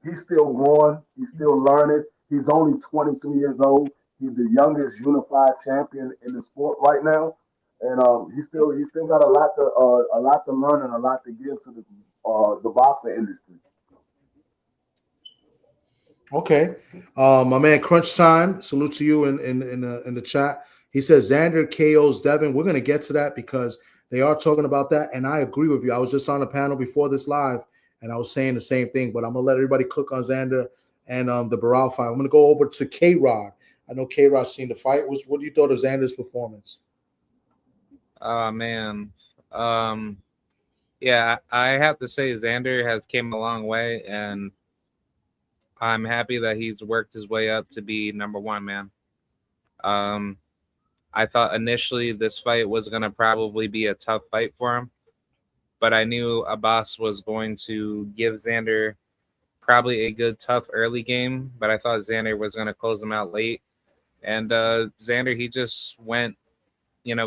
he's still growing. He's still learning. He's only 23 years old. He's the youngest unified champion in the sport right now, and he still got a lot to learn and a lot to give to the boxing industry. Okay. My man Crunch Time, salute to you in the chat. He says Xander KO's Devin. We're gonna get to that because they are talking about that, and I agree with you. I was just on a panel before this live, and I was saying the same thing. But I'm gonna let everybody cook on Xander and the Barral fight. I'm gonna go over to K Rod. I know K Rod's seen the fight. What do you thought of Xander's performance? Oh man. Yeah, I have to say Xander has came a long way, and I'm happy that he's worked his way up to be number one, man. I thought initially this fight was going to probably be a tough fight for him, but I knew Abbas was going to give Xander probably a good, tough early game, but I thought Xander was going to close him out late. And Xander, he just went,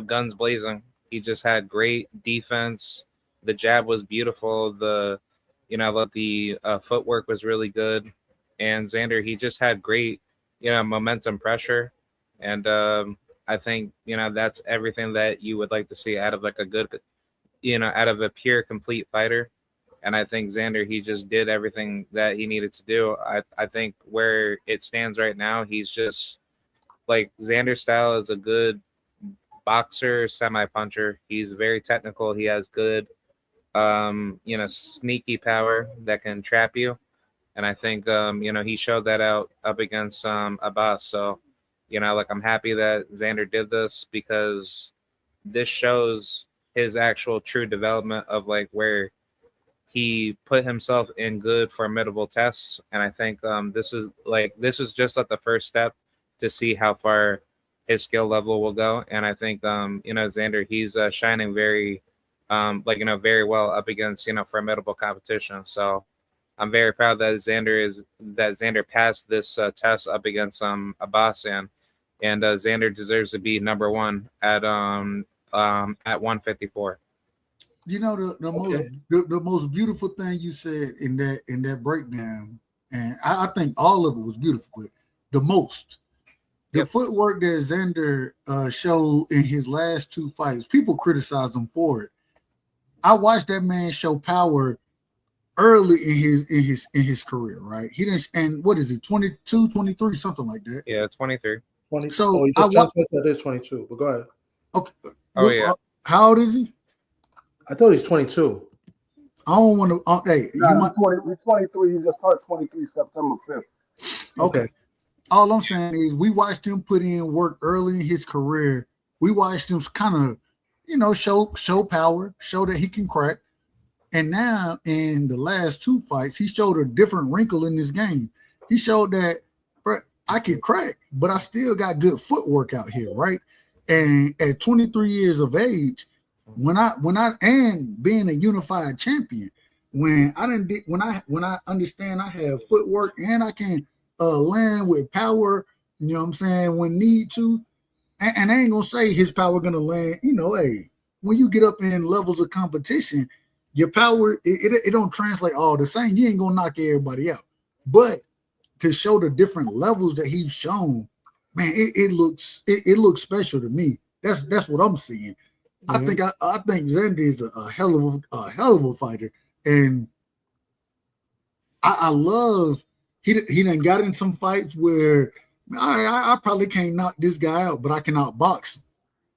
guns blazing. He just had great defense. The jab was beautiful. The footwork was really good. And Xander, he just had great, momentum pressure. And I think, that's everything that you would like to see out of like a good, out of a pure, complete fighter. And I think Xander, he just did everything that he needed to do. I think where it stands right now, he's just like Xander's style is a good boxer, semi-puncher. He's very technical. He has good, sneaky power that can trap you. And I think, he showed that out up against Abbas. So, I'm happy that Xander did this because this shows his actual true development of like where he put himself in good, formidable tests. And I think this is just like the first step to see how far his skill level will go. And I think, Xander, he's shining very, very well up against, formidable competition. So I'm very proud that Xander passed this test up against Abbas, and Xander deserves to be number one at 154. The most beautiful thing you said in that breakdown, and I think all of it was beautiful, but the footwork that Xander showed in his last two fights, people criticize him for it. I watched that man show power early in his career, right? He didn't, and what is he, 22, 23, something like that? Yeah, 23. 20. So he just turned 22, but go ahead. Okay. Yeah. How old is he? I thought he's 22. I don't want to. Hey, he's 23. He just turned 23 September 5th. Okay. All I'm saying is we watched him put in work early in his career. We watched him kind of, show power, show that he can crack. And now in the last two fights, he showed a different wrinkle in his game. He showed that, bro, I can crack, but I still got good footwork out here, right? And at 23 years of age, when I and being a unified champion, when I understand I have footwork and I can land with power, when need to, and I ain't gonna say his power gonna land, hey, when you get up in levels of competition, your power, it don't translate all the same. You ain't gonna knock everybody out. But to show the different levels that he's shown, man, it looks special to me. That's what I'm seeing. Mm-hmm. I think Xander is a hell of a fighter. And I love he done got in some fights where I probably can't knock this guy out, but I can outbox him.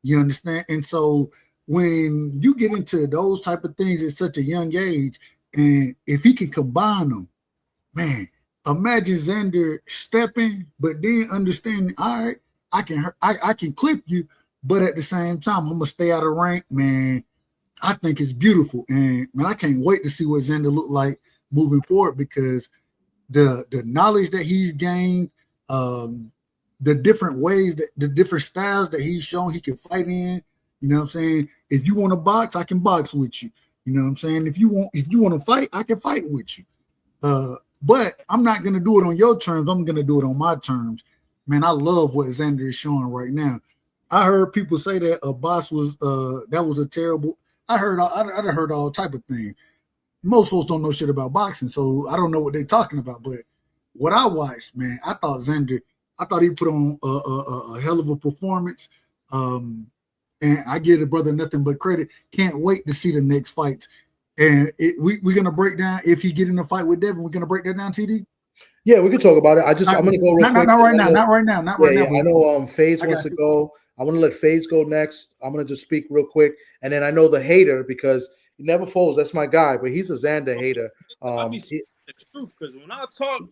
You understand? And so when you get into those type of things at such a young age, and if he can combine them, man, imagine Xander stepping, but then understanding, all right, I can clip you, but at the same time, I'm gonna stay out of rank, man. I think it's beautiful, and man, I can't wait to see what Xander look like moving forward because the knowledge that he's gained, the different ways that the different styles that he's shown he can fight in. You know what I'm saying? If you want to box, I can box with you. You know what I'm saying? If you want to fight, I can fight with you. But I'm not gonna do it on your terms. I'm gonna do it on my terms. Man, I love what Xander is showing right now. I heard people say that Abbas was that was a terrible. I heard all type of things. Most folks don't know shit about boxing, so I don't know what they're talking about. But what I watched, man, I thought he put on a hell of a performance. And I give the brother nothing but credit. Can't wait to see the next fights. And we're gonna break down if he get in a fight with Devin. We're gonna break that down, TD. Yeah, we can talk about it. I'm gonna go real quick. Not right now. I know FaZe wants to go. I want to let FaZe go next. I'm gonna just speak real quick, and then I know the hater because he never folds. That's my guy, but he's a Xander hater. It's truth because when I talk,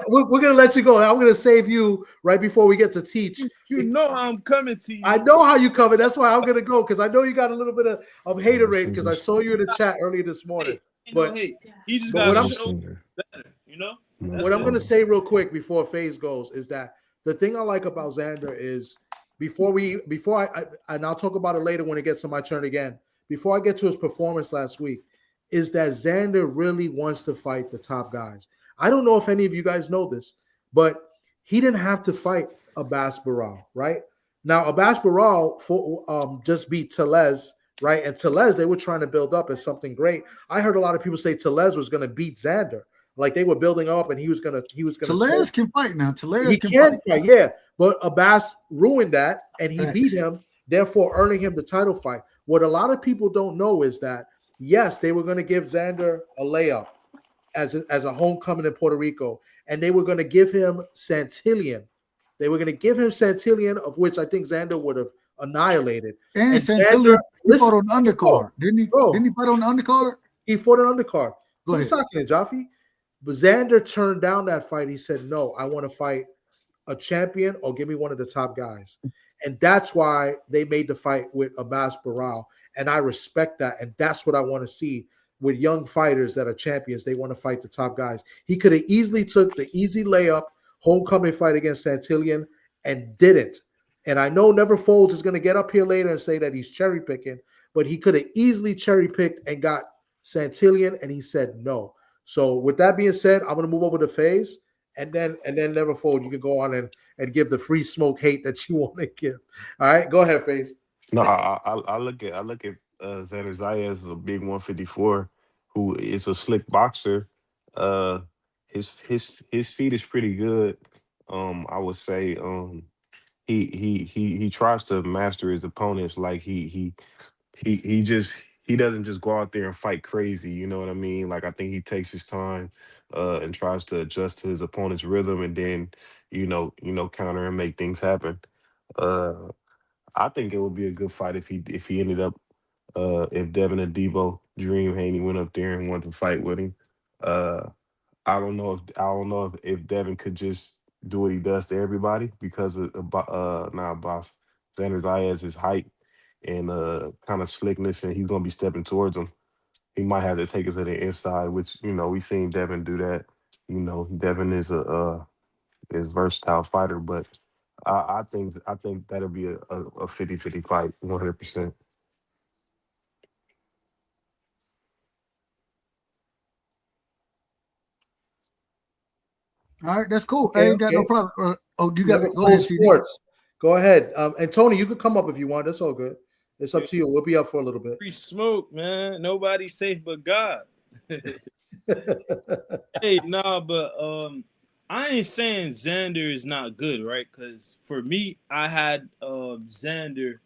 we're gonna let you go. I'm gonna save you right before we get to teach. You know how I'm coming to you. I know how you coming. That's why I'm gonna go because I know you got a little bit of hater rate because I saw you in the chat earlier this morning. But he just got to show better, you know. What I'm gonna say real quick before FaZe goes is that the thing I like about Xander is before I and I'll talk about it later when it gets to my turn again. Before I get to his performance last week, is that Xander really wants to fight the top guys. I don't know if any of you guys know this, but he didn't have to fight Abbas Barral, right? Now, Abbas Barral just beat Tellez, right? And Tellez, they were trying to build up as something great. I heard a lot of people say Tellez was going to beat Xander. Like they were building up and he was gonna Tellez can fight now. He can fight, yeah. But Abbas ruined that and he beat him, therefore earning him the title fight. What a lot of people don't know is that yes, they were going to give Xander a layup as a homecoming in Puerto Rico, and they were going to give him Santillan. They were going to give him Santillan, of which I think Xander would have annihilated. And Santillan fought on the undercard, didn't he? Didn't he fight on the undercard? He fought on the undercard. Go ahead, Jaffe. But Xander turned down that fight. He said, "No, I want to fight a champion or give me one of the top guys." And that's why they made the fight with Abbas Barral. And I respect that. And that's what I want to see with young fighters that are champions. They want to fight the top guys. He could have easily took the easy layup homecoming fight against Santillan and didn't. And I know Never Folds is going to get up here later and say that he's cherry picking, but he could have easily cherry picked and got Santillan, and he said no. So with that being said, I'm going to move over to FaZe. And then Never Fold, you can go on and give the free smoke hate that you want to give. All right, go ahead, FaZe. No, I look at Xander Zayas as a big 154 who is a slick boxer. His feet is pretty good. I would say he tries to master his opponents. Like he doesn't just go out there and fight crazy. You know what I mean? Like I think he takes his time and tries to adjust to his opponent's rhythm, and then counter and make things happen. I think it would be a good fight if he ended up if Devin and Debo Dream Haney went up there and wanted to fight with him. I don't know if Devin could just do what he does to everybody because of boss Xander Zayas' height and kind of slickness, and he's gonna be stepping towards him. He might have to take it to the inside, which we've seen Devin do that. Devin is a versatile fighter, but I think that'll be a 50-50 fight, 100%. All right, that's cool. I ain't got no problem. You got to go ahead, sports. Go ahead. And Tony, you could come up if you want. That's all good. It's up to you. We'll be up for a little bit. Free smoke, man. Nobody's safe but God. Hey, but I ain't saying Xander is not good, right? Because for me, I had Xander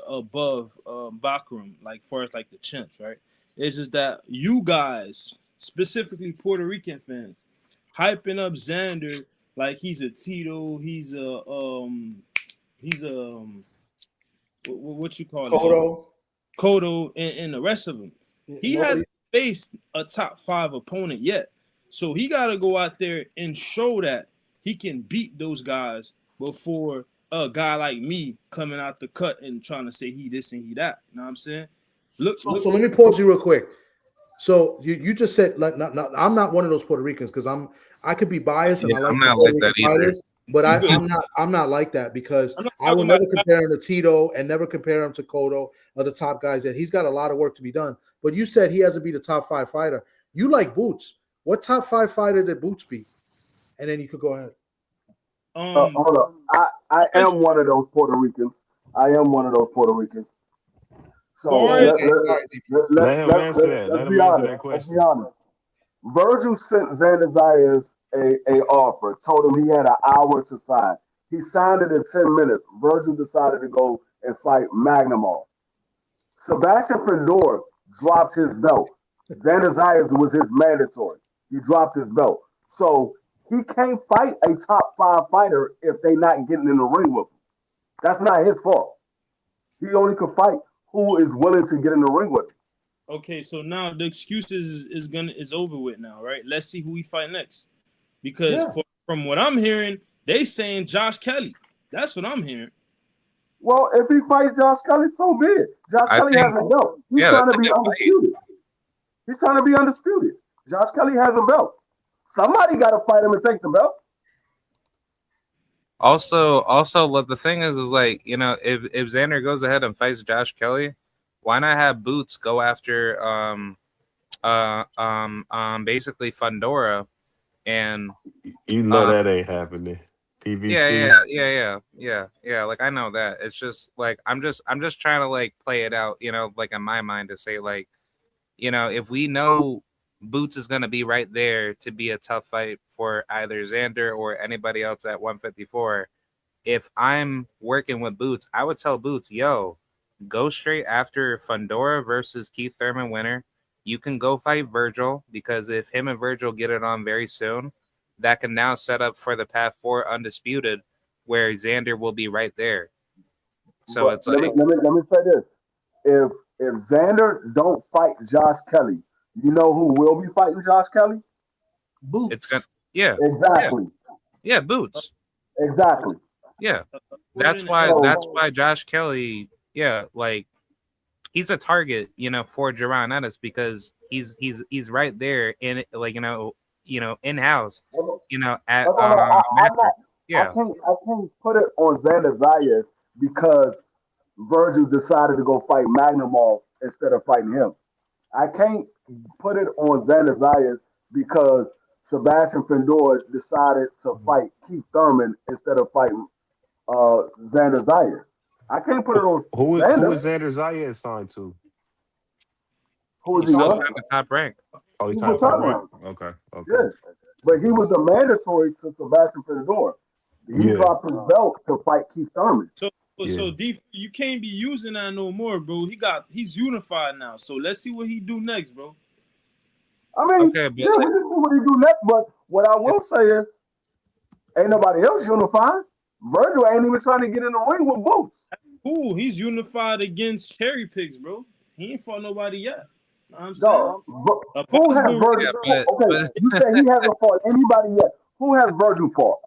above Bakram, like far as like the chimps, right? It's just that you guys, specifically Puerto Rican fans, hyping up Xander like he's a Tito, he's a what you call it? Cotto, and the rest of them. He hasn't faced a top 5 opponent yet. So he got to go out there and show that he can beat those guys before a guy like me coming out the cut and trying to say he this and he that. You know what I'm saying? Look. So let me pause you real quick. So you just said like I'm not one of those Puerto Ricans because I could be biased and Yeah, I like I'm the not Puerto like that Rican either. fighters, but You good. I'm not like that because I'm not I will talking never about compare him to Tito and never compare him to Cotto or the top guys that he's got a lot of work to be done. But you said he hasn't beat a top 5 fighter. You like Boots. What top 5 fighter did Boots beat? And then you could go ahead. Hold up. I am one of those Puerto Ricans. I am one of those Puerto Ricans. So Far as Let him answer that. Let let's him be answer honest. that Let's be question. honest. Virgil sent Xander Zayas a offer, told him he had an hour to sign. He signed it in 10 minutes. Virgil decided to go and fight Magnumov. Sebastian Fedor dropped his belt. Xander Zayas was his mandatory. He dropped his belt. So he can't fight a top 5 fighter if they not getting in the ring with him. That's not his fault. He only can fight who is willing to get in the ring with him. okay, so now the excuses is over with now, right? Let's see who we fight next. Because Yeah. from what I'm hearing, they saying Josh Kelly. That's what I'm hearing. Well, if he fights Josh Kelly, so be it. Josh I Kelly think, has a belt. He's yeah, trying that's to a be good fight. undisputed. He's trying to be undisputed. Josh Kelly has a belt. Somebody got to fight him and take the belt. Also, what the thing is like, you know, if Xander goes ahead and fights Josh Kelly, why not have Boots go after basically Fundora and You know that ain't happening. PBC. yeah. Like I know that. It's just like I'm just trying to like play it out, you know, like in my mind to say like, you know, if we know Boots is gonna be right there to be a tough fight for either Xander or anybody else at 154. If I'm working with Boots, I would tell Boots, yo, go straight after Fundora versus Keith Thurman winner. You can go fight Virgil because if him and Virgil get it on very soon, that can now set up for the path for undisputed, where Xander will be right there. So But it's like, let me say this: if Xander don't fight Josh Kelly, you know who will be fighting Josh Kelly? it's gonna, Boots. yeah, Exactly. yeah, Boots, Exactly. yeah. That's why Josh Kelly, yeah, like he's a target, you know, for Jerron Ennis because he's right there in it, like in house, you know, at I'm not. yeah. I can't put it on Xander Zayas because Virgil decided to go fight Magnumov instead of fighting him. I can't put it on Xander Zayas because Sebastian Fedor decided to fight Keith Thurman instead of fighting Xander Zayas. I can't put it on Who Xander. is Xander Zayas signed to? Who is He's he still on? at the top rank. Oh, he's He's signed with to Top top Rank. rank. Okay, okay. Yes. But he was a mandatory to Sebastian Fedor. He Yeah, dropped his belt to fight Keith Thurman. yeah. So D, you can't be using that no more, bro. He's unified now. So let's see what he do next, bro. I mean, Okay, but yeah, we can see what he do next. But what I will say is, ain't nobody else unified. Virgil ain't even trying to get in the ring with Boots. Ooh, he's unified against cherry picks, bro. He ain't fought nobody yet. Know what I'm saying? No, who Abbas has been Virgil? yeah, Okay, you say he hasn't fought anybody yet. Who has Virgil fought?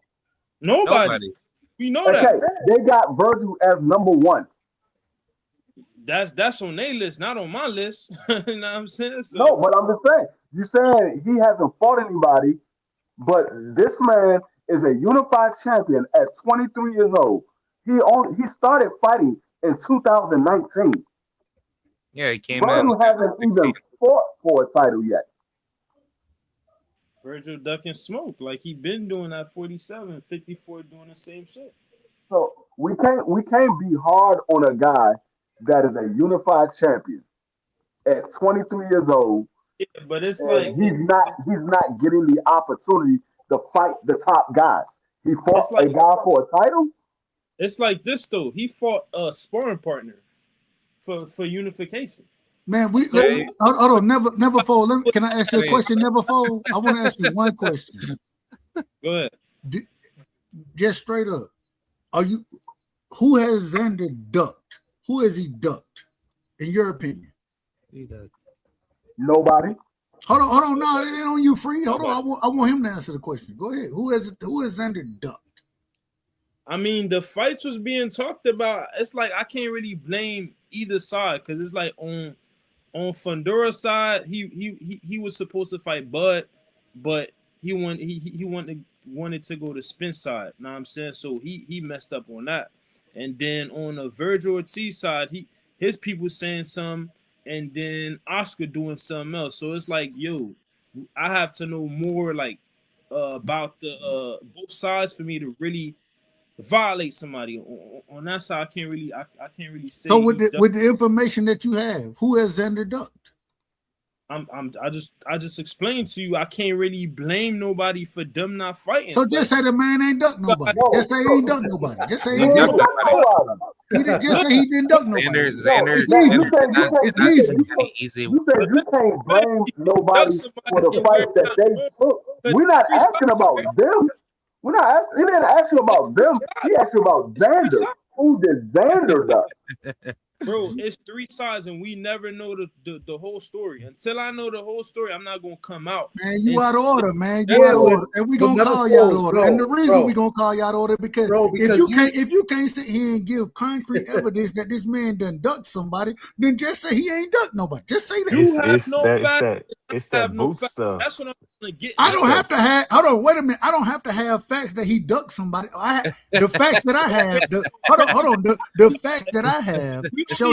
nobody. nobody. We know Okay, that. they got Virgil as number one. That's on their list, not on my list. You know what I'm saying? So No, but I'm just saying. You saying he hasn't fought anybody, but this man is a unified champion at 23 years old. He started fighting in 2019. Yeah, he came in Virgil hasn't 16. even fought for a title yet. Virgil ducking smoke like he been doing at 47, 54, doing the same shit. So we can't be hard on a guy that is a unified champion at 23 years old, Yeah, but it's and like he's not getting the opportunity to fight the top guys. He fought it's a like guy for a title. it's like this though. He fought a sparring partner for unification. Man, Yeah, hold on, never fold. Can I ask you a question? Never fold. I want to ask you one question. Go ahead. Just straight up. Who has Xander ducked? Who has he ducked, in your opinion? Nobody. Hold on. No, it ain't on you, free. Hold on. I want him to answer the question. Go ahead. Who has Xander ducked? I mean, the fights was being talked about. It's like I can't really blame either side because it's like on Fundura's side, he was supposed to fight Bud, but he wanted to go to Spence side. Know what I'm saying? So he messed up on that. And then on the Virgil Ortiz side, his people saying something, and then Oscar doing something else. So it's like, yo, I have to know more like about the both sides for me to really violate somebody. On that side, I can't really say. So with the information that you have, who has Xander ducked? I just explained to you. I can't really blame nobody for them not fighting. So just say the man ain't ducked nobody. Just say he ain't ducked nobody. Just say he He ain't ain't ducked duck nobody. nobody. He didn't just say he didn't duck nobody. Xander, It's easy. easy. You said you can't blame nobody for the fight that they took. We're not asking about them. We're not asking. He didn't ask you about them. He asked you about Xander. Who did Xander duck? Bro, it's three sides, and we never know the whole story. Until I know the whole story, I'm not gonna come out. Man, you out of order, man. You Yeah, out of order, and we gonna call you out of order. And the reason we gonna call you out of order because if you can't sit here and give concrete evidence that this man done ducked somebody, then just say he ain't ducked nobody. Just say that. You have no facts. It's that boot stuff. That's what I'm gonna get. I don't have to have. Hold on, wait a minute. I don't have to have facts that he ducked somebody. The facts that I have. Hold on. The facts that I have show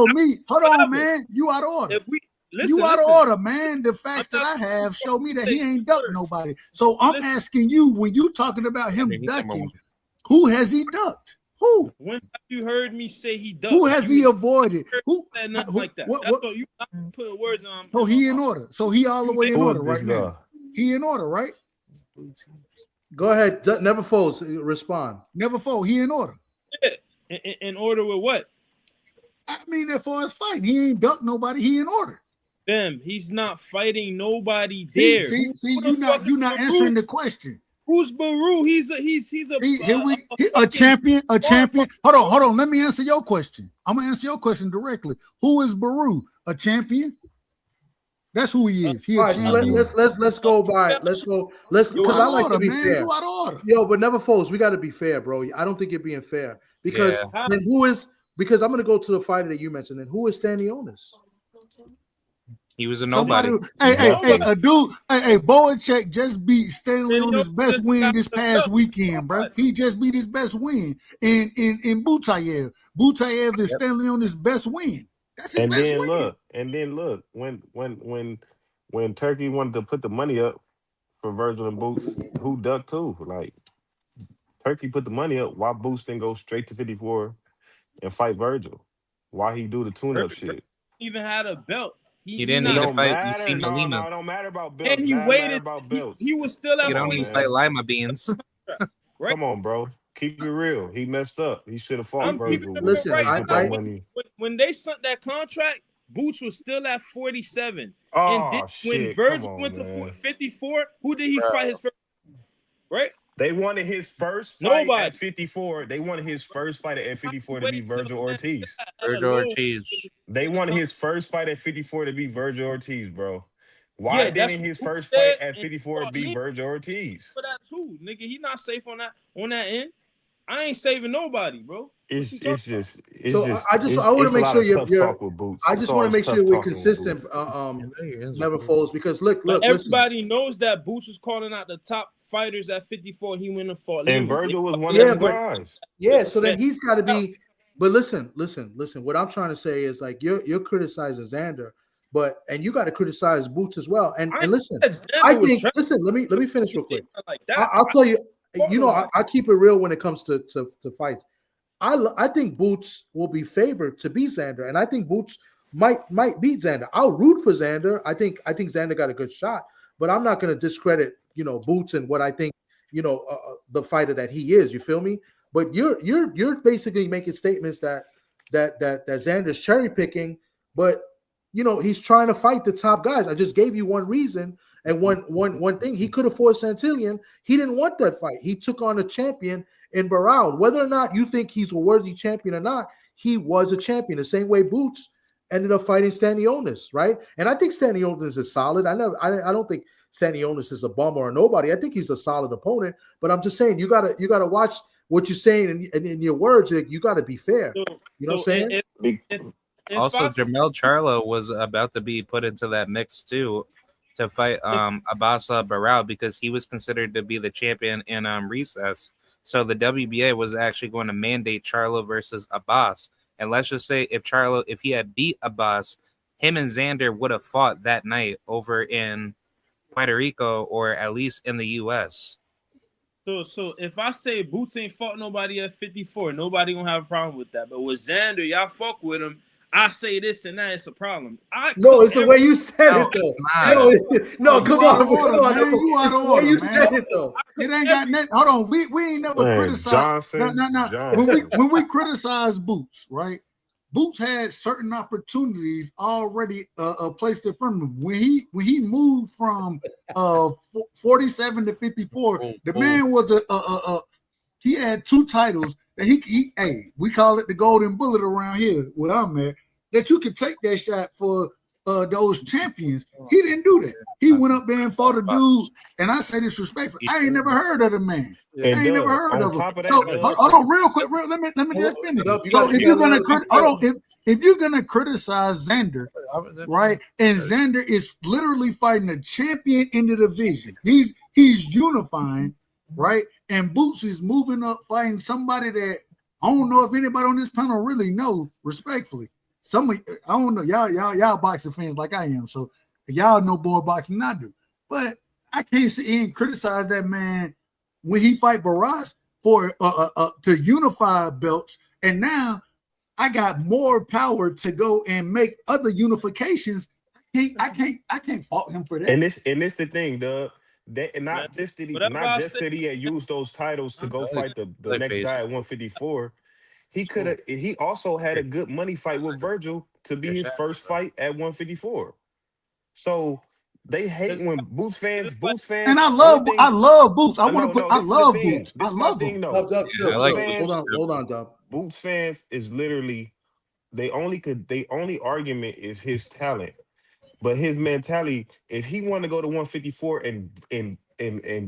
me. Hold on, man. You out of order. If we listen, you out of order, man. The facts that I have show me that he ain't ducked nobody. So I'm asking you, when you talking about him ducking, who has he ducked? Who? When have you heard me say he ducked? Who has he avoided? Who? Nothing like that. That's all you not putting words on. So he in order. So he all the way in order right now. He in order, right? Go ahead. Never folds. Respond. Never fold. He in order. Yeah. In order with what? I mean, as far as fighting, he ain't ducked nobody. He in order. Them. He's not fighting nobody there. See, you're not answering the question. Who's Baru? He's a champion. A champion. Hold on. Let me answer your question. I'm gonna answer your question directly. Who is Baru? A champion? That's who he is. He all right, so let's go by. Let's go. Because I like to be fair. You out of order. Yo, but never folds. We got to be fair, bro. I don't think you're being fair because then who is? Because I'm gonna go to the fighter that you mentioned. And who is Stanionis? He was a nobody. A dude. Boacek just beat Stanley on his best win this past weekend, bro. He just beat his best win in Butayev. Butayev is Stanley on his best win. That's his best win. And then look, when Turkey wanted to put the money up for Virgil and Boots, who ducked who? Like Turkey put the money up. Why Boots didn't go straight to 54 and fight Virgil? Why he do the tune-up shit? Even had a belt. He didn't need to fight. You see Lima. No, it don't matter about belts. And he waited. He was still at. You don't need to fight Lima beans. Right? Come on, bro. Keep it real. He messed up. He should have fought Virgil. Listen, when they sent that contract, Boots was still at 47. Oh, and then when Virgil went to 54, who did he fight his first? Right? They wanted his first fight at 54. They wanted his first fight at 54 to be Virgil Ortiz. They wanted his first fight at 54 to be Virgil Ortiz, bro. Why didn't his first fight at 54 be Virgil Ortiz? For that too, nigga. He not safe on that end. I ain't saving nobody, bro. I want to make sure you're I just want to make sure we're consistent. Never folds because look. Everybody knows that Boots was calling out the top fighters at 54. He went and fought. And Virgil was one of those guys. Yeah, so then he's got to be. But listen. What I'm trying to say is like you're criticizing Xander, and you got to criticize Boots as well. And listen, I think let me finish real quick. I'll tell you. I keep it real when it comes to fights. I think Boots will be favored to beat Xander, and I think Boots might beat Xander. I'll root for Xander. I think Xander got a good shot, but I'm not going to discredit Boots and what I think the fighter that he is. You feel me? But you're basically making statements that Xander's cherry picking, but he's trying to fight the top guys. I just gave you one reason and one thing. He could have fought Santillan. He didn't want that fight. He took on a champion in Barao. Whether or not you think he's a worthy champion or not, he was a champion. The same way Boots ended up fighting Stanionis, right? And I think Stanionis is solid. I don't think Stanionis is a bum or a nobody. I think he's a solid opponent. But I'm just saying, you gotta watch what you're saying and in your words. You got to be fair. You know what I'm saying? Also, Jamel Charlo was about to be put into that mix too, to fight Abasa Barao, because he was considered to be the champion in recess. So the WBA was actually going to mandate Charlo versus Abbas. And let's just say if he had beat Abbas, him and Xander would have fought that night over in Puerto Rico, or at least in the US. So if I say Boots ain't fought nobody at 54, nobody gonna have a problem with that. But with Xander, y'all fuck with him. I say this and that, it's a problem. No, it's the way you said it though. No, come on, man. You out of order, you man. said it though. It ain't got nothing. Hold on, we ain't never criticized. No. When we criticize Boots, right? Boots had certain opportunities already placed in front of him. When he moved from 47 to 54, the man was he had 2 titles that he we call it the golden bullet around here where I'm at, that you could take that shot for those champions. He didn't do that. He went up there and fought a dude, and I say this respectfully, I ain't never heard of the man. I ain't never heard of him. Hold on, real quick, let me just finish. So if you're gonna criticize Xander, right, and Xander is literally fighting a champion in the division, he's unifying, right, and Boots is moving up fighting somebody that I don't know if anybody on this panel really know, respectfully. I don't know, y'all boxing fans like I am, so y'all know more boxing than I do. But I can't sit here and criticize that man when he fight Barras for to unify belts, and now I got more power to go and make other unifications. I can't fault him for that. And this the thing, Doug. Not just that he had used those titles to go fight the next guy at 154. He also had a good money fight with Virgil to be his first fight at 154. So they hate when Boots fans. And I love Boots. I love Boots. I love Boots. I love him. Hold on, Dub. Boots fans is literally they only argument is his talent, but his mentality. If he want to go to 154 and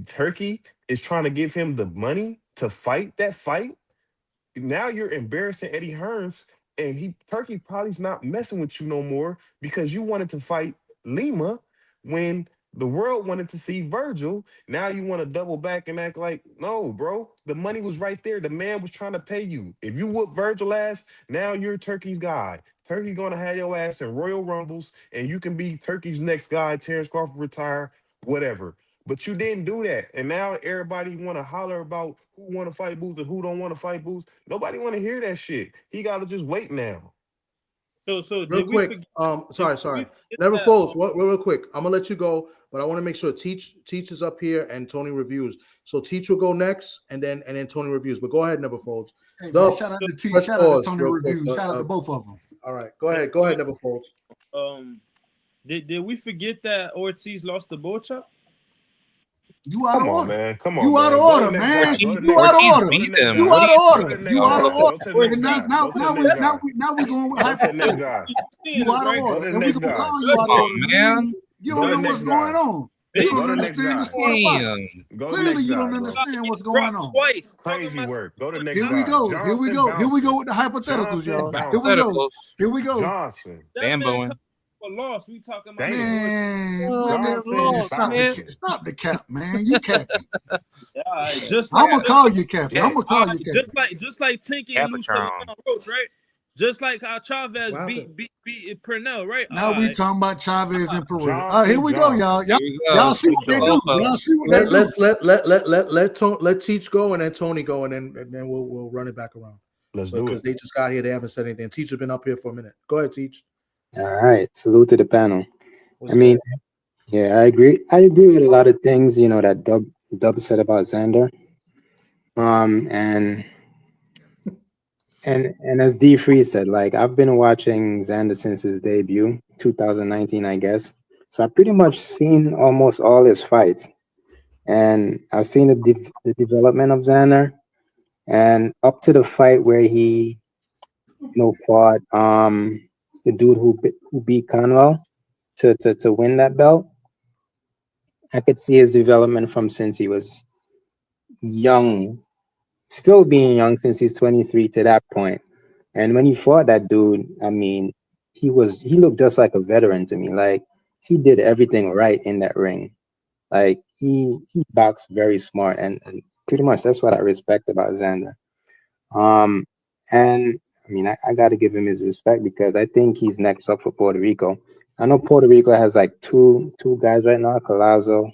Turkey is trying to give him the money to fight that fight, now you're embarrassing Eddie Hearns, and Turkey probably's not messing with you no more because you wanted to fight Lima when the world wanted to see Virgil. Now you want to double back and act like, no, bro, the money was right there. The man was trying to pay you. If you whoop Virgil ass, now you're Turkey's guy. Turkey's going to have your ass in Royal Rumbles, and you can be Turkey's next guy. Terrence Crawford retire, whatever. But you didn't do that. And now everybody want to holler about who want to fight Boots and who don't want to fight Boots. Nobody want to hear that shit. He got to just wait now. So real quick, sorry. Never Folds, real quick. I'm gonna let you go, but I want to make sure Teach is up here and Tony reviews. So Teach will go next, and then Tony reviews. But go ahead, Never Folds. Hey, shout out to Teach, shout out to Tony reviews, shout out to both of them. All right, go ahead, Never Folds. Did we forget that Ortiz lost the Bocha? You out of order, man. Come on, you out of order, man. You out of order. You out of order. You out of order. Now we going with hypothetical. You out of order, and we gonna call you out of order, man. You don't know what's going on. You don't understand the sport of boxing. Clearly, you don't understand what's going on. Twice. Crazy work. Go to the next Here we go. Here we go. Here we go with the hypotheticals, y'all. Here we go. Here we go. Johnson. Bamboing. Lost. We talking about stop the cap, man. You capping. Just I'm gonna call you captain. I'm gonna call you captain. Just like Tinky and Lou Roach, right? Just like how Chavez beat Pernell, right? Now we talking about Chavez and Pereira. Here we go, y'all. Y'all see what they do. Y'all see what they do. Let Teach go and then Tony go, and then we'll run it back around. Let's do it. Because they just got here. They haven't said anything. Teach has been up here for a minute. Go ahead, Teach. All right. Salute to the panel. I agree. I agree with a lot of things, that Dub said about Xander. And as D Free said, like, I've been watching Xander since his debut, 2019, I guess. So I've pretty much seen almost all his fights. And I've seen the development of Xander. And up to the fight where he, fought the dude who beat Conwell to win that belt. I could see his development from since he was young, still being young since he's 23 to that point. And when he fought that dude, I mean, he looked just like a veteran to me. Like he did everything right in that ring. Like he boxed very smart, and pretty much that's what I respect about Xander. And I mean, I got to give him his respect because I think he's next up for Puerto Rico. I know Puerto Rico has like two guys right now, Collazo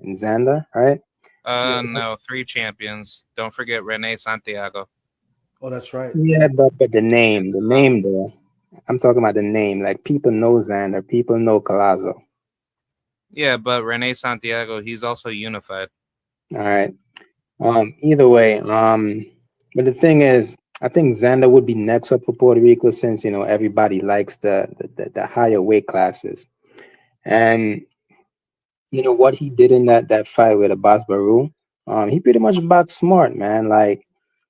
and Xander, right? No, 3 champions. Don't forget Rene Santiago. Oh, that's right. Yeah, but the name though. I'm talking about the name. Like people know Xander, people know Collazo. Yeah, but Rene Santiago, he's also unified. All right. Either way, but the thing is, I think Xander would be next up for Puerto Rico since everybody likes the higher weight classes, and what he did in that fight with Abbas Baru, he pretty much boxed smart, man. Like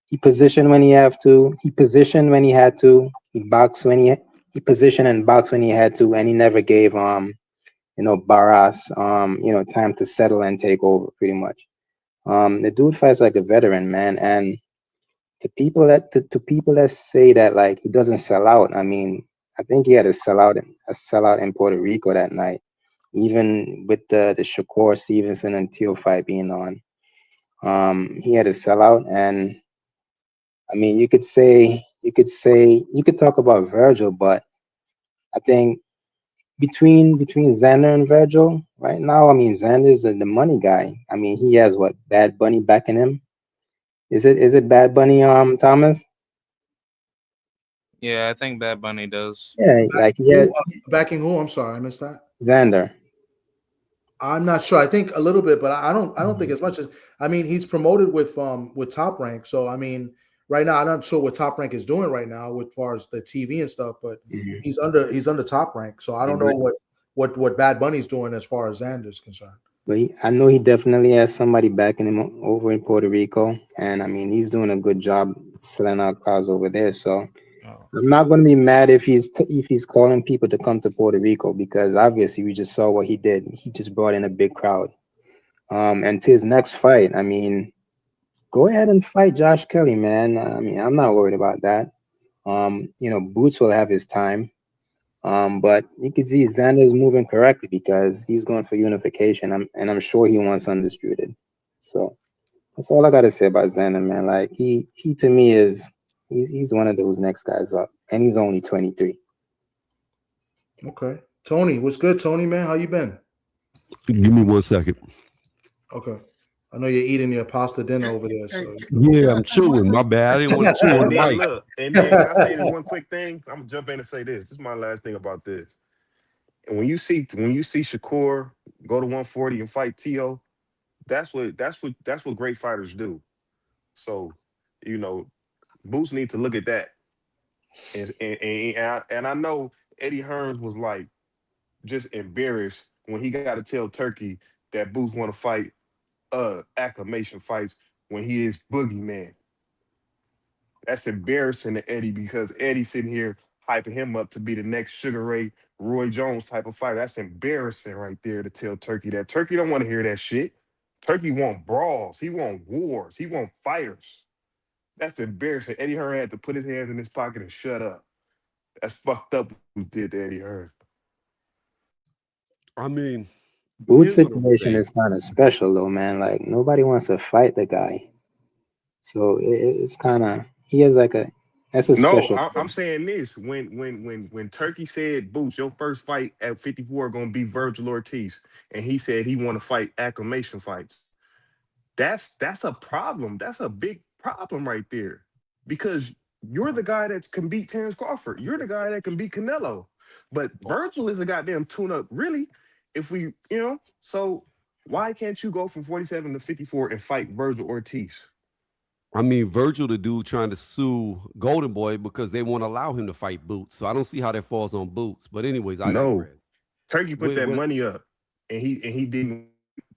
he positioned when he had to, he positioned when he had to, he boxed when he positioned and boxed when he had to, and he never gave Barras time to settle and take over pretty much. The dude fights like a veteran, man, and to people that say that like he doesn't sell out, I mean, I think he had a sellout in Puerto Rico that night, even with the Shakur, Stevenson, and Teal fight being on. He had a sellout, and I mean, you could talk about Virgil, but I think between Xander and Virgil right now, I mean, Xander's the money guy. I mean, he has what, Bad Bunny backing him. Is it Bad Bunny, Thomas? Yeah, I think Bad Bunny does. Yeah, like he has Backing who? I'm sorry, I missed that. Xander. I'm not sure. I think a little bit, but I don't think as much as. I mean, he's promoted with Top Rank, so I mean, right now I'm not sure what Top Rank is doing right now with far as the TV and stuff, but he's under Top Rank, so I don't know what Bad Bunny's doing as far as Xander's concerned. But I know he definitely has somebody backing him over in Puerto Rico, and I mean he's doing a good job selling out cars over there. So I'm not going to be mad if he's calling people to come to Puerto Rico, because obviously we just saw what he did. He just brought in a big crowd. And to his next fight, I mean, go ahead and fight Josh Kelly, man. I mean, I'm not worried about that. Boots will have his time. But you can see Xander's moving correctly because he's going for unification. I'm sure he wants undisputed. So that's all I gotta say about Xander, man. Like he to me he's one of those next guys up, and he's only 23. Okay, Tony, what's good, Tony, man? How you been? Give me 1 second. Okay. I know you're eating your pasta dinner over there. So. Yeah, I'm chewing. My bad. I didn't want to chew on the mic. Look, and then can I say this one quick thing? I'm gonna jump in and say this. This is my last thing about this. And when you see Shakur go to 140 and fight T.O., that's what great fighters do. So, Boots need to look at that. And I know Eddie Hearns was like just embarrassed when he got to tell Turkey that Boots want to fight acclamation fights when he is boogeyman. That's embarrassing to Eddie, because Eddie's sitting here hyping him up to be the next Sugar Ray, Roy Jones type of fighter. That's embarrassing right there to tell Turkey that. Turkey don't want to hear that shit. Turkey want brawls. He want wars. He want fighters. That's embarrassing. Eddie Hearn had to put his hands in his pocket and shut up. That's fucked up who did to Eddie Hearn. I mean, Boots' situation is kind of special though, man. Like nobody wants to fight the guy, so it's kind of, he has like that's a special. No, I'm saying this. When Turkey said, Boots, your first fight at 54 gonna be Virgil Ortiz, and he said he want to fight acclamation fights. That's a problem. That's a big problem right there, because you're the guy that can beat Terrence Crawford. You're the guy that can beat Canelo, but Virgil is a goddamn tune-up, really. If we, so why can't you go from 47 to 54 and fight Virgil Ortiz? I mean, Virgil, the dude trying to sue Golden Boy because they won't allow him to fight Boots. So I don't see how that falls on Boots. But anyways, I know Turkey put that money up, and he didn't.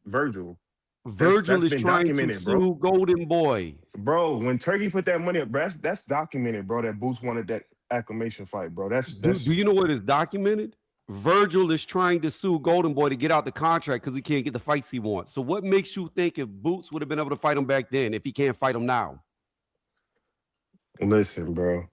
Virgil is trying to sue Golden Boy, bro. When Turkey put that money up, bro, that's documented, bro. That Boots wanted that acclamation fight, bro. Do you know what is documented? Virgil is trying to sue Golden Boy to get out the contract because he can't get the fights he wants. So what makes you think if Boots would have been able to fight him back then if he can't fight him now? Listen, bro.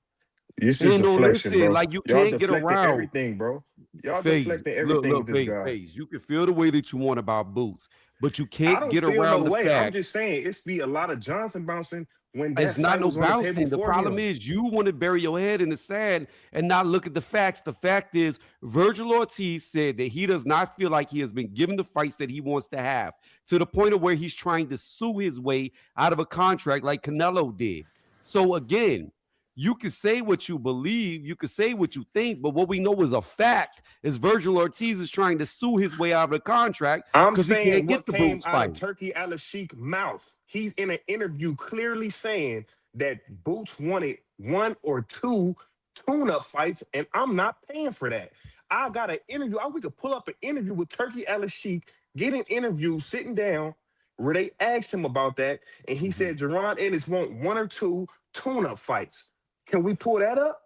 It's just deflection, bro. Like you Y'all can't get around everything, bro. Y'all FaZe, deflecting everything look, with this guy. FaZe, you can feel the way that you want about Boots, but you I can't don't get feel around no the way. fact. I'm just saying it's be a lot of Johnson bouncing when that It's not fight no was on the table bouncing. The for problem him. is you want to bury your head in the sand and not look at the facts. The fact is Virgil Ortiz said that he does not feel like he has been given the fights that he wants to have, to the point of where he's trying to sue his way out of a contract like Canelo did. So again, you can say what you believe, you can say what you think, but what we know is a fact is Virgil Ortiz is trying to sue his way out of the contract because he can't get the Boots fight. Turkey Al-Sheik's mouth. He's in an interview clearly saying that Boots wanted 1 or 2 tune-up fights, and I'm not paying for that. I got an interview. We could pull up an interview with Turkey Al-Sheik, get an interview sitting down where they asked him about that, and he said Jerron Ennis want 1 or 2 tune-up fights. Can we pull that up?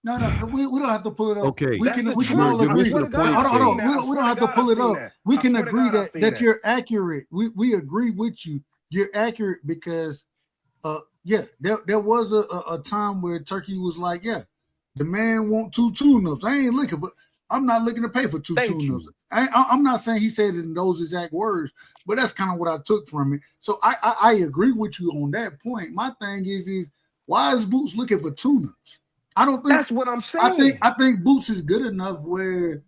No, we don't have to pull it up. Okay. We can all agree. Hold on. We don't have to pull it up. We can agree that you're accurate. We agree with you. You're accurate because there was a time where Turkey was like, yeah, the man want 2 tune-ups. I ain't looking, but I'm not looking to pay for 2 tune-ups. I'm not saying he said it in those exact words, but that's kind of what I took from it. So I agree with you on that point. My thing is why is Boots looking for tune-ups? I don't think that's what I'm saying. I think Boots is good enough where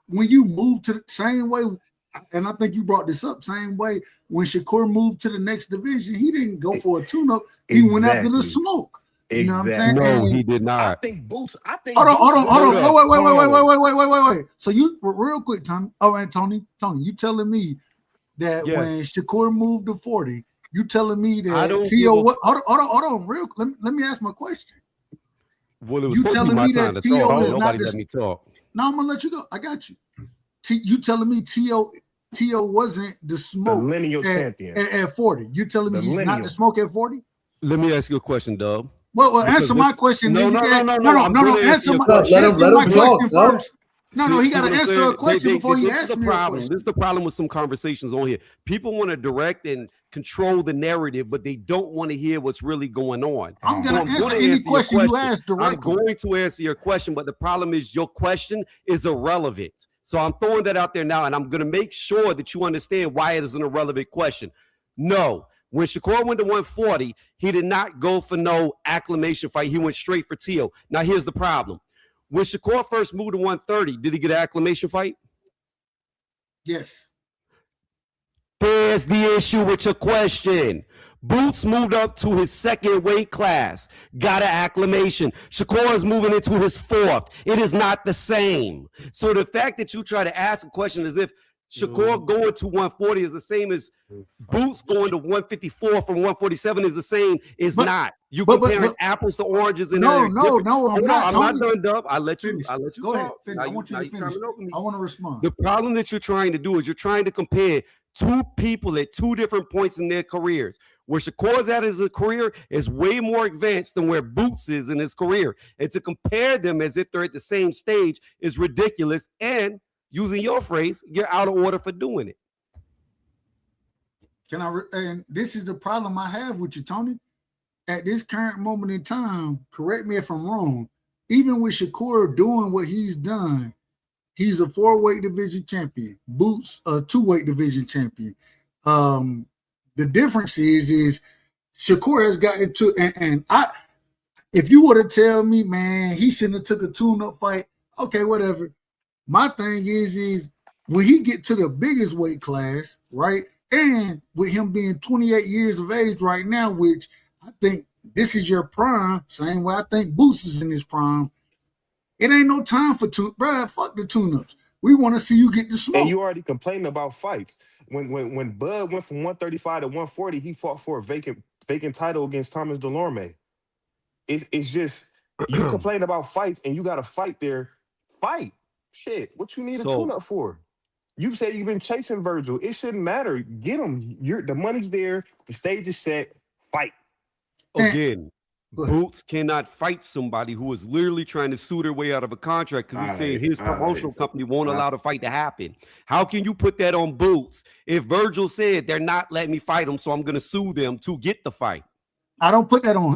when you move to the same way, and I think you brought this up, same way when Shakur moved to the next division, he didn't go for a tune-up. He went after the smoke. You know what I'm saying? No, he did not. I think Boots. Hold on. Wait. So you real quick, Tony. Oh, and Tony, you telling me that when Shakur moved to 40, you telling me that T.O. What? Hold on, real. Let me ask my question. Well, it was you telling me that T.O. is not let me talk. No, I'm gonna let you go. I got you. You telling me T.O. wasn't the smoke the lineal champion at 40? You telling me he's not the smoke at 40? Let me ask you a question, Dub. Well, answer my question. No. Answer my question. Let him talk first. No, he got to answer a question before he asks me a question. This is the problem with some conversations on here. People want to direct and control the narrative, but they don't want to hear what's really going on. I'm going to answer any question you ask directly. I'm going to answer your question, but the problem is your question is irrelevant. So I'm throwing that out there now, and I'm going to make sure that you understand why it is an irrelevant question. No. When Shakur went to 140, he did not go for no acclamation fight. He went straight for T.O. Now, here's the problem. When Shakur first moved to 130, did he get an acclamation fight? Yes. There's the issue with your question. Boots moved up to his 2nd weight class, got an acclamation. Shakur is moving into his 4th. It is not the same. So the fact that you try to ask a question as if Shakur going to 140 is the same as Boots going to 154 from 147 is the same. Is not. You comparing apples to oranges. And no, I'm not. I'm not done, Dub. I'll let you go ahead. Talk. I want you to finish. I want to respond. The problem that you're trying to do is you're trying to compare 2 people at 2 different points in their careers. Where Shakur's at as a career is way more advanced than where Boots is in his career. And to compare them as if they're at the same stage is ridiculous. And using your phrase, you're out of order for doing it. And this is the problem I have with you, Tony. At this current moment in time, correct me if I'm wrong, even with Shakur doing what he's done, he's a 4-weight division champion. Boots a 2-weight division champion. The difference is Shakur has gotten to, and if you were to tell me, man, he shouldn't have took a tune-up fight, okay, whatever. My thing is when he get to the biggest weight class, right? And with him being 28 years of age right now, which I think this is your prime, same way I think Boots is in his prime. It ain't no time for fuck the tune-ups. We want to see you get the smoke. And you already complaining about fights. When Bud went from 135 to 140, he fought for a vacant title against Thomas Delorme. It's just you complain about fights and you got to fight there. Fight. Shit, what you need a tune-up for? You said you've been chasing Virgil. It shouldn't matter. Get him. The money's there. The stage is set. Fight. Again, Boots cannot fight somebody who is literally trying to sue their way out of a contract because he's saying his promotional company won't allow the fight to happen. How can you put that on Boots if Virgil said they're not letting me fight him, so I'm going to sue them to get the fight? I don't put that on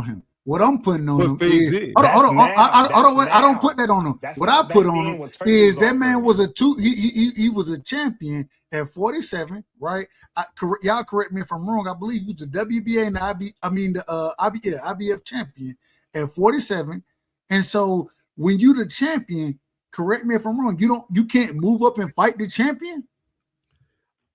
him. What I'm putting on him is hold on. I don't put that on him. What I put on him is that man was he was a champion at 47, right? Y'all correct me if I'm wrong. I believe he was the WBA and IBF champion at 47. And so when you the champion, correct me if I'm wrong, you can't move up and fight the champion.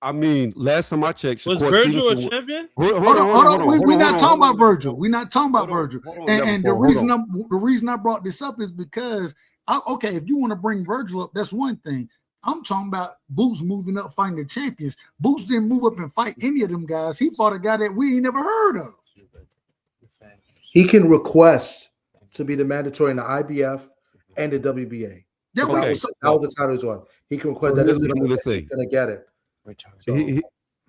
I mean, last time I checked, was Virgil a champion? Hold on. We're not talking about Virgil. We're not talking about Virgil. And the reason I brought this up is because, if you want to bring Virgil up, that's one thing. I'm talking about Boots moving up, fighting the champions. Boots didn't move up and fight any of them guys. He fought a guy that we ain't never heard of. He can request to be the mandatory in the IBF and the WBA. That was the title as well. He can request that. Here's what I'm going to say. He's going to get it. So,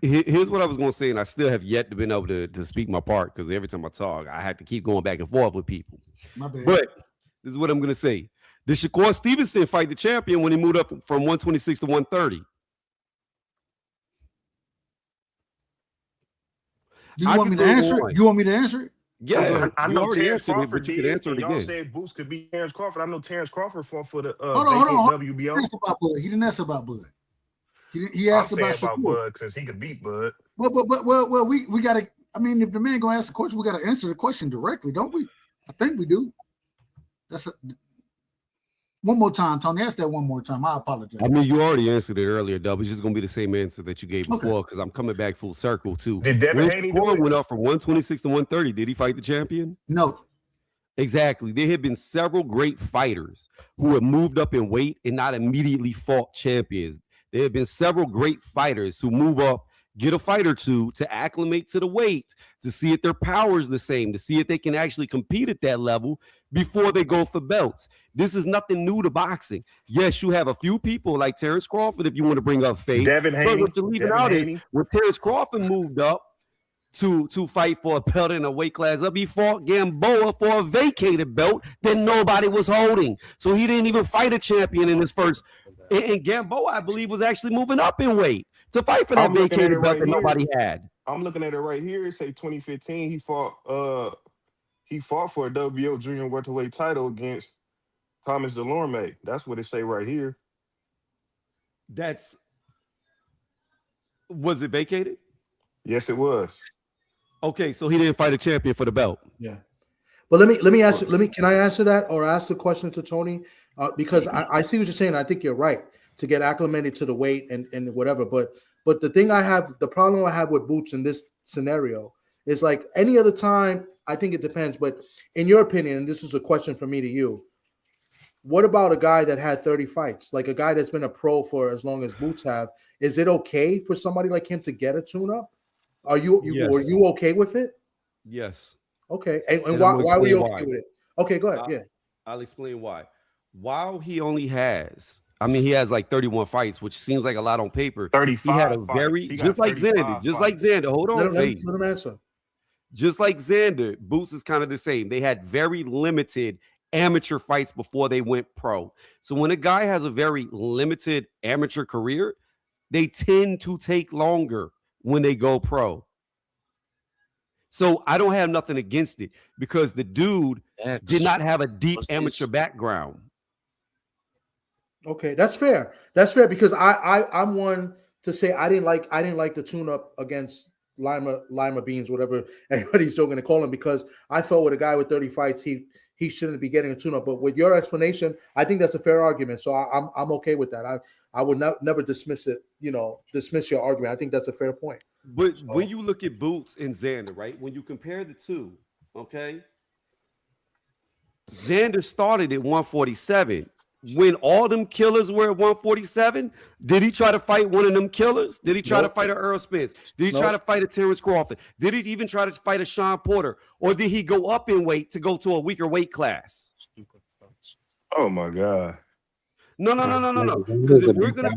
here's what I was going to say, and I still have yet to been able to speak my part because every time I talk, I have to keep going back and forth with people. My bad. But this is what I'm going to say. Did Shakur Stevenson fight the champion when he moved up from 126 to 130? Do you want me to answer it? You want me to answer it? Yeah, I know Terrence but Crawford you could answer it y'all again. said Boots could beat Terrence Crawford. I know Terrence Crawford fought for the Hold on. WBO. He didn't ask about Bud. He asked about Bud since he could beat Bud. Well, we gotta. I mean, if the man gonna ask the question, we gotta answer the question directly, don't we? I think we do. One more time, Tony. Ask that one more time. I apologize. I mean, you already answered it earlier, Dub. It's just gonna be the same answer that you gave before because I'm coming back full circle too. Did Devin Haney went up from 126 to 130? Did he fight the champion? No. Exactly. There have been several great fighters who have moved up in weight and not immediately fought champions. There have been several great fighters who move up, get a fight or two to acclimate to the weight, to see if their power is the same, to see if they can actually compete at that level before they go for belts. This is nothing new to boxing. Yes, you have a few people like Terrence Crawford, if you want to bring up Faith. Devin Haney. But what you're leaving out is when Terrence Crawford moved up to fight for a belt in a weight class up, he fought Gamboa for a vacated belt that nobody was holding. So he didn't even fight a champion in his first. And Gamboa, I believe, was actually moving up in weight to fight for that vacated belt that nobody had. I'm looking at it right here. It say 2015. He fought for a WBO junior welterweight title against Thomas Delorme. That's what it say right here. Was it vacated? Yes, it was. Okay, so he didn't fight a champion for the belt. Yeah. But let me ask. Can I answer that or ask the question to Tony? Because I see what you're saying. I think you're right to get acclimated to the weight and whatever. But the problem I have with Boots in this scenario is like any other time. I think it depends. But in your opinion, and this is a question from me to you, what about a guy that had 30 fights, like a guy that's been a pro for as long as Boots have? Is it okay for somebody like him to get a tune-up? Are you okay with it? Yes. Okay, and why were you okay with it? Okay, go ahead. I'll explain why. While he only has, he has like 31 fights, which seems like a lot on paper. 35. He had a just like Xander. Hold on, let him answer. Just like Xander, Boots is kind of the same. They had very limited amateur fights before they went pro. So when a guy has a very limited amateur career, they tend to take longer when they go pro. So I don't have nothing against it because the dude did not have a deep amateur background. Okay, that's fair. That's fair because I'm one to say I didn't like the tune-up against Lima Beans, whatever everybody's still going to call him, because I felt with a guy with 30 fights, he shouldn't be getting a tune-up. But with your explanation, I think that's a fair argument. So I'm okay with that. I would never dismiss it. Dismiss your argument. I think that's a fair point. But when you look at Boots and Xander, right? When you compare the two, okay, Xander started at 147. When all them killers were at 147, did he try to fight one of them killers? Did he try to fight a Earl Spence? Did he try to fight a Terrence Crawford? Did he even try to fight a Sean Porter? Or did he go up in weight to go to a weaker weight class? Oh my God. No. Because if we're going to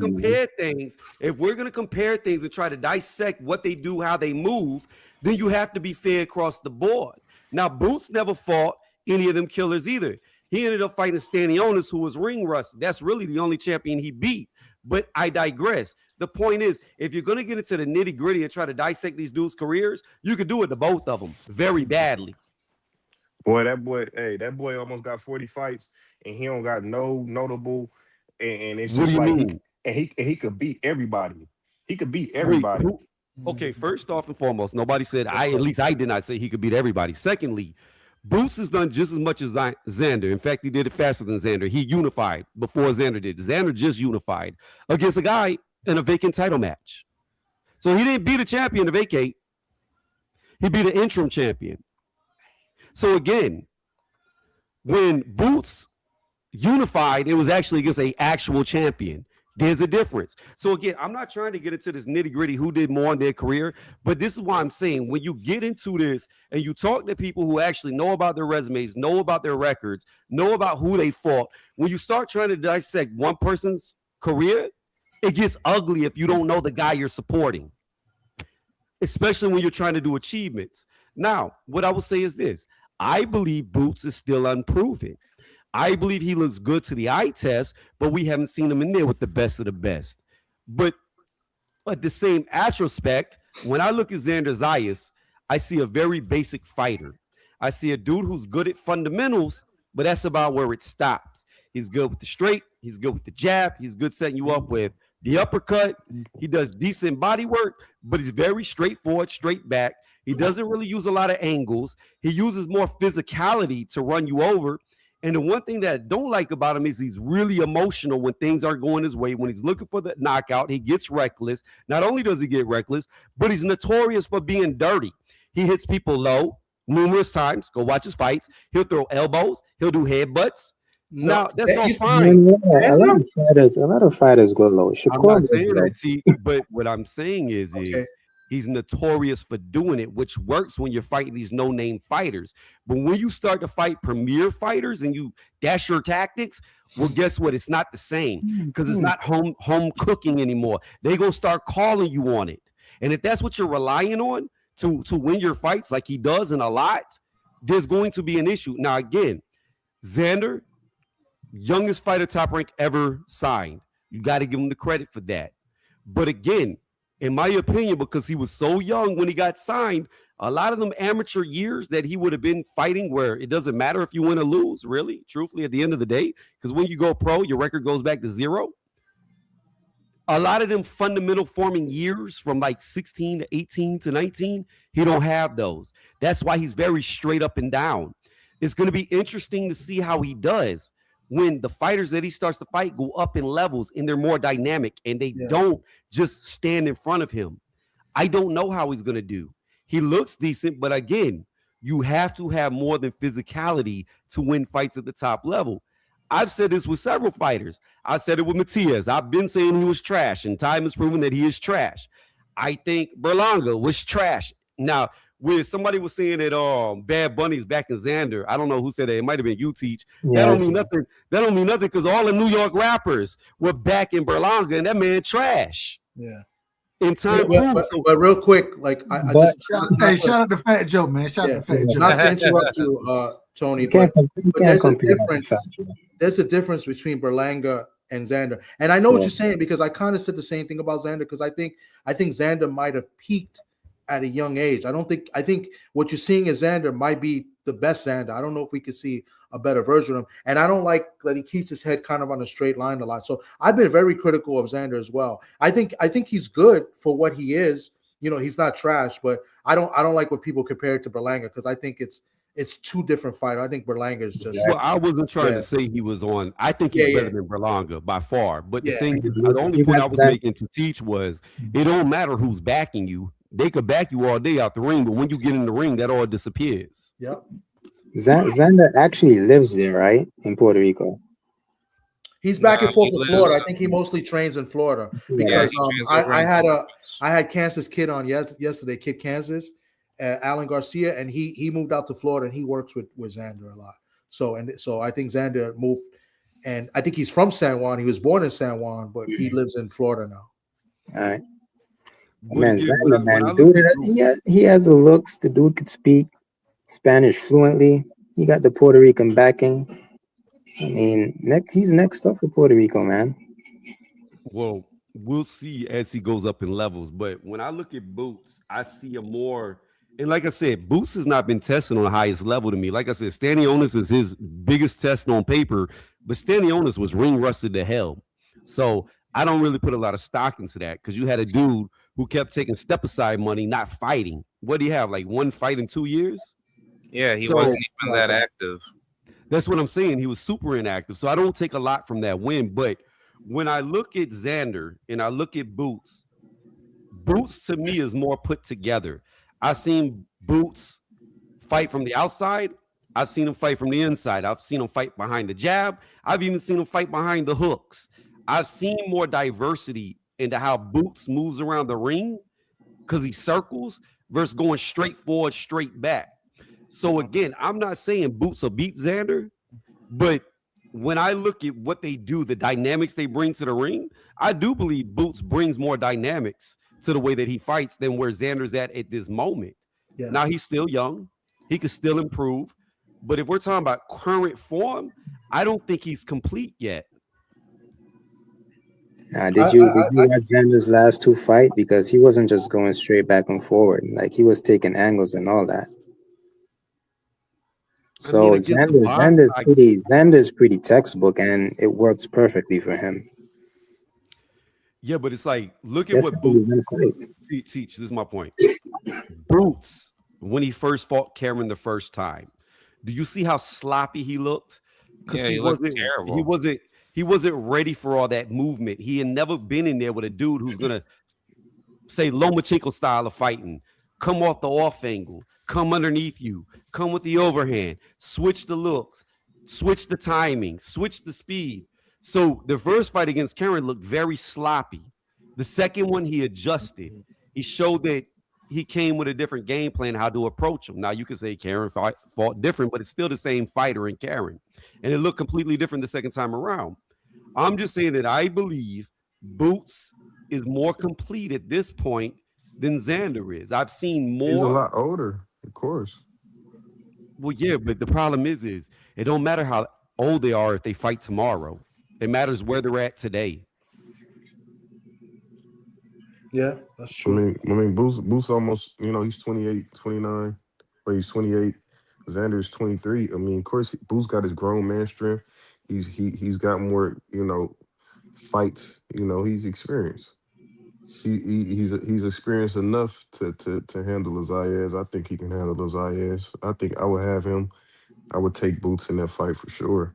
compare things and try to dissect what they do, how they move, then you have to be fair across the board. Now, Boots never fought any of them killers either. He ended up fighting Stanionis, who was ring rust. That's really the only champion he beat. But I digress. The point is, if you're going to get into the nitty gritty and try to dissect these dudes' careers, you could do it to both of them very badly. Boy, that boy almost got 40 fights, and he don't got no notable. And it's What just do you like mean? He could beat everybody. He could beat everybody. Okay, first off and foremost, nobody said at least I did not say he could beat everybody. Secondly, Boots has done just as much as Xander. In fact, he did it faster than Xander. He unified before Xander did. Xander just unified against a guy in a vacant title match. So he didn't beat a champion to vacate. He beat an interim champion. So again, when Boots unified, it was actually against an actual champion. There's a difference. So again, I'm not trying to get into this nitty-gritty who did more in their career, but this is why I'm saying when you get into this and you talk to people who actually know about their resumes, know about their records, know about who they fought, when you start trying to dissect one person's career, it gets ugly if you don't know the guy you're supporting, especially when you're trying to do achievements. Now, what I will say is this. I believe Boots is still unproven. I believe he looks good to the eye test, but we haven't seen him in there with the best of the best. But at the same retrospect, when I look at Xander Zayas, I see a very basic fighter. I see a dude who's good at fundamentals, but that's about where it stops. He's good with the straight. He's good with the jab. He's good setting you up with the uppercut. He does decent body work, but he's very straightforward, straight back. He doesn't really use a lot of angles. He uses more physicality to run you over. And the one thing that I don't like about him is he's really emotional when things aren't going his way. When he's looking for the knockout, he gets reckless. Not only does he get reckless, but he's notorious for being dirty. He hits people low numerous times. Go watch his fights. He'll throw elbows. He'll do headbutts. Now, that's all fine. A lot of fighters go low. I'm not saying that, T, but what I'm saying is he's notorious for doing it, which works when you're fighting these no-name fighters. But when you start to fight premier fighters and that's your tactics, well, guess what? It's not the same because it's not home cooking anymore. They're going to start calling you on it. And if that's what you're relying on to win your fights like he does in a lot, there's going to be an issue. Now, again, Xander, youngest fighter top rank ever signed. You got to give him the credit for that. But again, in my opinion, because he was so young when he got signed, a lot of them amateur years that he would have been fighting where it doesn't matter if you win or lose, really, truthfully, at the end of the day, because when you go pro, your record goes back to 0. A lot of them fundamental forming years from like 16 to 18 to 19, he don't have those. That's why he's very straight up and down. It's going to be interesting to see how he does when the fighters that he starts to fight go up in levels and they're more dynamic and they don't just stand in front of him. I don't know how he's going to do. He looks decent, but again, you have to have more than physicality to win fights at the top level. I've said this with several fighters. I said it with Matias. I've been saying he was trash, and time has proven that he is trash. I think Berlanga was trash. Now, where somebody was saying that Bad Bunny's back in Xander. I don't know who said that. It might have been you, Teach. That don't mean nothing. That don't mean nothing because all the New York rappers were back in Berlanga, and that man trash. Yeah. In time, but real quick, like shout out to Fat Joe, man. Shout out to Fat Joe. Not to interrupt you, Tony, but there's a difference between Berlanga and Xander. And I know what you're saying because I kind of said the same thing about Xander because I think Xander might have peaked at a young age. I think what you're seeing as Xander might be the best Xander. I don't know if we could see a better version of him. And I don't like that he keeps his head kind of on a straight line a lot. So I've been very critical of Xander as well. I think he's good for what he is. You know, he's not trash, but I don't like when people compare it to Berlanga because I think it's two different fighters. I think Berlanga is just. Well, I wasn't trying to say he was on. I think he's better than Berlanga by far. But the thing, the only point I was making to Teach was it don't matter who's backing you. They could back you all day out the ring, but when you get in the ring, that all disappears. Yep. Xander actually lives there, right? In Puerto Rico. He's back and forth to Florida. I think he mostly trains in Florida because I had Kansas Kid on yesterday, Kid Kansas, Alan Garcia, and he moved out to Florida and he works with Xander a lot. So I think Xander moved, and I think he's from San Juan. He was born in San Juan, but he lives in Florida now. All right. Man, Xander, man, dude, he has the looks. The dude could speak. Spanish fluently. He got the Puerto Rican backing. I mean, he's next up for Puerto Rico, man. Well, we'll see as he goes up in levels. But when I look at Boots, I see a more, and like I said, Boots has not been tested on the highest level to me. Like I said, Stanionis is his biggest test on paper, but Stanionis was ring rusted to hell. So I don't really put a lot of stock into that because you had a dude who kept taking step aside money, not fighting. What do you have? Like one fight in 2 years? Yeah, he wasn't even that active. That's what I'm saying. He was super inactive. So I don't take a lot from that win. But when I look at Xander and I look at Boots, Boots to me is more put together. I've seen Boots fight from the outside. I've seen him fight from the inside. I've seen him fight behind the jab. I've even seen him fight behind the hooks. I've seen more diversity into how Boots moves around the ring because he circles versus going straight forward, straight back. So again, I'm not saying Boots will beat Xander, but when I look at what they do, the dynamics they bring to the ring, I do believe Boots brings more dynamics to the way that he fights than where Xander's at this moment. Yeah. Now, he's still young. He could still improve. But if we're talking about current form, I don't think he's complete yet. Did you watch Xander's last two fights? Because he wasn't just going straight back and forward. Like, he was taking angles and all that. So Xander's pretty textbook, and it works perfectly for him. Yeah, but it's like, look at what Boots teach. This is my point. Boots, when he first fought Cameron the first time, do you see how sloppy he looked? Yeah, he looked terrible. He wasn't ready for all that movement. He had never been in there with a dude who's gonna say Lomachenko style of fighting, come off the off angle, come underneath you, come with the overhand, switch the looks, switch the timing, switch the speed. So the first fight against Cameron looked very sloppy. The second one, he adjusted. He showed that he came with a different game plan, how to approach him. Now, you can say Cameron fought different, but it's still the same fighter in Cameron. And it looked completely different the second time around. I'm just saying that I believe Boots is more complete at this point than Xander is. I've seen more. He's a lot older, of course. Well, yeah, but the problem is it don't matter how old they are if they fight tomorrow. It matters where they're at today. Yeah, that's true. I mean, Boots almost, he's 28, 29, but he's 28. Xander's 23. I mean, of course, Boots got his grown man strength. He's got more, fights. He's experienced. He's experienced enough to handle the Zayas. I think he can handle the Zayas. I think I would have him. I would take Boots in that fight for sure.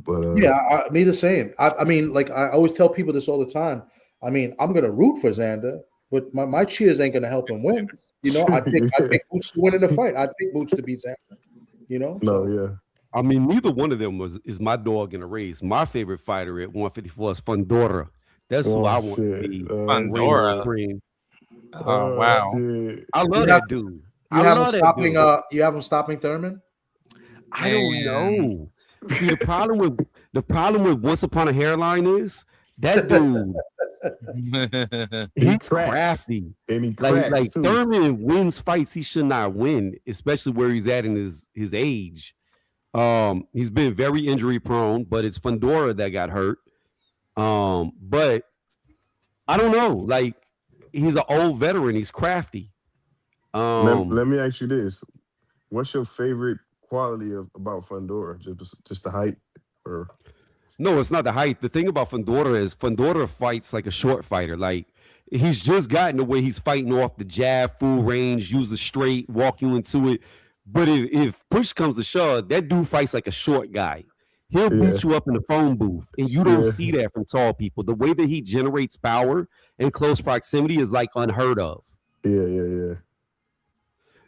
But me the same. I mean, like I always tell people this all the time. I mean, I'm gonna root for Xander, but my cheers ain't gonna help him win. I pick Boots to win in the fight. I pick Boots to beat Xander. I mean, neither one of them is my dog in a race. My favorite fighter at 154 is Fundora. That's who I want to be. Fundora. Oh wow! I love that dude. You have him stopping Thurman? I don't know. See, the problem with Once Upon a Hairline is that dude. He's crafty, and he cracks like too. Thurman wins fights he should not win, especially where he's at in his age. He's been very injury prone, but it's Fundora that got hurt. But I don't know. Like, he's an old veteran. He's crafty. Let me ask you this: what's your favorite quality about Fundora? Just the height, or? No, it's not the height. The thing about Fundora is Fundora fights like a short fighter. Like, he's just gotten the way he's fighting off the jab, full range, use the straight, walk you into it. But if push comes to shove, that dude fights like a short guy. He'll beat you up in the phone booth, and you don't see that from tall people. The way that he generates power in close proximity is like unheard of. Yeah.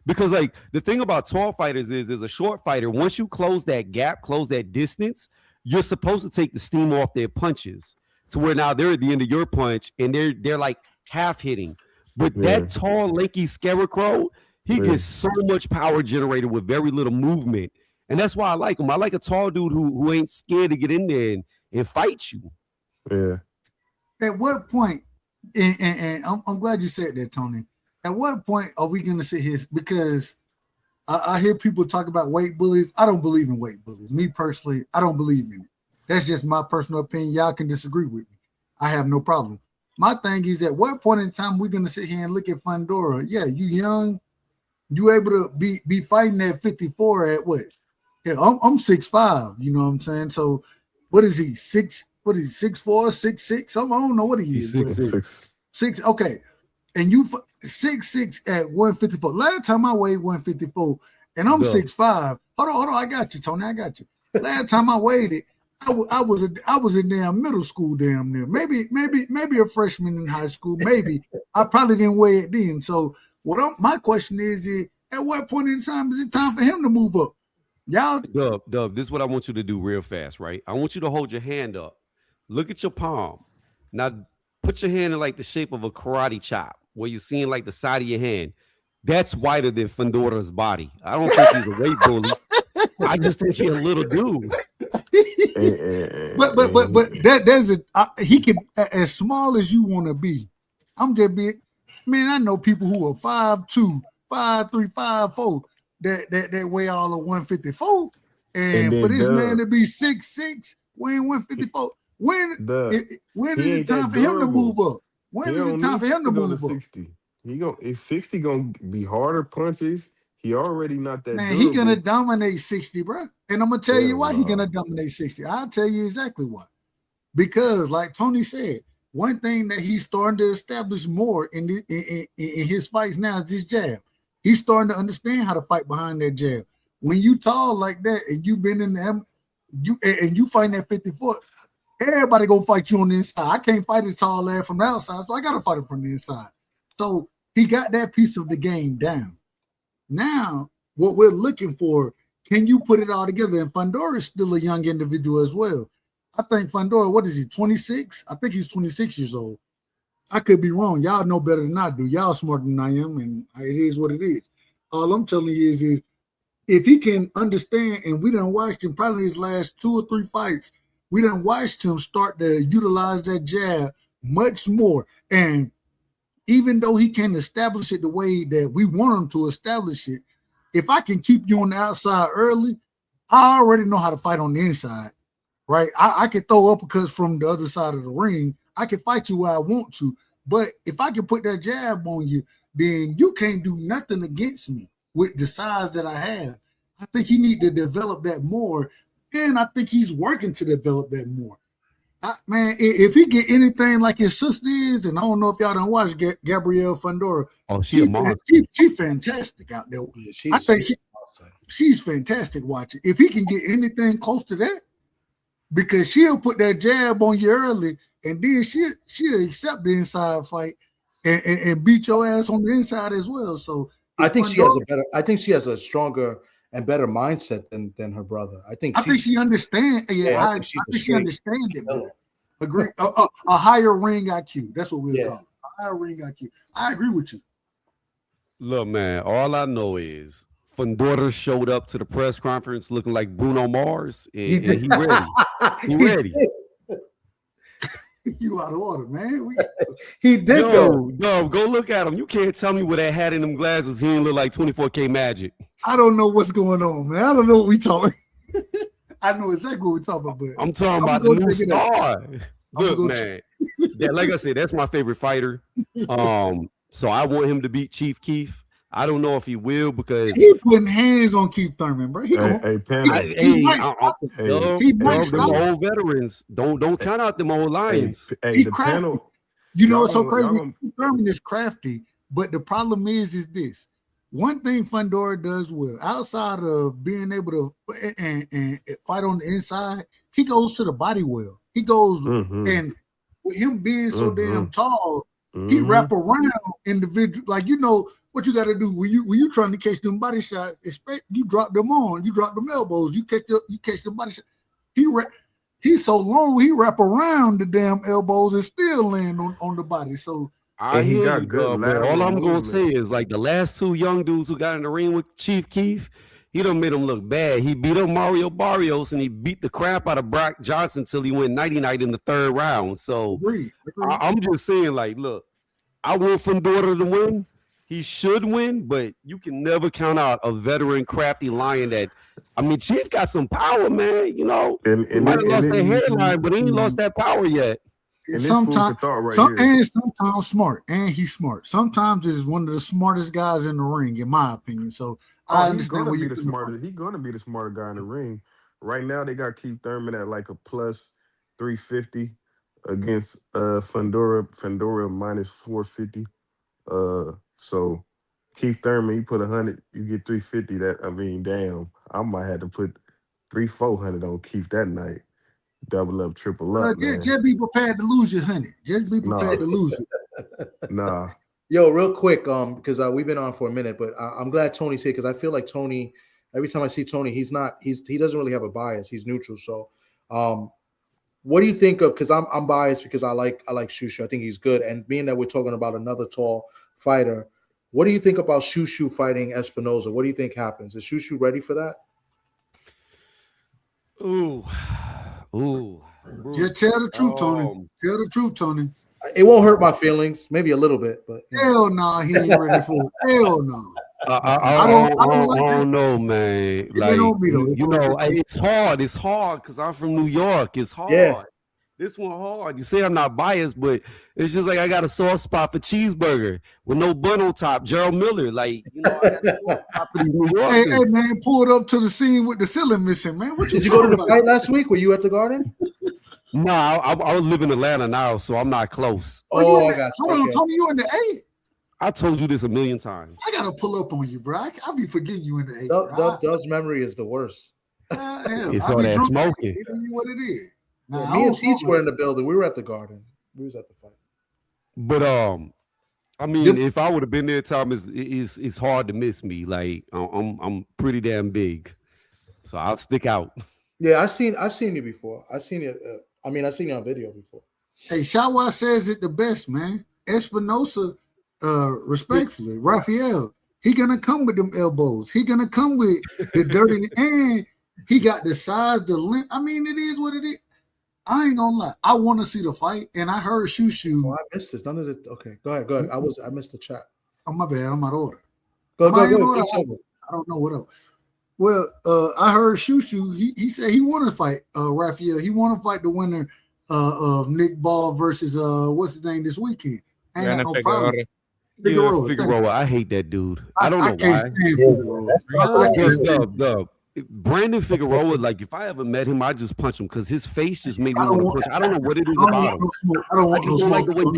Because like the thing about tall fighters is a short fighter, once you close that gap, close that distance, you're supposed to take the steam off their punches to where now they're at the end of your punch and they're like half hitting. But that tall, lanky scarecrow, he gets so much power generated with very little movement. And that's why I like him. I like a tall dude who ain't scared to get in there and fight you. Yeah. At what point, and I'm glad you said that, Tony. At what point are we going to sit here? Because I hear people talk about weight bullies. I don't believe in weight bullies. Me personally, I don't believe in it. That's just my personal opinion. Y'all can disagree with me. I have no problem. My thing is, at what point in time we're gonna sit here and look at Fundora? Yeah, you young, you able to be fighting at 54 at what? Yeah, I'm 6'5", you know what I'm saying? So what is he? 6'4", 6'6"? I don't know what he is. Six. Okay. And you 6'6" at 154. Last time I weighed 154, and I'm 6'5". Hold on, I got you, Tony. I got you. Last time I weighed it, I was in damn middle school, damn near. Maybe a freshman in high school. Maybe I probably didn't weigh it then. So my question is, at what point in time is it time for him to move up? Y'all, Dub, this is what I want you to do real fast, right? I want you to hold your hand up. Look at your palm. Now, put your hand in like the shape of a karate chop, where you're seeing like the side of your hand. That's wider than Fundora's body. I don't think he's a weight bully. I just think he's a little dude. but there's he can, as small as you want to be. I'm just big. Man, I know people who are 5'2", 5'3", 5'4", that weigh all of 154, and for this man to be 6'6", weighing 154, when is it time for him to move up? When is it time for him to move up? 60. Is 60 gonna be harder punches? He already not that. Man, durable. He gonna dominate 60, bro. And I'm gonna tell you why he gonna dominate 60. I'll tell you exactly why. Because, like Tony said, one thing that he's starting to establish more in his fights now is his jab. He's starting to understand how to fight behind that jab. When you tall like that and you've been in the you fighting at 54, everybody gonna fight you on the inside. I can't fight a tall lad from the outside, so I gotta fight him from the inside. So he got that piece of the game down. Now, what we're looking for, can you put it all together? And Fundora is still a young individual as well. I think Fundora, what is he, 26? I think he's 26 years old. I could be wrong. Y'all know better than I do. Y'all smarter than I am, and it is what it is. All I'm telling you is if he can understand, and we done watched him probably his last 2 or 3 fights, we done watched him start to utilize that jab much more. And even though he can establish it the way that we want him to establish it, if I can keep you on the outside early, I already know how to fight on the inside, right? I can throw uppercuts from the other side of the ring. I can fight you where I want to. But if I can put that jab on you, then you can't do nothing against me with the size that I have. I think he need to develop that more, and I think he's working to develop that more. Man, if he get anything like his sister is, and I don't know if y'all done watch Gabrielle Fundora. Oh, she's fantastic out there. Yeah, I think she's fantastic watching. If he can get anything close to that, because she'll put that jab on you early, and then she'll accept the inside fight and beat your ass on the inside as well. So I think she has a stronger and better mindset than her brother. I think she understands. Yeah, I think she understands it better. Agree. A higher ring IQ. That's what we'll call it. A higher ring IQ. I agree with you. Look, man, all I know is Fundora showed up to the press conference looking like Bruno Mars, and he ready. He ready. You out of order, man. He did go. No, go look at him. You can't tell me with that hat and them glasses, he didn't look like 24K Magic. I don't know what's going on, man. I don't know what we talking. I know exactly what we're talking about, but I'm talking about the new star. Look, man. Like I said, that's my favorite fighter. So I want him to beat Chief Keef. I don't know if he will because he putting hands on Keith Thurman, bro. He them old veterans. Don't count out them old lions. The panel. You know, it's so crazy. Thurman is crafty, but the problem is this. One thing Fundora does well, outside of being able to and fight on the inside, he goes to the body well. He goes and with him being so damn tall, he wrap around individual. Like, you know what you got to do when you trying to catch them body shots. Expect you drop them on, you drop them elbows, you catch the body shot. He's so long, he wrap around the damn elbows and still land on the body. So. He got good. All I'm gonna say is like the last 2 young dudes who got in the ring with Chief Keef, he done made him look bad. He beat up Mario Barrios and he beat the crap out of Brock Johnson until he went 90-night in the 3rd round. So I'm just saying, like, look, I want Fundora to win, He should win, but you can never count out a veteran, crafty lion that. I mean, Chief got some power, man. You know, he might have lost that hairline, but he ain't lost that power yet. And this food for thought right here. And sometimes smart, and he's smart. Sometimes he's one of the smartest guys in the ring, in my opinion. So I understand where you're the smartest. He's gonna be the smarter guy in the ring. Right now, they got Keith Thurman at like a plus 350 against Fundora minus 450. So Keith Thurman, you put 100, you get 350. That I mean, damn, I might have to put 300-400 on Keith that night. Double up, triple up, man. Just be prepared to lose your honey. Just be prepared to lose it. Nah. Yo, real quick, because we've been on for a minute, but I'm glad Tony's here because I feel like Tony. Every time I see Tony, he doesn't really have a bias. He's neutral. So, what do you think of? Because I'm biased because I like Shu Shu. I think he's good. And being that we're talking about another tall fighter, what do you think about Shu Shu fighting Espinoza? What do you think happens? Is Shu Shu ready for that? Ooh. Just tell the truth, Tony. Tell the truth, Tony. It won't hurt my feelings, maybe a little bit, but hell no, he ain't ready for it. Hell no. I don't know, man. Like you know, it's hard. It's hard because I'm from New York. It's hard. Yeah. This one hard. You say I'm not biased, but it's just like I got a soft spot for cheeseburger with no bun on top. Gerald Miller, like you know, I got a soft spot for these New Yorkers. Hey man, pull it up to the scene with the ceiling missing, man. What did you go to the fight last week? Were you at the Garden? No, I live in Atlanta now, so I'm not close. Oh, I got you. Hold on, Tony, you in the A? I told you this a million times. I gotta pull up on you, bro. I'll be forgetting you in the A. Doug's memory is the worst. It's all that smoking. What it is. Nah, me and Teach were in the building. We were at the Garden. We was at the fight. But I mean, if I would have been there, Thomas, it's hard to miss me. Like I'm pretty damn big, so I'll stick out. Yeah, I've seen you before. I've seen you. I've seen you on video before. Hey, Shawa says it the best, man. Espinosa, respectfully, Raphael, he gonna come with them elbows. He gonna come with the dirty, and he got the size, the length. I mean, it is what it is. I ain't gonna lie. I want to see the fight, and I heard Shu Shu. Oh, I missed this. None of the. Okay, go ahead. I missed the chat. Oh, my bad. I'm out of order. Go. I don't know what else. Well, I heard Shu Shu. He said he want to fight Raphael. He want to fight the winner of Nick Ball versus what's his name this weekend. Ain't got no problem. Figueroa. I hate that dude. I don't know why. Dub. Brandon Figueroa, like if I ever met him, I just punch him because his face just made me want to punch. I don't know what it is about him. I don't want just don't like the way you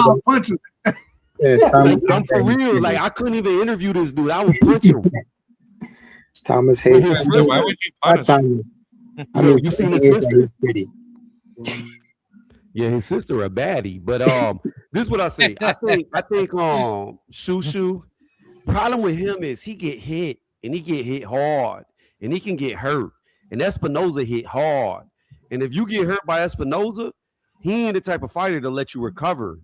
look. Punch him. I'm for real. Like I couldn't even interview this dude. I would punch him. Thomas hates. Why would you punish him? I mean, you seen his sister? He's pretty. Yeah, his sister a baddie. But this is what I say. I think Shu Shu. Problem with him is he get hit and he get hit hard and he can get hurt. And Espinoza hit hard. And if you get hurt by Espinoza, he ain't the type of fighter to let you recover.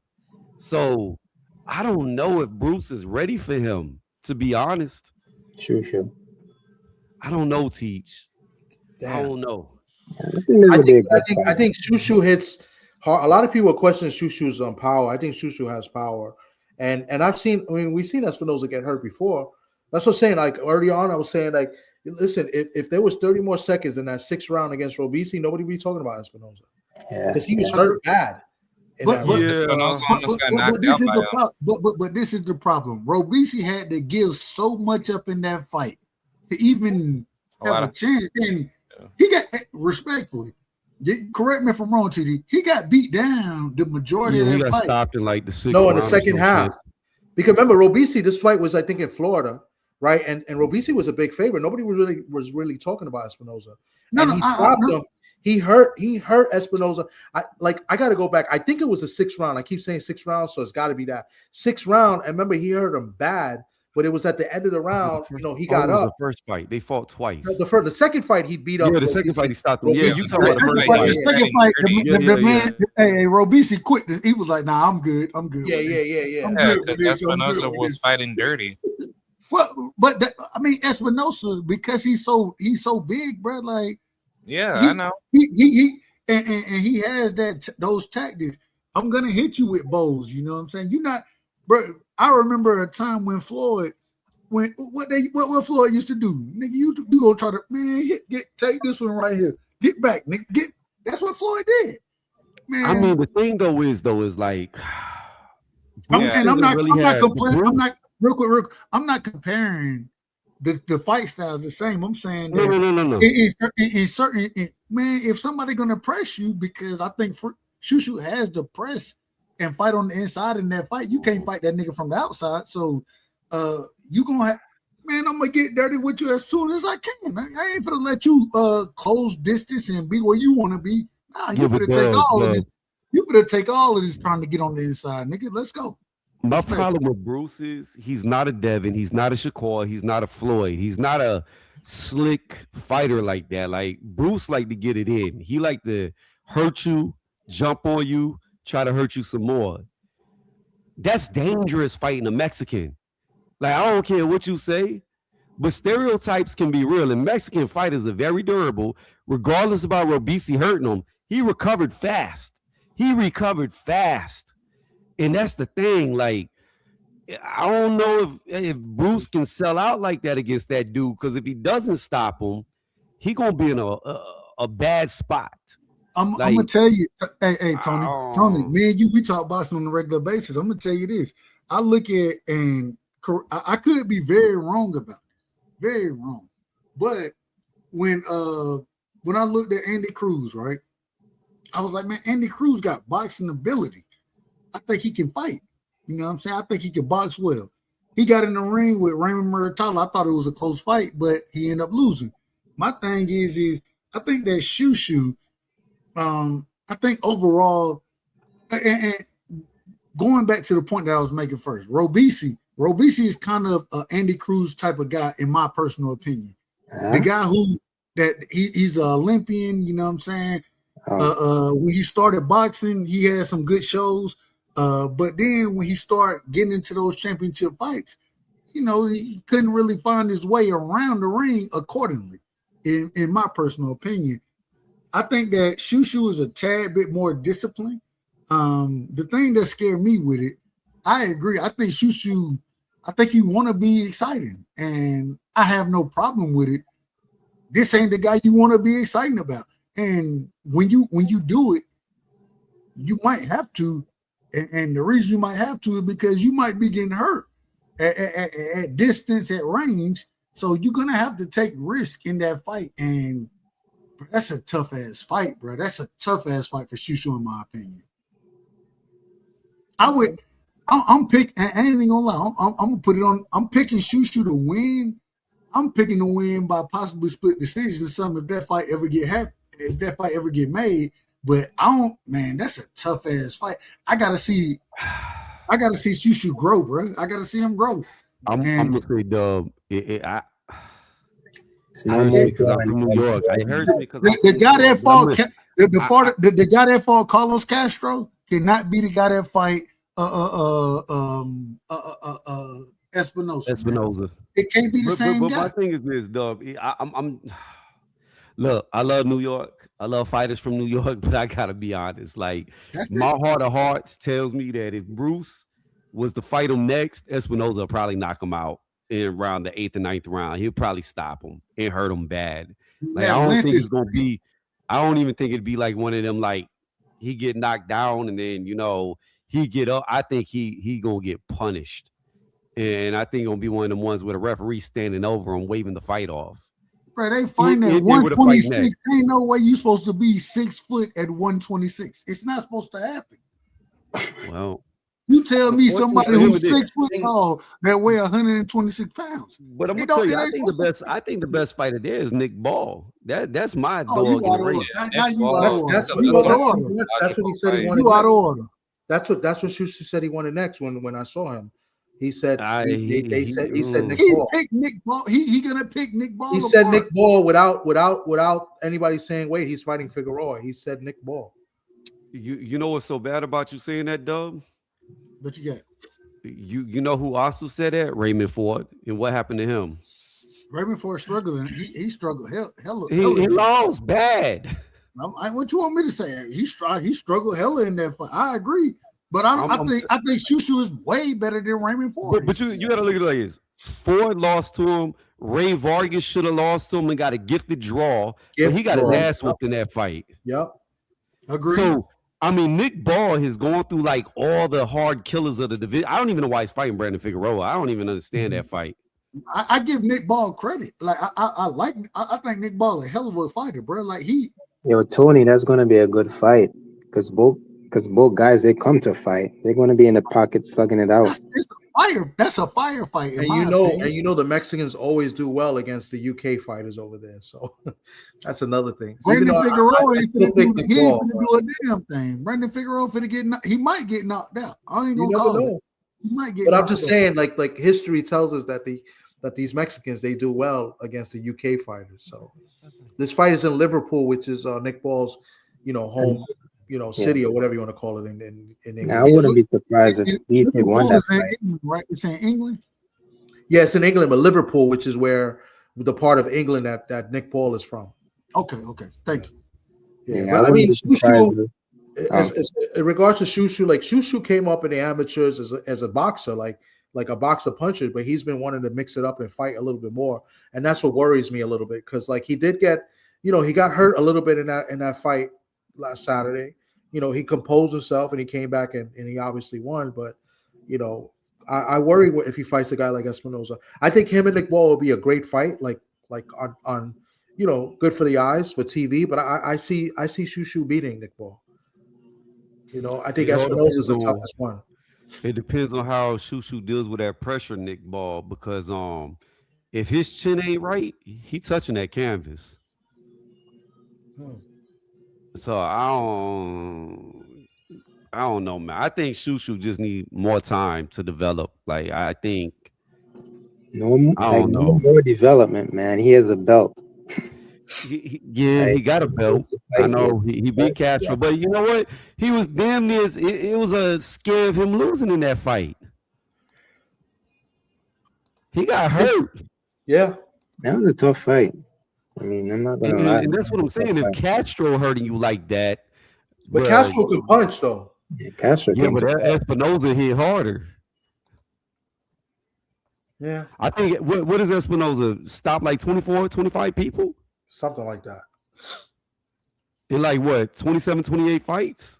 So I don't know if Bruce is ready for him, to be honest. Sure. I don't know, Teach. Damn. I don't know. I think Shu Shu hits hard. A lot of people are questioning Shu Shu's power. I think Shu Shu has power. And we've seen Espinoza get hurt before. That's what I'm saying. Like early on, I was saying, like, listen, if there was 30 more seconds in that 6th round against Robisi, nobody would be talking about Espinoza. Because he was hurt bad. But this is the problem. Robisi had to give so much up in that fight to even have a chance. And he got, respectfully, correct me if I'm wrong, TD. He got beat down the majority of that he got fight. stopped in like the 6th No, in the second half. Because remember, Robisi, this fight was, I think, in Florida, right? And Robisi was a big favorite. Nobody was really talking about Espinoza. He hurt Espinoza. I got to go back. I think it was the 6th round. I keep saying 6th round, so it's got to be that 6th round. And remember, he hurt him bad. But it was at the end of the round, he got up. The first fight, they fought twice. The second fight, he beat up. Yeah, the second fight, he stopped him. Yeah, you talking about the second fight. The man, hey, Robisi quit. He was like, "Nah, I'm good. I'm good." Yeah. Because Espinoza was fighting dirty. Well, but Espinoza, because he's so big, bro. Like, I know. He has those tactics. I'm gonna hit you with bows. You know what I'm saying? You're not, bro. I remember a time when Floyd, what Floyd used to do, nigga. You gonna try to take this one right here, get back, nigga. That's what Floyd did, man. I mean, the thing though is like, I'm not real quick. I'm not comparing the fight styles the same. I'm saying that no. In certain man, if somebody gonna press you, because I think Shu Shu has the press and fight on the inside in that fight, you can't fight that nigga from the outside. So you gonna have, man, I'm gonna get dirty with you as soon as I can. I ain't gonna let you close distance and be where you want to be. Nah, you better take all of this. You better take all of this trying to get on the inside, nigga. Let's go. My problem with Bruce is he's not a Devin, he's not a Shakur, he's not a Floyd, he's not a slick fighter like that. Like Bruce like to get it in. He like to hurt you, jump on you, try to hurt you some more. That's dangerous fighting a Mexican. Like, I don't care what you say, but stereotypes can be real. And Mexican fighters are very durable. Regardless about Robeisy hurting him, he recovered fast. And that's the thing. Like, I don't know if Bruce can sell out like that against that dude, because if he doesn't stop him, he gonna be in a bad spot. I'm gonna tell you, hey, Tony, me and you, we talk boxing on a regular basis. I'm gonna tell you this. I look at, and I could be very wrong about it, very wrong. But when I looked at Andy Cruz, right, I was like, man, Andy Cruz got boxing ability. I think he can fight. You know what I'm saying? I think he can box well. He got in the ring with Raymond Muratalla. I thought it was a close fight, but he ended up losing. My thing is I think that Shu Shu, I think overall, and going back to the point that I was making first, Robeisy is kind of an Andy Cruz type of guy, in my personal opinion. The guy he's an Olympian, you know what I'm saying? When he started boxing, he had some good shows. But then when he started getting into those championship fights, you know, he couldn't really find his way around the ring accordingly, in my personal opinion. I think that Shu Shu is a tad bit more disciplined. The thing that scared me with it, I agree. I think Shu Shu, I think he want to be exciting, and I have no problem with it. This ain't the guy you want to be exciting about. And when you do it, you might have to, and the reason you might have to is because you might be getting hurt at distance, at range. So you're gonna have to take risk in that fight, and that's a tough ass fight, bro. That's a tough ass fight for Shu Shu, in my opinion. I'm picking. I ain't even gonna lie. I'm gonna put it on. I'm picking Shu Shu to win. I'm picking to win by possibly split decision or something if that fight ever get made. But I don't, man. That's a tough ass fight. I gotta see Shu Shu grow, bro. I gotta see him grow. I'm gonna say, Dub. Because I'm from New York. It hurts me because the guy that fought the guy that fought Carlos Castro cannot be the guy that fight Espinosa. It can't be the same guy. But my thing is this, Dub. Look, I love New York. I love fighters from New York, but I gotta be honest. Like, my heart of hearts tells me that if Bruce was to fight him next, Espinosa will probably knock him out in around the 8th or 9th round. He'll probably stop him and hurt him bad. Like, I don't think it's gonna be. I don't even think it'd be like one of them, like he get knocked down and then, you know, he get up. I think he gonna get punished, and I think gonna be one of them ones with a referee standing over him, waving the fight off. Bro, they find that 126. Ain't no way you supposed to be 6 foot at 126. It's not supposed to happen. Well, you tell me somebody who's 6 foot tall that weigh 126 pounds. But I'm gonna tell you, I think the best fighter there is Nick Ball. That's my dog in the race. That's what he said he wanted. You out of order. That's what Shu Shu said he wanted next when I saw him. He said he said Nick Ball. Picked Nick Ball. He gonna pick Nick Ball. He said Nick Ball without anybody saying, wait, he's fighting Figueroa. He said Nick Ball. You know what's so bad about you saying that, Dub? What you got? You know who also said that? Raymond Ford. And what happened to him? Raymond Ford struggling. He struggled. Hell. He lost bad. What you want me to say? He struggled hella in that fight. I agree, but I think Shu Shu is way better than Raymond Ford. But you got to look at it like this. Ford lost to him. Ray Vargas should have lost to him and got a gifted draw. But he got his ass whooped in that fight. Yep. Agreed. So, I mean, Nick Ball has gone through like all the hard killers of the division. I don't even know why he's fighting Brandon Figueroa. I don't even understand that fight. I give Nick Ball credit. Like I think Nick Ball a hell of a fighter, bro. Like Yo, Tony, that's gonna be a good fight because both guys they come to fight. They're gonna be in the pocket slugging it out. That's a firefight. And you know the Mexicans always do well against the UK fighters over there. So that's another thing. Brandon Figueroa ain't finna do a damn thing. Brandon Figueroa he might get knocked out. I ain't gonna call it. He might get. But I'm just saying, like history tells us that these Mexicans they do well against the UK fighters. So this fight is in Liverpool, which is Nick Ball's, home, city or whatever you want to call it in England. Now, I wouldn't be surprised if he won that fight. England, right? It's in England. Yeah, it's in England, but Liverpool, which is where the part of England that Nick Ball is from. Okay, thank you. Yeah, but I mean, Shu Shu, in regards to Shu Shu, like Shu Shu came up in the amateurs as a boxer, like a boxer puncher, but he's been wanting to mix it up and fight a little bit more, and that's what worries me a little bit because like he did get, he got hurt a little bit in that fight last Saturday. He composed himself and he came back and he obviously won, but I worry if he fights a guy like Espinoza. I think him and Nick Ball will be a great fight, like on good for the eyes for TV, but I see Shu Shu beating Nick Ball. I think Espinoza is the toughest one. It depends on how Shu Shu deals with that pressure, Nick Ball, because if his chin ain't right, he touching that canvas. So I don't know, man. I think Shu Shu just need more time to develop. Like I think no more development, man. He has a belt. He got a belt. I know he beat Castro, but you know what? He was damn near. It was a scare of him losing in that fight. He got hurt. Yeah, that was a tough fight. I mean, I'm not gonna lie. And that's what I'm saying. If Castro hurting you like that, but Castro can punch though. Yeah, Castro. Yeah, but Espinoza hit harder. Yeah, I think what is Espinoza stop like 24, 25 people? Something like that. In like what, 27, 28 fights?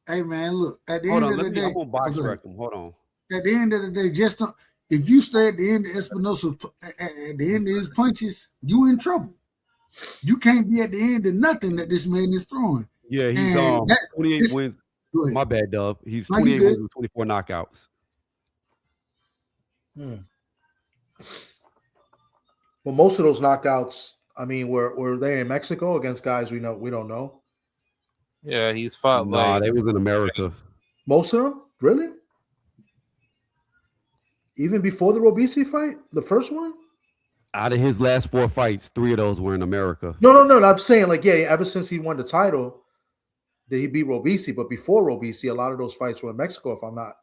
Hey man, look, at the end of the day, I'm gonna box wreck him. Hold on. At the end of the day, if you stay at the end of Espinosa, at the end of his punches, you in trouble. You can't be at the end of nothing that this man is throwing. Yeah, he's 28 wins. My bad, Dub. He's 28 wins with 24 knockouts. Well, most of those knockouts, I mean, were they in Mexico against guys we don't know? Yeah, he's fought. Nah, they was in America. Most of them, really? Even before the Robeisy fight, the first one. Out of his last 4 fights, 3 of those were in America. No. I'm saying ever since he won the title, did he beat Robeisy? But before Robeisy, a lot of those fights were in Mexico, if I'm not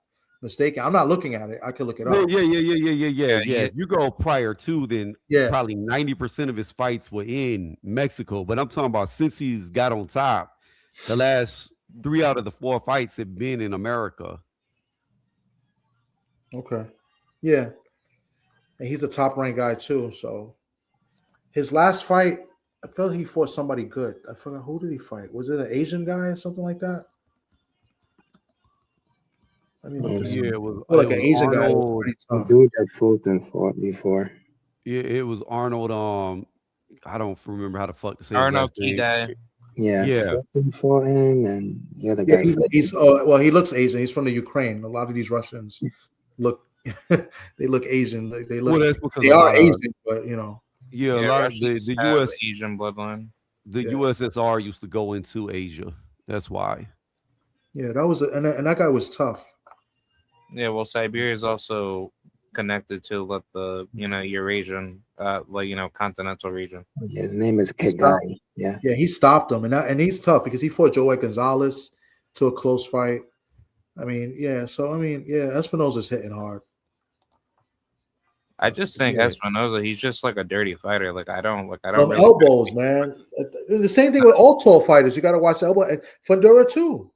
mistaken. I'm not looking at it. I could look it up. Yeah. You go prior to then, probably 90% of his fights were in Mexico. But I'm talking about since he's got on top, the last 3 out of the 4 fights have been in America. Okay. Yeah. And he's a top-ranked guy too. So his last fight, I felt he fought somebody good. I forgot who did he fight. Was it an Asian guy or something like that? Let me look this up. It was like an Asian Arnold, guy. The dude that Fulton fought before. Yeah, it was Arnold. I don't remember how the fuck to say Arnold Key guy. Yeah. Fulton fought him, and the other guy. He's he looks Asian. He's from the Ukraine. A lot of these Russians look they look Asian. They look. Well, they are Asian, but Yeah, a lot of the U.S. Asian bloodline. The USSR used to go into Asia. That's why. Yeah, that was and that guy was tough. Yeah, well, Siberia is also connected to the Eurasian, continental region. Yeah, his name is Kegai. Yeah, he stopped him, and he's tough because he fought Joey Gonzalez to a close fight. I mean, Espinoza's hitting hard. I just think Yeah. Espinosa, he's just like a dirty fighter. Like I don't Some really elbows, man. The same thing with all tall fighters. You got to watch the elbow. And Fundora too.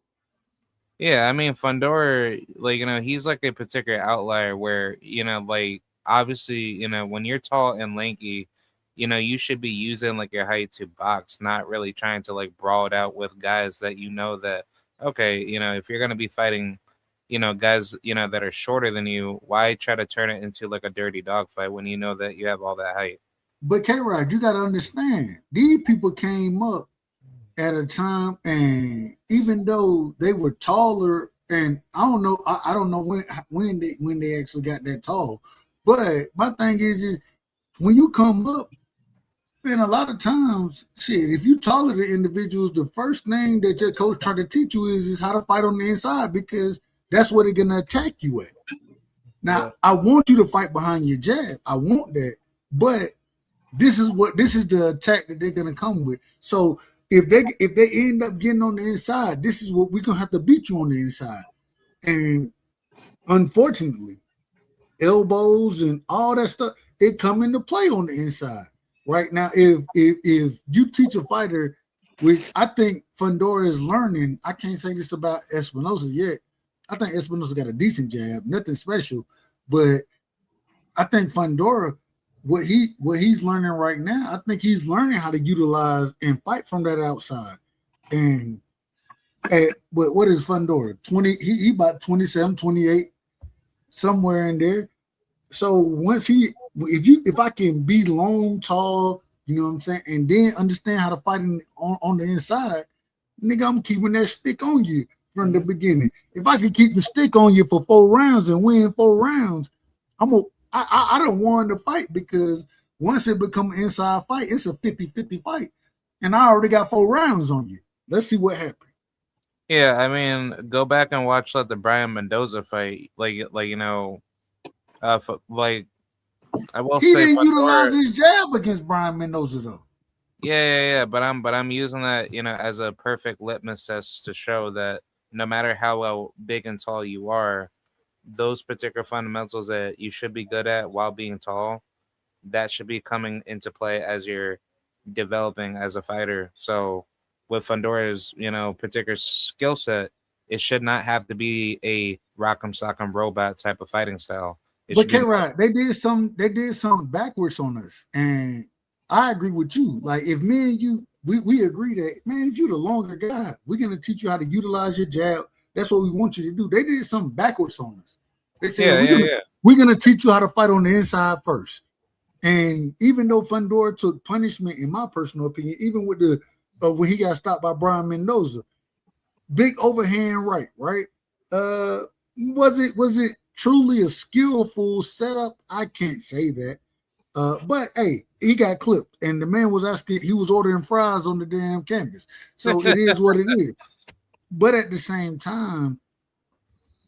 Yeah, I mean Fundora, like he's like a particular outlier where like obviously when you're tall and lanky, you should be using like your height to box, not really trying to like brawl it out with guys that that okay, if you're gonna be fighting, guys that are shorter than you, why try to turn it into like a dirty dog fight when you know that you have all that height? But K-Rod, you got to understand, these people came up at a time, and even though they were taller, and I don't know when they actually got that tall. But my thing is when you come up, and a lot of times, shit, if you taller than individuals, the first thing that your coach trying to teach you is how to fight on the inside, because that's where they're gonna attack you at. Now, I want you to fight behind your jab. I want that, but this is the attack that they're gonna come with. So if they end up getting on the inside, this is what we're gonna have to beat you on the inside. And unfortunately, elbows and all that stuff, it come into play on the inside. Right now, if you teach a fighter, which I think Fundora is learning, I can't say this about Espinosa yet. I think Espinosa got a decent jab, nothing special, but I think Fundora, what he's learning right now, I think he's learning how to utilize and fight from that outside. And what is Fundora? 20, he about 27, 28, somewhere in there. So once if I can be long, tall, you know what I'm saying, and then understand how to fight on the inside, nigga, I'm keeping that stick on you from the beginning. If I can keep the stick on you for 4 rounds and win 4 rounds, I don't want to fight, because once it becomes an inside fight, it's a 50-50 fight. And I already got 4 rounds on you. Let's see what happens. Yeah, I mean, go back and watch like the Brian Mendoza fight. Like I will he say didn't Fundora, utilize his jab against Brian Mendoza though. Yeah. But I'm using that, as a perfect litmus test to show that no matter how big and tall you are, those particular fundamentals that you should be good at while being tall, that should be coming into play as you're developing as a fighter. So with Fundora's, particular skill set, it should not have to be a rock'em sock'em robot type of fighting style. But K-Rod, they did something backwards on us. And I agree with you. Like if me and you, we agree that, man, if you're the longer guy, we're gonna teach you how to utilize your jab. That's what we want you to do. They did something backwards on us. They said we're gonna teach you how to fight on the inside first. And even though Fundora took punishment, in my personal opinion, even with the when he got stopped by Brian Mendoza, big overhand right? Was it truly a skillful setup? I can't say that. But hey, he got clipped, and the man was asking, he was ordering fries on the damn canvas. So it is what it is. But at the same time,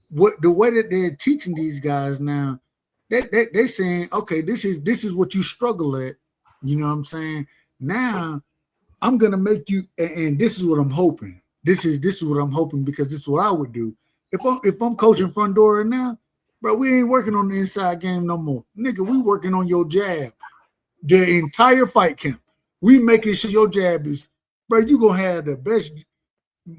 the way that they're teaching these guys now, they're saying, okay, this is what you struggle at. You know what I'm saying? Now I'm gonna make you, and this is what I'm hoping. This is what I'm hoping, because this is what I would do. If I'm coaching Fundora now, bro, we ain't working on the inside game no more. Nigga, we working on your jab. The entire fight camp. We making sure your jab is, bro, you gonna have the best.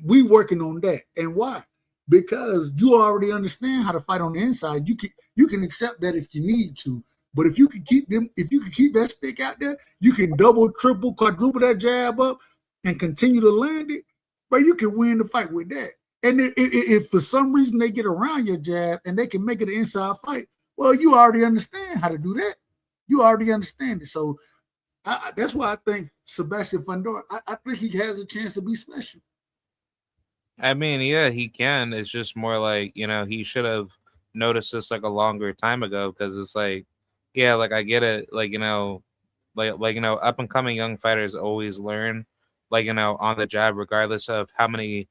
We working on that. And why? Because you already understand how to fight on the inside. You can accept that if you need to. But if you can keep that stick out there, you can double, triple, quadruple that jab up and continue to land it, bro, you can win the fight with that. And if for some reason they get around your jab and they can make it an inside fight, well, you already understand how to do that. You already understand it. So that's why I think Sebastian Fundora, I think he has a chance to be special. I mean, yeah, he can. It's just more like, he should have noticed this like a longer time ago, because it's like, yeah, like I get it. Like, up and coming young fighters always learn, on the job, regardless of how many,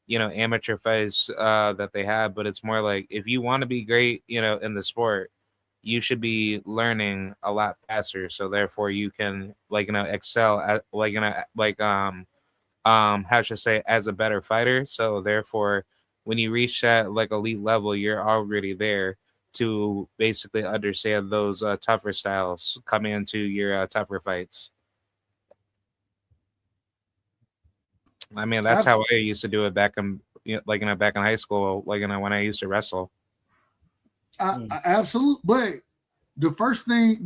amateur fights that they have. But it's more like, if you want to be great, in the sport, you should be learning a lot faster. So therefore you can excel at how should I say, as a better fighter. So therefore when you reach that elite level, you're already there. to basically understand those tougher styles coming into your tougher fights. I mean, that's how I used to do it back in back in high school, when I used to wrestle. Absolutely, but the first thing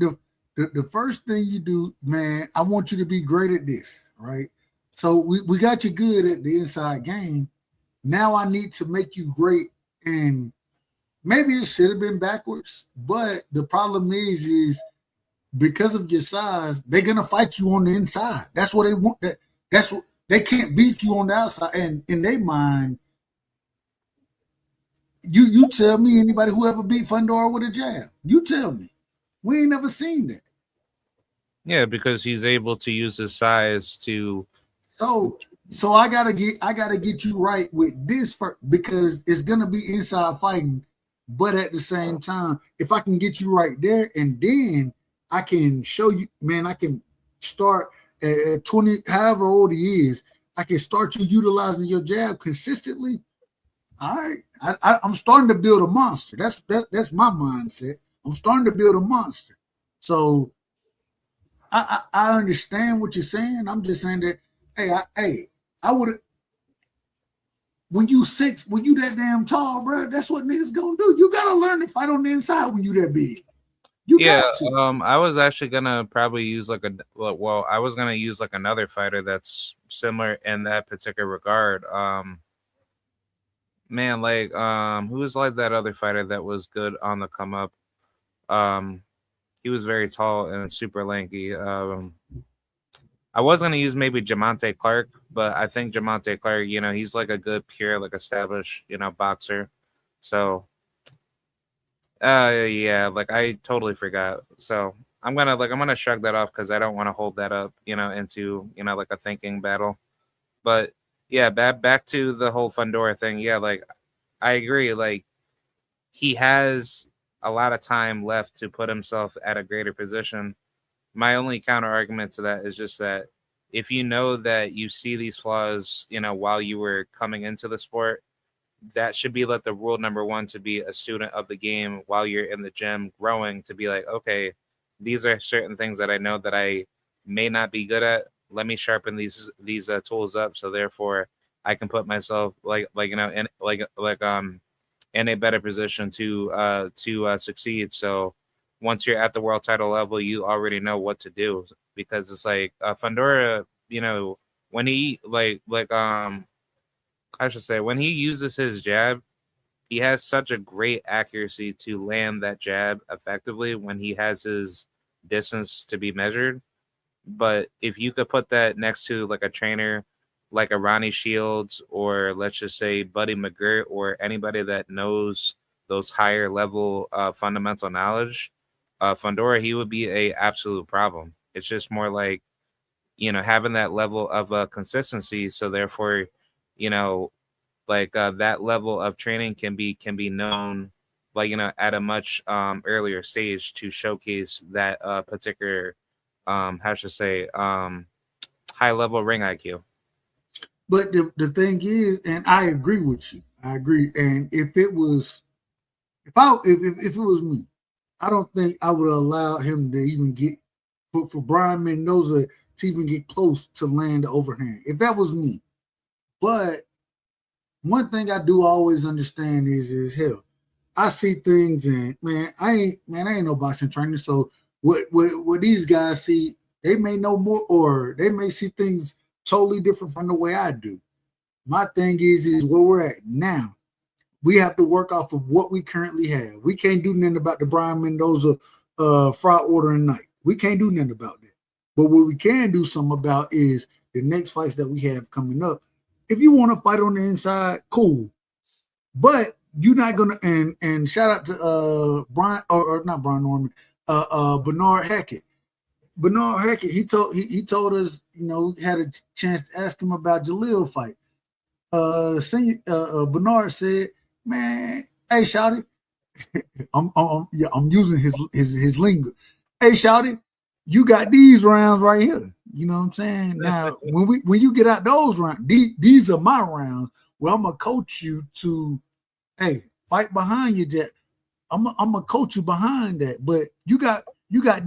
the first thing you do, man, I want you to be great at this, right? So we got you good at the inside game. Now I need to make you great, and maybe it should have been backwards, but the problem is because of your size, they're gonna fight you on the inside. That's what they want. That's what they can't beat you on the outside. And in their mind, you tell me anybody who ever beat Fundora with a jab. You tell me. We ain't never seen that. Yeah, because he's able to use his size to. So I gotta get you right with this because it's gonna be inside fighting, but at the same time, if I can get you right there, and then I can show you, man, I can start at 20, however old he is, I can start you utilizing your jab consistently. All right, I'm starting to build a monster. That's my mindset. I'm starting to build a monster. So I understand what you're saying. I'm just saying that, I would have. When you that damn tall, bro, that's what niggas gonna do. You gotta learn to fight on the inside when you that big. I was actually gonna probably use I was gonna use another fighter that's similar in that particular regard. Who was like that other fighter that was good on the come up? He was very tall and super lanky. I was gonna use maybe Jamonte Clark, but I think Jamonte Clark, he's like a good pure, established, boxer. So I totally forgot. So I'm gonna shrug that off because I don't want to hold that up, into a thinking battle. But yeah, back to the whole Fundora thing. Yeah, I agree. He has a lot of time left to put himself at a greater position. My only counter argument to that is just that if you know that you see these flaws, while you were coming into the sport, that should be the rule number one to be a student of the game while you're in the gym growing, to be like, okay, these are certain things that I know that I may not be good at. Let me sharpen these tools up, so therefore I can put myself in a better position to succeed. So once you're at the world title level, you already know what to do, because it's Fundora, when he I should say, when he uses his jab, he has such a great accuracy to land that jab effectively when he has his distance to be measured. But if you could put that next to a trainer like a Ronnie Shields, or let's just say Buddy McGirt, or anybody that knows those higher level fundamental knowledge, Fundora, he would be a absolute problem. It's just more having that level of consistency. So therefore, that level of training can be known, at a much earlier stage to showcase that particular, high level ring IQ. But the thing is, and I agree with you. I agree. And if it was me, I don't think I would allow him to even get for Brian Mendoza to even get close to land the overhand. If that was me. But one thing I do always understand is hell, I see things, and I ain't no boxing trainer. So what these guys see, they may know more, or they may see things totally different from the way I do. My thing is where we're at now. We have to work off of what we currently have. We can't do nothing about the Brian Mendoza fraud order night. We can't do nothing about that. But what we can do something about is the next fights that we have coming up. If you want to fight on the inside, cool. But you're not gonna, and shout out to Brian, or not Brian Norman, Bernard Hackett. Bernard Hackett, he told us, had a chance to ask him about Jalil fight. Bernard said, man, hey Shouty, I'm using his lingo. Hey Shouty, you got these rounds right here. You know what I'm saying? Now, when you get out those rounds, these are my rounds where I'm gonna coach you to, hey, fight behind your jet. I'm a coach you behind that. But you got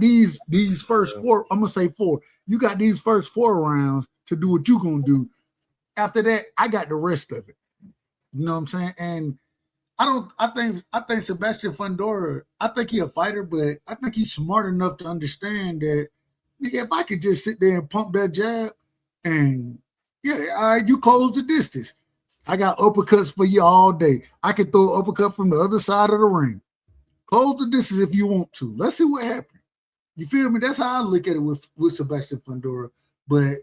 these first four. I'm gonna say four. You got these first 4 rounds to do what you gonna do. After that, I got the rest of it. You know what I'm saying? And I think Sebastian Fundora, I think he a fighter, but I think he's smart enough to understand that, nigga, if I could just sit there and pump that jab and yeah, all right, you close the distance. I got uppercuts for you all day. I can throw an uppercut from the other side of the ring. Close the distance if you want to. Let's see what happens. You feel me? That's how I look at it with Sebastian Fundora. But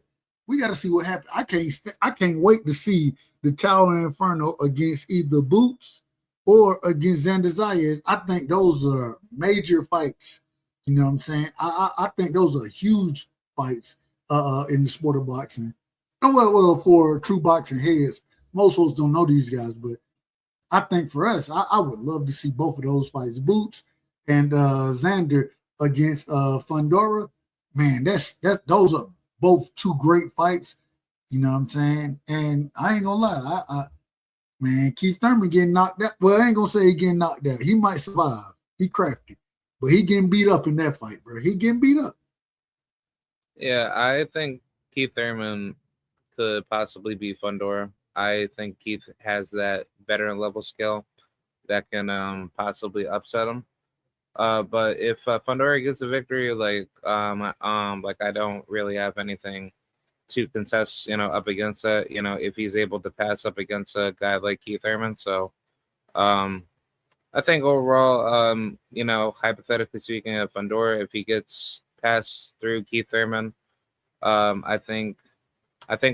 we got to see what happens. I can't wait to see the Tower Inferno against either Boots or against Xander Zayas. I think those are major fights. You know what I'm saying? I think those are huge fights in the sport of boxing. And well, for true boxing heads, most folks don't know these guys, but I think for us, I would love to see both of those fights, Boots and Xander against Fundora. Man, those are both 2 great fights. You know what I'm saying? And I ain't gonna lie, man, Keith Thurman getting knocked out. Well, I ain't gonna say he getting knocked out. He might survive. He crafty, but he getting beat up in that fight, bro. He getting beat up. Yeah, I think Keith Thurman could possibly be Fundora. I think Keith has that veteran level skill that can possibly upset him. But if Fundora gets a victory, like I don't really have anything to contest, up against that. If he's able to pass up against a guy like Keith Thurman, so I think overall, hypothetically speaking, of Fundora, if he gets passed through Keith Thurman, I think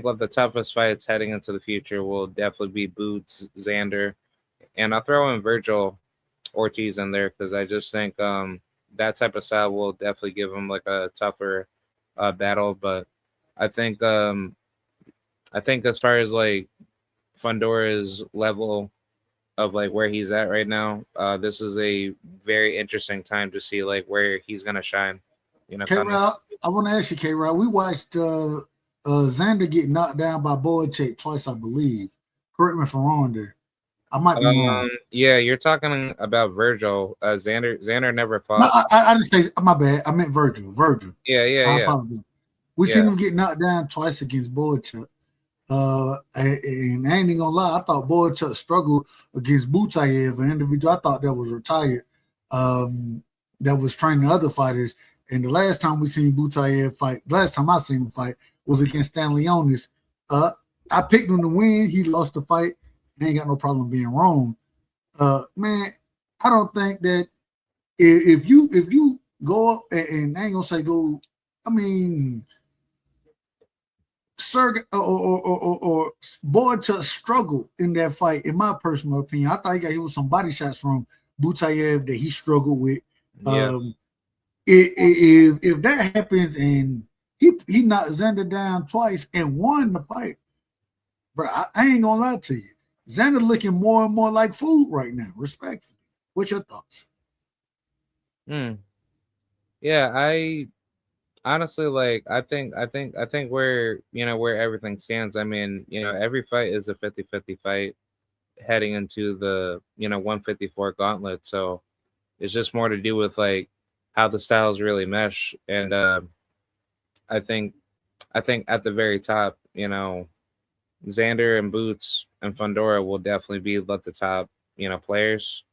one of the toughest fights heading into the future will definitely be Boots, Xander, and I'll throw in Virgil Ortiz in there because I just think that type of style will definitely give him like a tougher battle. But I think as far as like Fundora's level of like where he's at right now, this is a very interesting time to see like where he's gonna shine. K-Rod, I want to ask you, K-Rod, we watched Xander get knocked down by Boychek twice, I believe. Correct me if I'm wrong there. I might be wrong. Yeah, you're talking about Virgil. Xander never fought. No, I didn't say, my bad. I meant Virgil. Yeah. I apologize. We seen him get knocked down twice against Boychuk. And I ain't even gonna lie, I thought Boychuk struggled against Butayev, an individual I thought that was retired, that was training other fighters. And the last time we seen Butayev fight, last time I seen him fight was against Stanley Onis. I picked him to win. He lost the fight. He ain't got no problem being wrong. Man, I don't think that if you go up and I ain't gonna say go, I mean, Sergey or Boychuk struggled in that fight, in my personal opinion. I thought he got hit with some body shots from Butayev that he struggled with. Yeah. If that happens and he knocked Xander down twice and won the fight, bro, I ain't gonna lie to you. Xander looking more and more like food right now, respectfully. What's your thoughts? Yeah, I honestly like I think where where everything stands. I mean, every fight is a 50-50 fight heading into the 154 gauntlet. So it's just more to do with like how the styles really mesh. And I think at the very top, Xander and Boots and Fundora will definitely be like the top, players.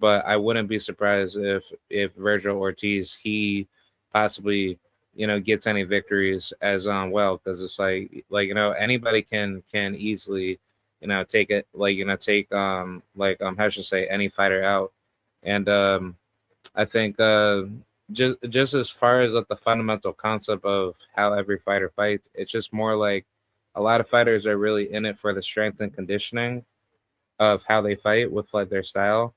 But I wouldn't be surprised if Virgil Ortiz he possibly gets any victories as well, because it's like anybody can easily take it take how should I say any fighter out. And I think just as far as like the fundamental concept of how every fighter fights, it's just more like a lot of fighters are really in it for the strength and conditioning of how they fight with like their style,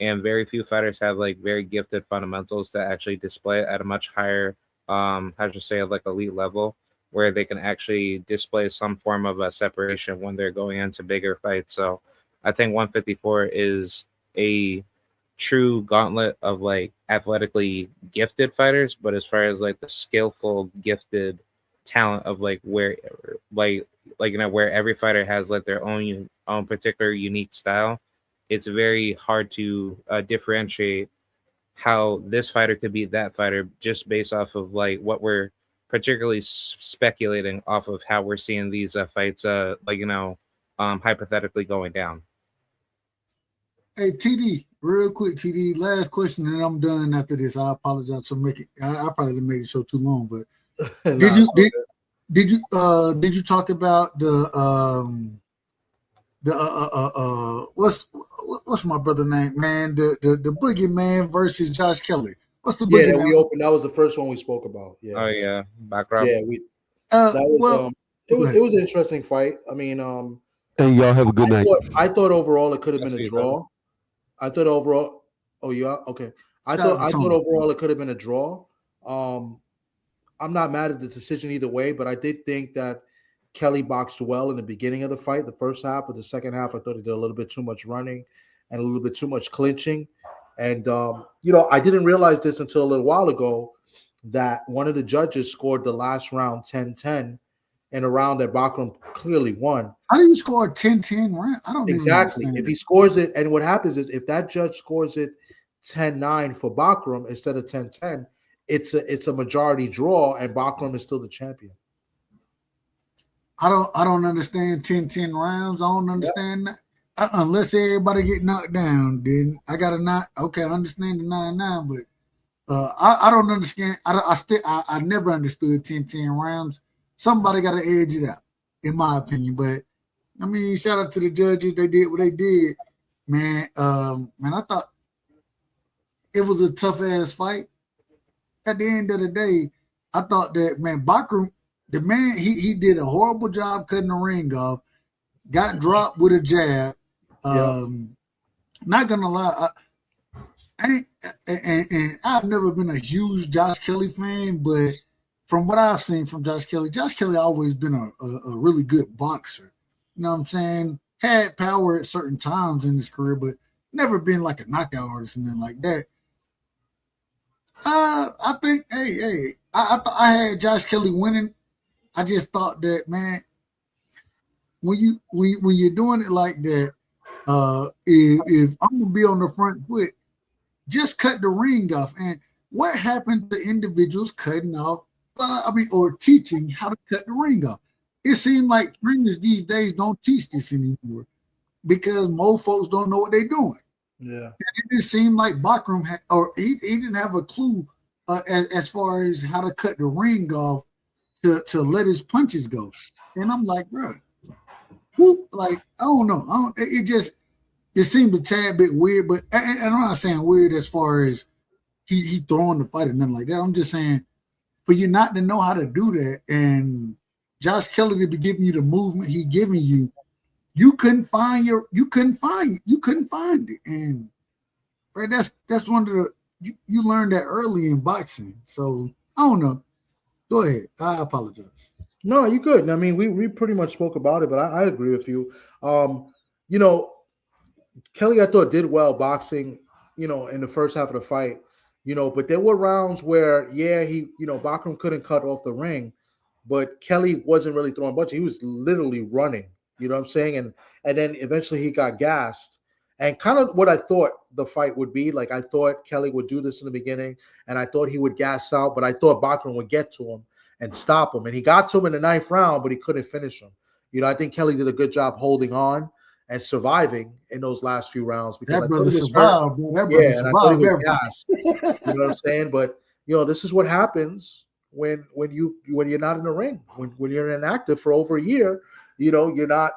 and very few fighters have like very gifted fundamentals to actually display it at a much higher how should I say like elite level, where they can actually display some form of a separation when they're going into bigger fights. So I think 154 is a true gauntlet of like athletically gifted fighters, but as far as like the skillful gifted talent of like where where every fighter has like their own particular unique style, it's very hard to differentiate how this fighter could beat that fighter just based off of like what we're particularly speculating off of how we're seeing these fights, hypothetically going down. Hey, TD, real quick, TD, last question, and I'm done after this. I apologize for making. I probably made the show too long, but did you talk about the what's my brother name, man? The Boogeyman versus Josh Kelly. What's the Boogeyman? Yeah, we opened. That was the first one we spoke about. Yeah. Oh yeah, background. Yeah, that was it was an interesting fight. I mean, Hey, y'all have a good night. I thought overall it could have been a draw. I thought overall. Oh yeah, okay. I thought overall it could have been a draw. I'm not mad at the decision either way, but I did think that Kelly boxed well in the beginning of the fight, the first half, but the second half, I thought he did a little bit too much running and a little bit too much clinching. And, I didn't realize this until a little while ago that one of the judges scored the last round 10-10 in a round that Bakram clearly won. How do you score 10-10 round? I don't exactly. If he scores it, and what happens is if that judge scores it 10-9 for Bakram instead of 10-10, it's a majority draw, and Bakram is still the champion. I don't understand 10-10 rounds. I don't understand that. Unless everybody get knocked down, then I gotta not. Okay, I understand the 9-9, but I don't understand. I never understood 10-10 rounds. Somebody got to edge it out, in my opinion. But I mean, shout out to the judges. They did what they did, man. I thought it was a tough ass fight. At the end of the day, I thought that, man, Bakram, the man, he did a horrible job cutting the ring off, got dropped with a jab. Not gonna lie, I've never been a huge Josh Kelly fan, but from what I've seen from Josh Kelly always been a really good boxer. You know what I'm saying? Had power at certain times in his career, but never been like a knockout artist and nothing like that. I think, I had Josh Kelly winning. I just thought that, man, when you're doing it like that, if I'm gonna be on the front foot, just cut the ring off. And what happened to individuals cutting off? Or teaching how to cut the ring off? It seems like trainers these days don't teach this anymore because most folks don't know what they're doing. Yeah, and it didn't seem like Bakram he didn't have a clue as far as how to cut the ring off to let his punches go. And I'm like, bro, I don't know. It seemed a tad bit weird, but and I'm not saying weird as far as he throwing the fight or nothing like that. I'm just saying for you not to know how to do that, and Josh Kelly to be giving you the movement he giving you, you couldn't find it. And right, that's one of the you learned that early in boxing. So I don't know. Go ahead. I apologize. No, you good. I mean, we pretty much spoke about it, but I agree with you. Kelly, I thought did well boxing, in the first half of the fight, but there were rounds where, Bakram couldn't cut off the ring, but Kelly wasn't really throwing much. He was literally running, you know what I'm saying? And then eventually he got gassed. And kind of what I thought the fight would be, like I thought Kelly would do this in the beginning, and I thought he would gas out, but I thought Bakram would get to him and stop him. And he got to him in the 9th round, but he couldn't finish him. I think Kelly did a good job holding on and surviving in those last few rounds. Because that brother survived. That brother survived. You know what I'm saying? But this is what happens when you're not in the ring. When you're inactive for over a year, you're not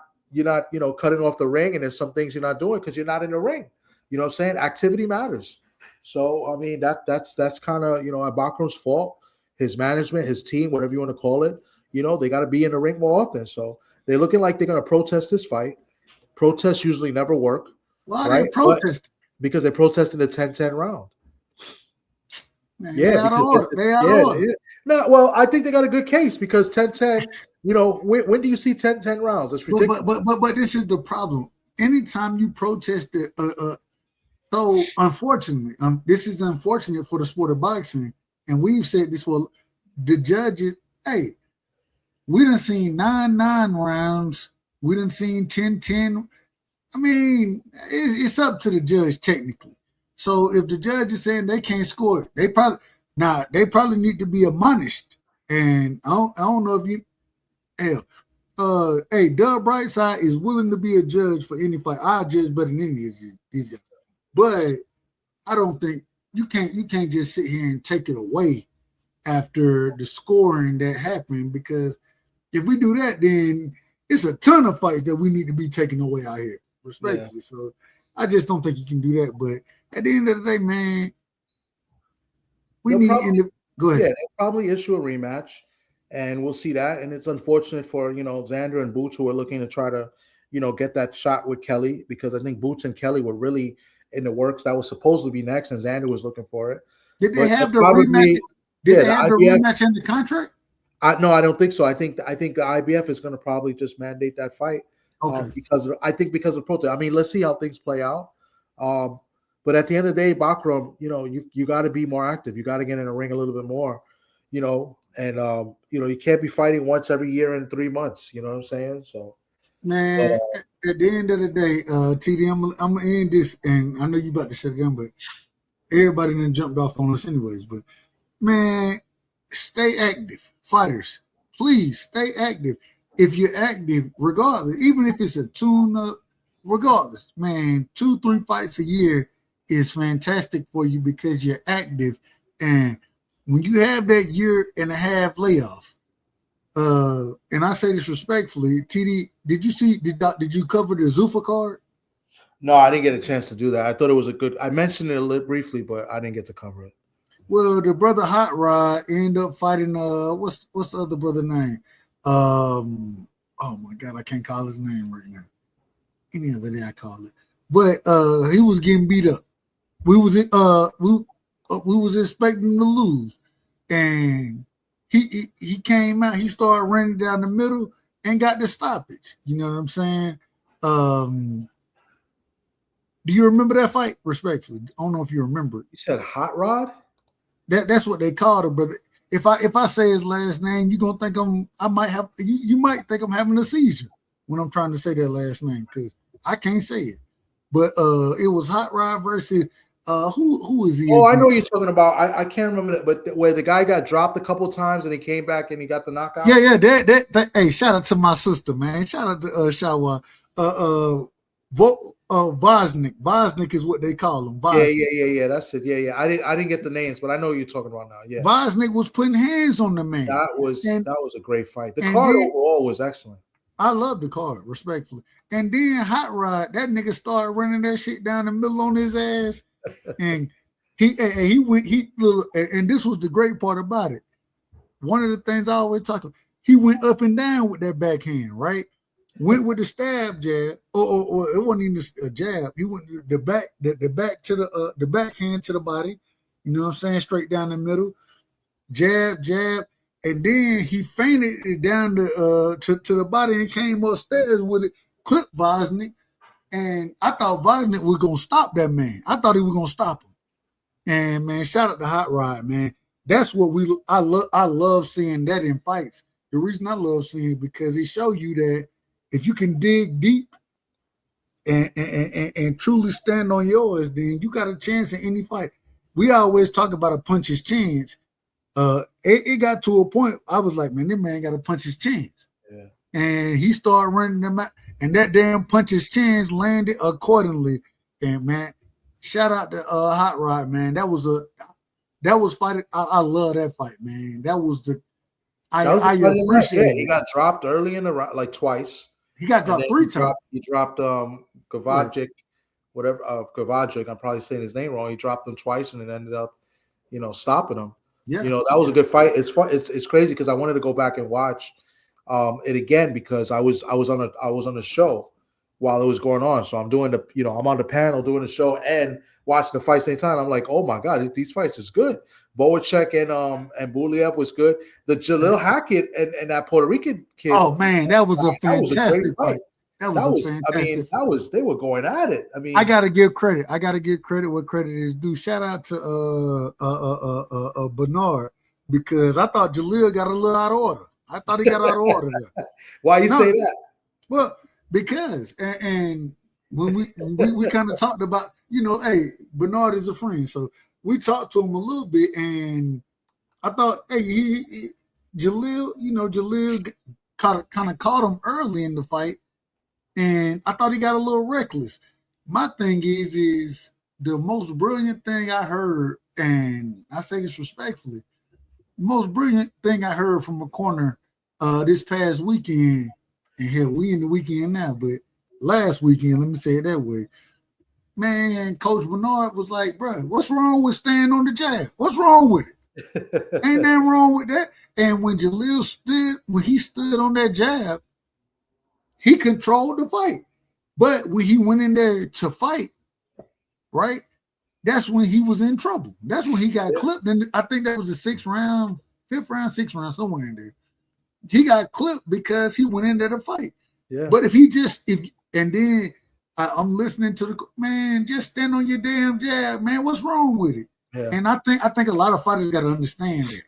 cutting off the ring, and there's some things you're not doing because you're not in the ring. You know what I'm saying? Activity matters. So I mean that's kind of Bakram's fault, his management, his team, whatever you want to call it. They got to be in the ring more often. So they're looking like they're going to protest this fight. Protests usually never work. Why are they protesting? Because they protested the 10-10 round. Man, they out of order. No, well, I think they got a good case because 10-10, when do you see 10-10 rounds? That's ridiculous. But this is the problem. Anytime you protest it, so unfortunately, this is unfortunate for the sport of boxing, and we've said this for the judges. Hey, we done seen 9-9 rounds. We done seen 10-10. I mean, it's up to the judge technically. So if the judge is saying they can't score, they probably need to be admonished. And I don't know if you, hell, hey, Doug Brightside is willing to be a judge for any fight. I judge better than any of these guys, but I don't think you can't just sit here and take it away after the scoring that happened, because if we do that, then it's a ton of fights that we need to be taking away out here, respectfully. Yeah. So I just don't think you can do that. But at the end of the day, man, we need go ahead. Yeah, they'll probably issue a rematch, and we'll see that. And it's unfortunate for Xander and Boots, who are looking to try to get that shot with Kelly, because I think Boots and Kelly were really in the works. That was supposed to be next, and Xander was looking for it. Did they have the rematch? Did they have the rematch in the contract? No, I don't think so. I think the IBF is going to probably just mandate that fight. Okay. Because of protest. I mean, let's see how things play out. But at the end of the day, Bakram, you got to be more active. You got to get in the ring a little bit more, and you can't be fighting once every year in 3 months. You know what I'm saying? So, man, at the end of the day, TD, I'm gonna end this, and I know you about to shut it down, but everybody done jumped off on us anyways. But man, stay active, fighters. Please stay active. If you're active, regardless, even if it's a tune-up, regardless, man, 2-3 fights a year is fantastic for you because you're active. And when you have that year and a half layoff, and I say this respectfully, TD, did you cover the Zuffa card? No, I didn't get a chance to do that. I thought it was I mentioned it a little briefly, but I didn't get to cover it. Well, the brother Hot Rod ended up fighting what's the other brother name? Oh my God, I can't call his name right now. Any other day I call it. But he was getting beat up. We was expecting him to lose. And he came out, he started running down the middle and got the stoppage. You know what I'm saying? Do you remember that fight? Respectfully, I don't know if you remember. You said Hot Rod? That's what they called him, brother. If I say his last name, you're gonna think you might think I'm having a seizure when I'm trying to say that last name, because I can't say it. But it was Hot Rod versus who is he? Oh, I know what you're talking about. I can't remember that, but where the guy got dropped a couple times and he came back and he got the knockout. Yeah. That hey, shout out to my sister, man. Shout out to Shawa. Vosnik is what they call him. Vosnik. Yeah. That's it. Yeah. I didn't get the names, but I know what you're talking about now. Yeah. Vosnik was putting hands on the man. That was a great fight. The card overall was excellent. I love the card, respectfully. And then Hot Rod, that nigga started running that shit down the middle on his ass. And and this was the great part about it. One of the things I always talk about, he went up and down with that backhand, right? Went with the stab jab, or it wasn't even a jab. He went the back to the backhand to the body. You know what I'm saying? Straight down the middle, jab, and then he feinted it down to the body and came upstairs with it, clipped Vosnik. And I thought Vosnik was gonna stop that man. I thought he was gonna stop him. And man, shout out to Hot Rod, man. That's what I love seeing that in fights. The reason I love seeing it because it show you that if you can dig deep and truly stand on yours, then you got a chance in any fight. We always talk about a puncher's chance. It got to a point I was like, man, this man got a puncher's chance. Yeah. And he started running them out, and that damn puncher's chance landed accordingly. And man, shout out to Hot Rod, man. That was fighting. I love that fight, man. That was I appreciate it. He got dropped early in the round, like twice. He got dropped 3 times. He dropped Kovacic, whatever Kovacic. I'm probably saying his name wrong. He dropped him twice and it ended up, stopping him. Yeah. That was a good fight. It's fun. It's crazy because I wanted to go back and watch it again because I was on a show while it was going on. So I'm doing I'm on the panel doing the show and watching the fight same time. I'm like, oh my God, these fights is good. Boacek and Buliev was good. The Jalil Hackett and that Puerto Rican kid. Oh man, that was a fantastic fight. They were going at it. I mean, I gotta give credit. What credit is due. Shout out to Bernard, because I thought Jalil got a little out of order. I thought he got out of order there. Why you say that? Well, because and when we kind of talked about, hey, Bernard is a friend, so we talked to him a little bit, and I thought, hey, Jalil kind of caught him early in the fight, and I thought he got a little reckless. My thing is the most brilliant thing I heard, and I say this respectfully, the most brilliant thing I heard from a corner this past weekend, and here we in the weekend now, but last weekend, let me say it that way. Man, Coach Bernard was like, bro, what's wrong with staying on the jab? What's wrong with it? Ain't nothing wrong with that. And when Jalil stood on that jab, he controlled the fight. But when he went in there to fight, right, that's when he was in trouble. That's when he got clipped. And I think that was the fifth round, somewhere in there. He got clipped because he went in there to fight. Yeah. But and then I'm listening to man, just stand on your damn jab, man. What's wrong with it? Yeah. And I think a lot of fighters got to understand that.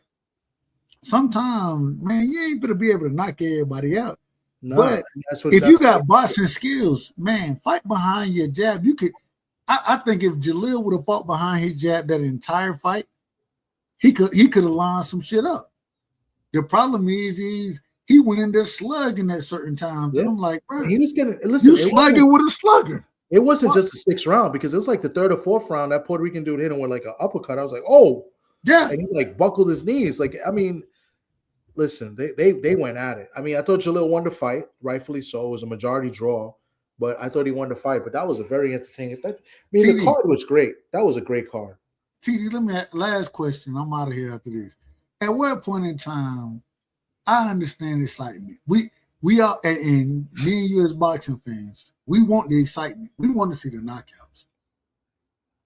Sometimes, man, you ain't gonna be able to knock everybody out. No, but if you got boxing skills, man, fight behind your jab. You could. I think if Jalil would have fought behind his jab that entire fight, he could have lined some shit up. The problem is he went in there slugging at certain times. Yeah. And I'm like, bro, he was getting you slugging with a slugger. It wasn't just the 6th round, because it was like the 3rd or 4th round that Puerto Rican dude hit him with like an uppercut. I was like, oh, yeah, and he like buckled his knees. Like, I mean, listen, they went at it. I mean, I thought Jalil won the fight, rightfully so. It was a majority draw, but I thought he won the fight. But that was a very entertaining. The card was great. That was a great card. TD, let me last question. I'm out of here after this. At what point in time, I understand excitement. We are, and me and you as boxing fans, we want the excitement. We want to see the knockouts.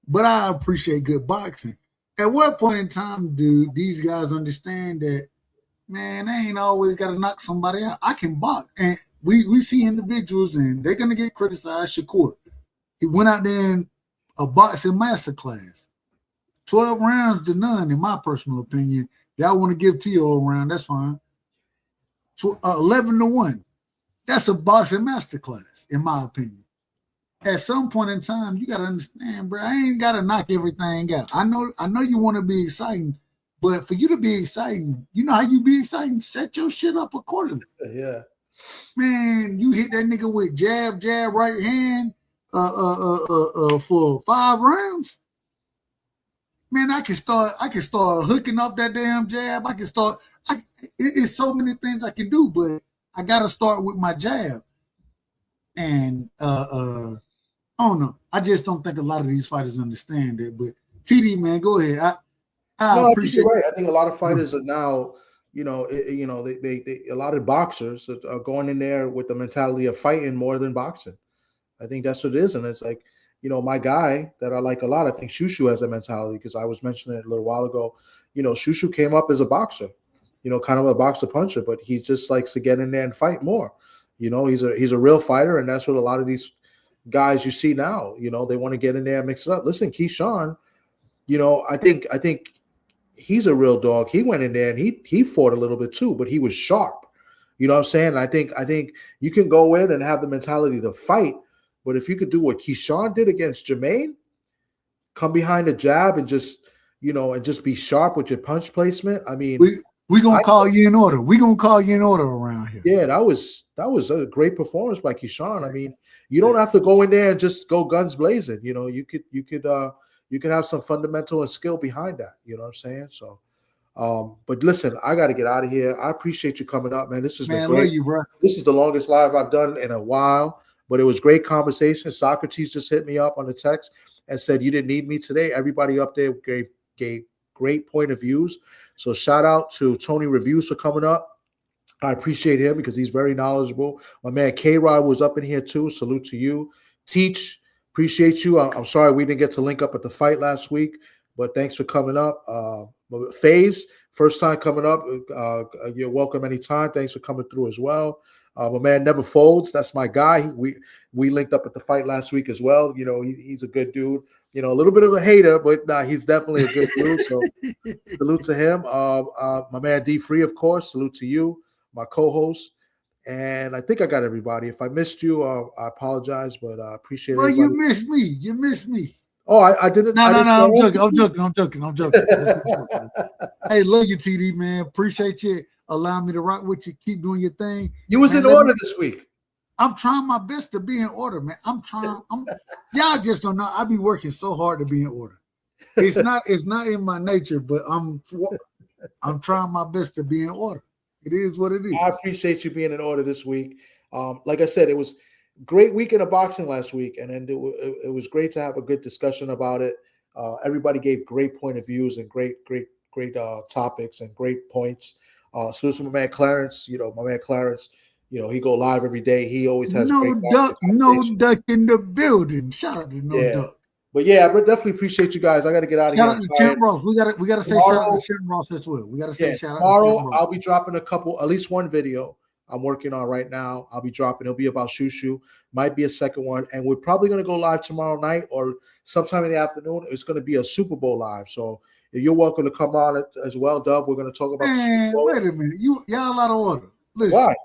But I appreciate good boxing. At what point in time do these guys understand that, man, they ain't always got to knock somebody out? I can box. And we see individuals, and they're going to get criticized. Shakur, he went out there in a boxing masterclass. 12 rounds to none, in my personal opinion. Y'all want to give T.O. a round, that's fine. 11-1. That's a boxing masterclass, in my opinion. At some point in time, you got to understand, bro, I ain't got to knock everything out. I know you want to be exciting, but for you to be exciting, you know how you be exciting? Set your shit up accordingly. Yeah. Man, you hit that nigga with jab, right hand for 5 rounds. Man, I can start hooking off that damn jab. It's so many things I can do, but I gotta start with my jab. And I don't know. I just don't think a lot of these fighters understand it. But TD, man, go ahead. I appreciate it. Right. I think a lot of fighters are now, they a lot of boxers are going in there with the mentality of fighting more than boxing. I think that's what it is, and it's like, my guy that I like a lot, I think Shu Shu has that mentality, because I was mentioning it a little while ago. Shu Shu came up as a boxer, kind of a boxer puncher, but he just likes to get in there and fight more. He's a real fighter, and that's what a lot of these guys you see now, they want to get in there and mix it up. Listen, Keyshawn, I think he's a real dog. He went in there and he fought a little bit too, but he was sharp. You know what I'm saying? I think you can go in and have the mentality to fight, but if you could do what Keyshawn did against Jermaine, come behind the jab and just be sharp with your punch placement. I mean, we're gonna call you in order. We're gonna call you in order around here. Yeah, that was a great performance by Keyshawn. I mean, you don't have to go in there and just go guns blazing. You could have some fundamental and skill behind that. You know what I'm saying? So, but listen, I got to get out of here. I appreciate you coming up, man. This has been great. Love you, bro. This is the longest live I've done in a while, but it was great conversation. Socrates just hit me up on the text and said you didn't need me today. Everybody up there gave great point of views. So shout out to Tony Reviews for coming up. I appreciate him because he's very knowledgeable. My man K-Rod was up in here too. Salute to you. Teach, appreciate you. I'm sorry we didn't get to link up at the fight last week, but thanks for coming up. FaZe, first time coming up. You're welcome anytime. Thanks for coming through as well. My man Never Folds, that's my guy. We linked up at the fight last week as well. He's a good dude. A little bit of a hater, but he's definitely a good dude. So salute to him. My man D Free, of course. Salute to you, my co-host. And I think I got everybody. If I missed you, I apologize, but I appreciate it. Well, you missed me. You missed me. Oh, I didn't. No, I'm joking. I'm joking. Hey, love you, TD, man. Appreciate you allowing me to rock with you. Keep doing your thing. You was man, in order this week. I'm trying my best to be in order, man. Y'all just don't know. I be working so hard to be in order. It's not in my nature, but I'm trying my best to be in order. It is what it is. I appreciate you being in order this week. Like I said, it was a great weekend of boxing last week, and then it was great to have a good discussion about it. Everybody gave great point of views and great topics and great points. So this is my man Clarence. My man Clarence. He go live every day. He always has no duck in the building. Shout out to Duck. But yeah, I definitely appreciate you guys. I got to get out of here. Shout out to Champ Ross. We gotta say shout out to Champ Ross as well. We gotta say shout out tomorrow. I'll be dropping at least one video I'm working on right now. I'll be dropping. It'll be about Shu Shu. Might be a second one, and we're probably gonna go live tomorrow night or sometime in the afternoon. It's gonna be a Super Bowl live. So you're welcome to come on as well, Dub. We're gonna talk about the Super Bowl. Wait a minute, y'all out of order. Listen. Why?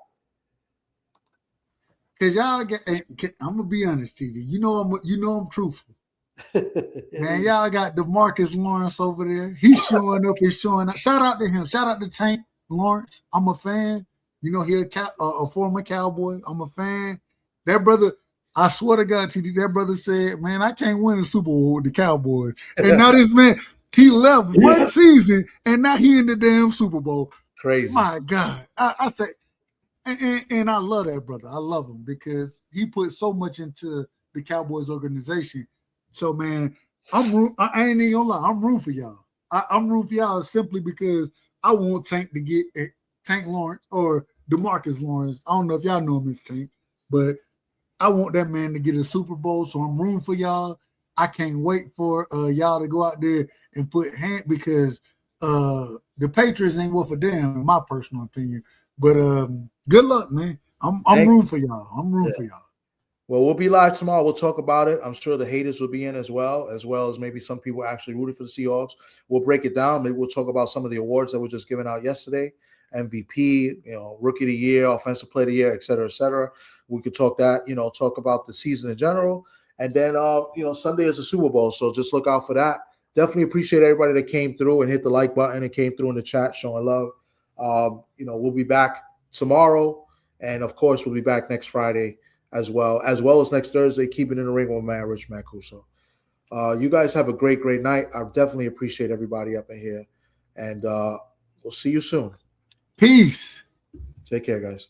Cause y'all I'm gonna be honest, TD. I'm truthful. Man, y'all got DeMarcus Lawrence over there. He's showing up and showing up. Shout out to him. Shout out to Tank Lawrence. I'm a fan. He a former Cowboy. I'm a fan. That brother, I swear to God, TD, that brother said, man, I can't win a Super Bowl with the Cowboys. And now this man, he left one season and now he in the damn Super Bowl. Crazy. My God. I say, and I love that brother. I love him because he put so much into the Cowboys organization. So, man, I ain't even gonna lie. I'm rooting for y'all. I'm rooting for y'all simply because I want Tank to get Tank Lawrence or DeMarcus Lawrence. I don't know if y'all know him as Tank, but I want that man to get a Super Bowl. So I'm rooting for y'all. I can't wait for y'all to go out there and put hand because the Patriots ain't worth a damn, in my personal opinion. But good luck, man. I'm rooting for y'all. I'm rooting for y'all. Well, we'll be live tomorrow. We'll talk about it. I'm sure the haters will be in as well as maybe some people actually rooted for the Seahawks. We'll break it down. Maybe we'll talk about some of the awards that were just given out yesterday. MVP, Rookie of the Year, Offensive Player of the Year, et cetera, et cetera. We could talk that, talk about the season in general. And then, Sunday is the Super Bowl. So just look out for that. Definitely appreciate everybody that came through and hit the like button and came through in the chat showing love. We'll be back tomorrow. And, of course, we'll be back next Friday as well as next Thursday, keeping in the ring with my man, Rich Mancuso. You guys have a great, great night. I definitely appreciate everybody up in here. And we'll see you soon. Peace. Take care, guys.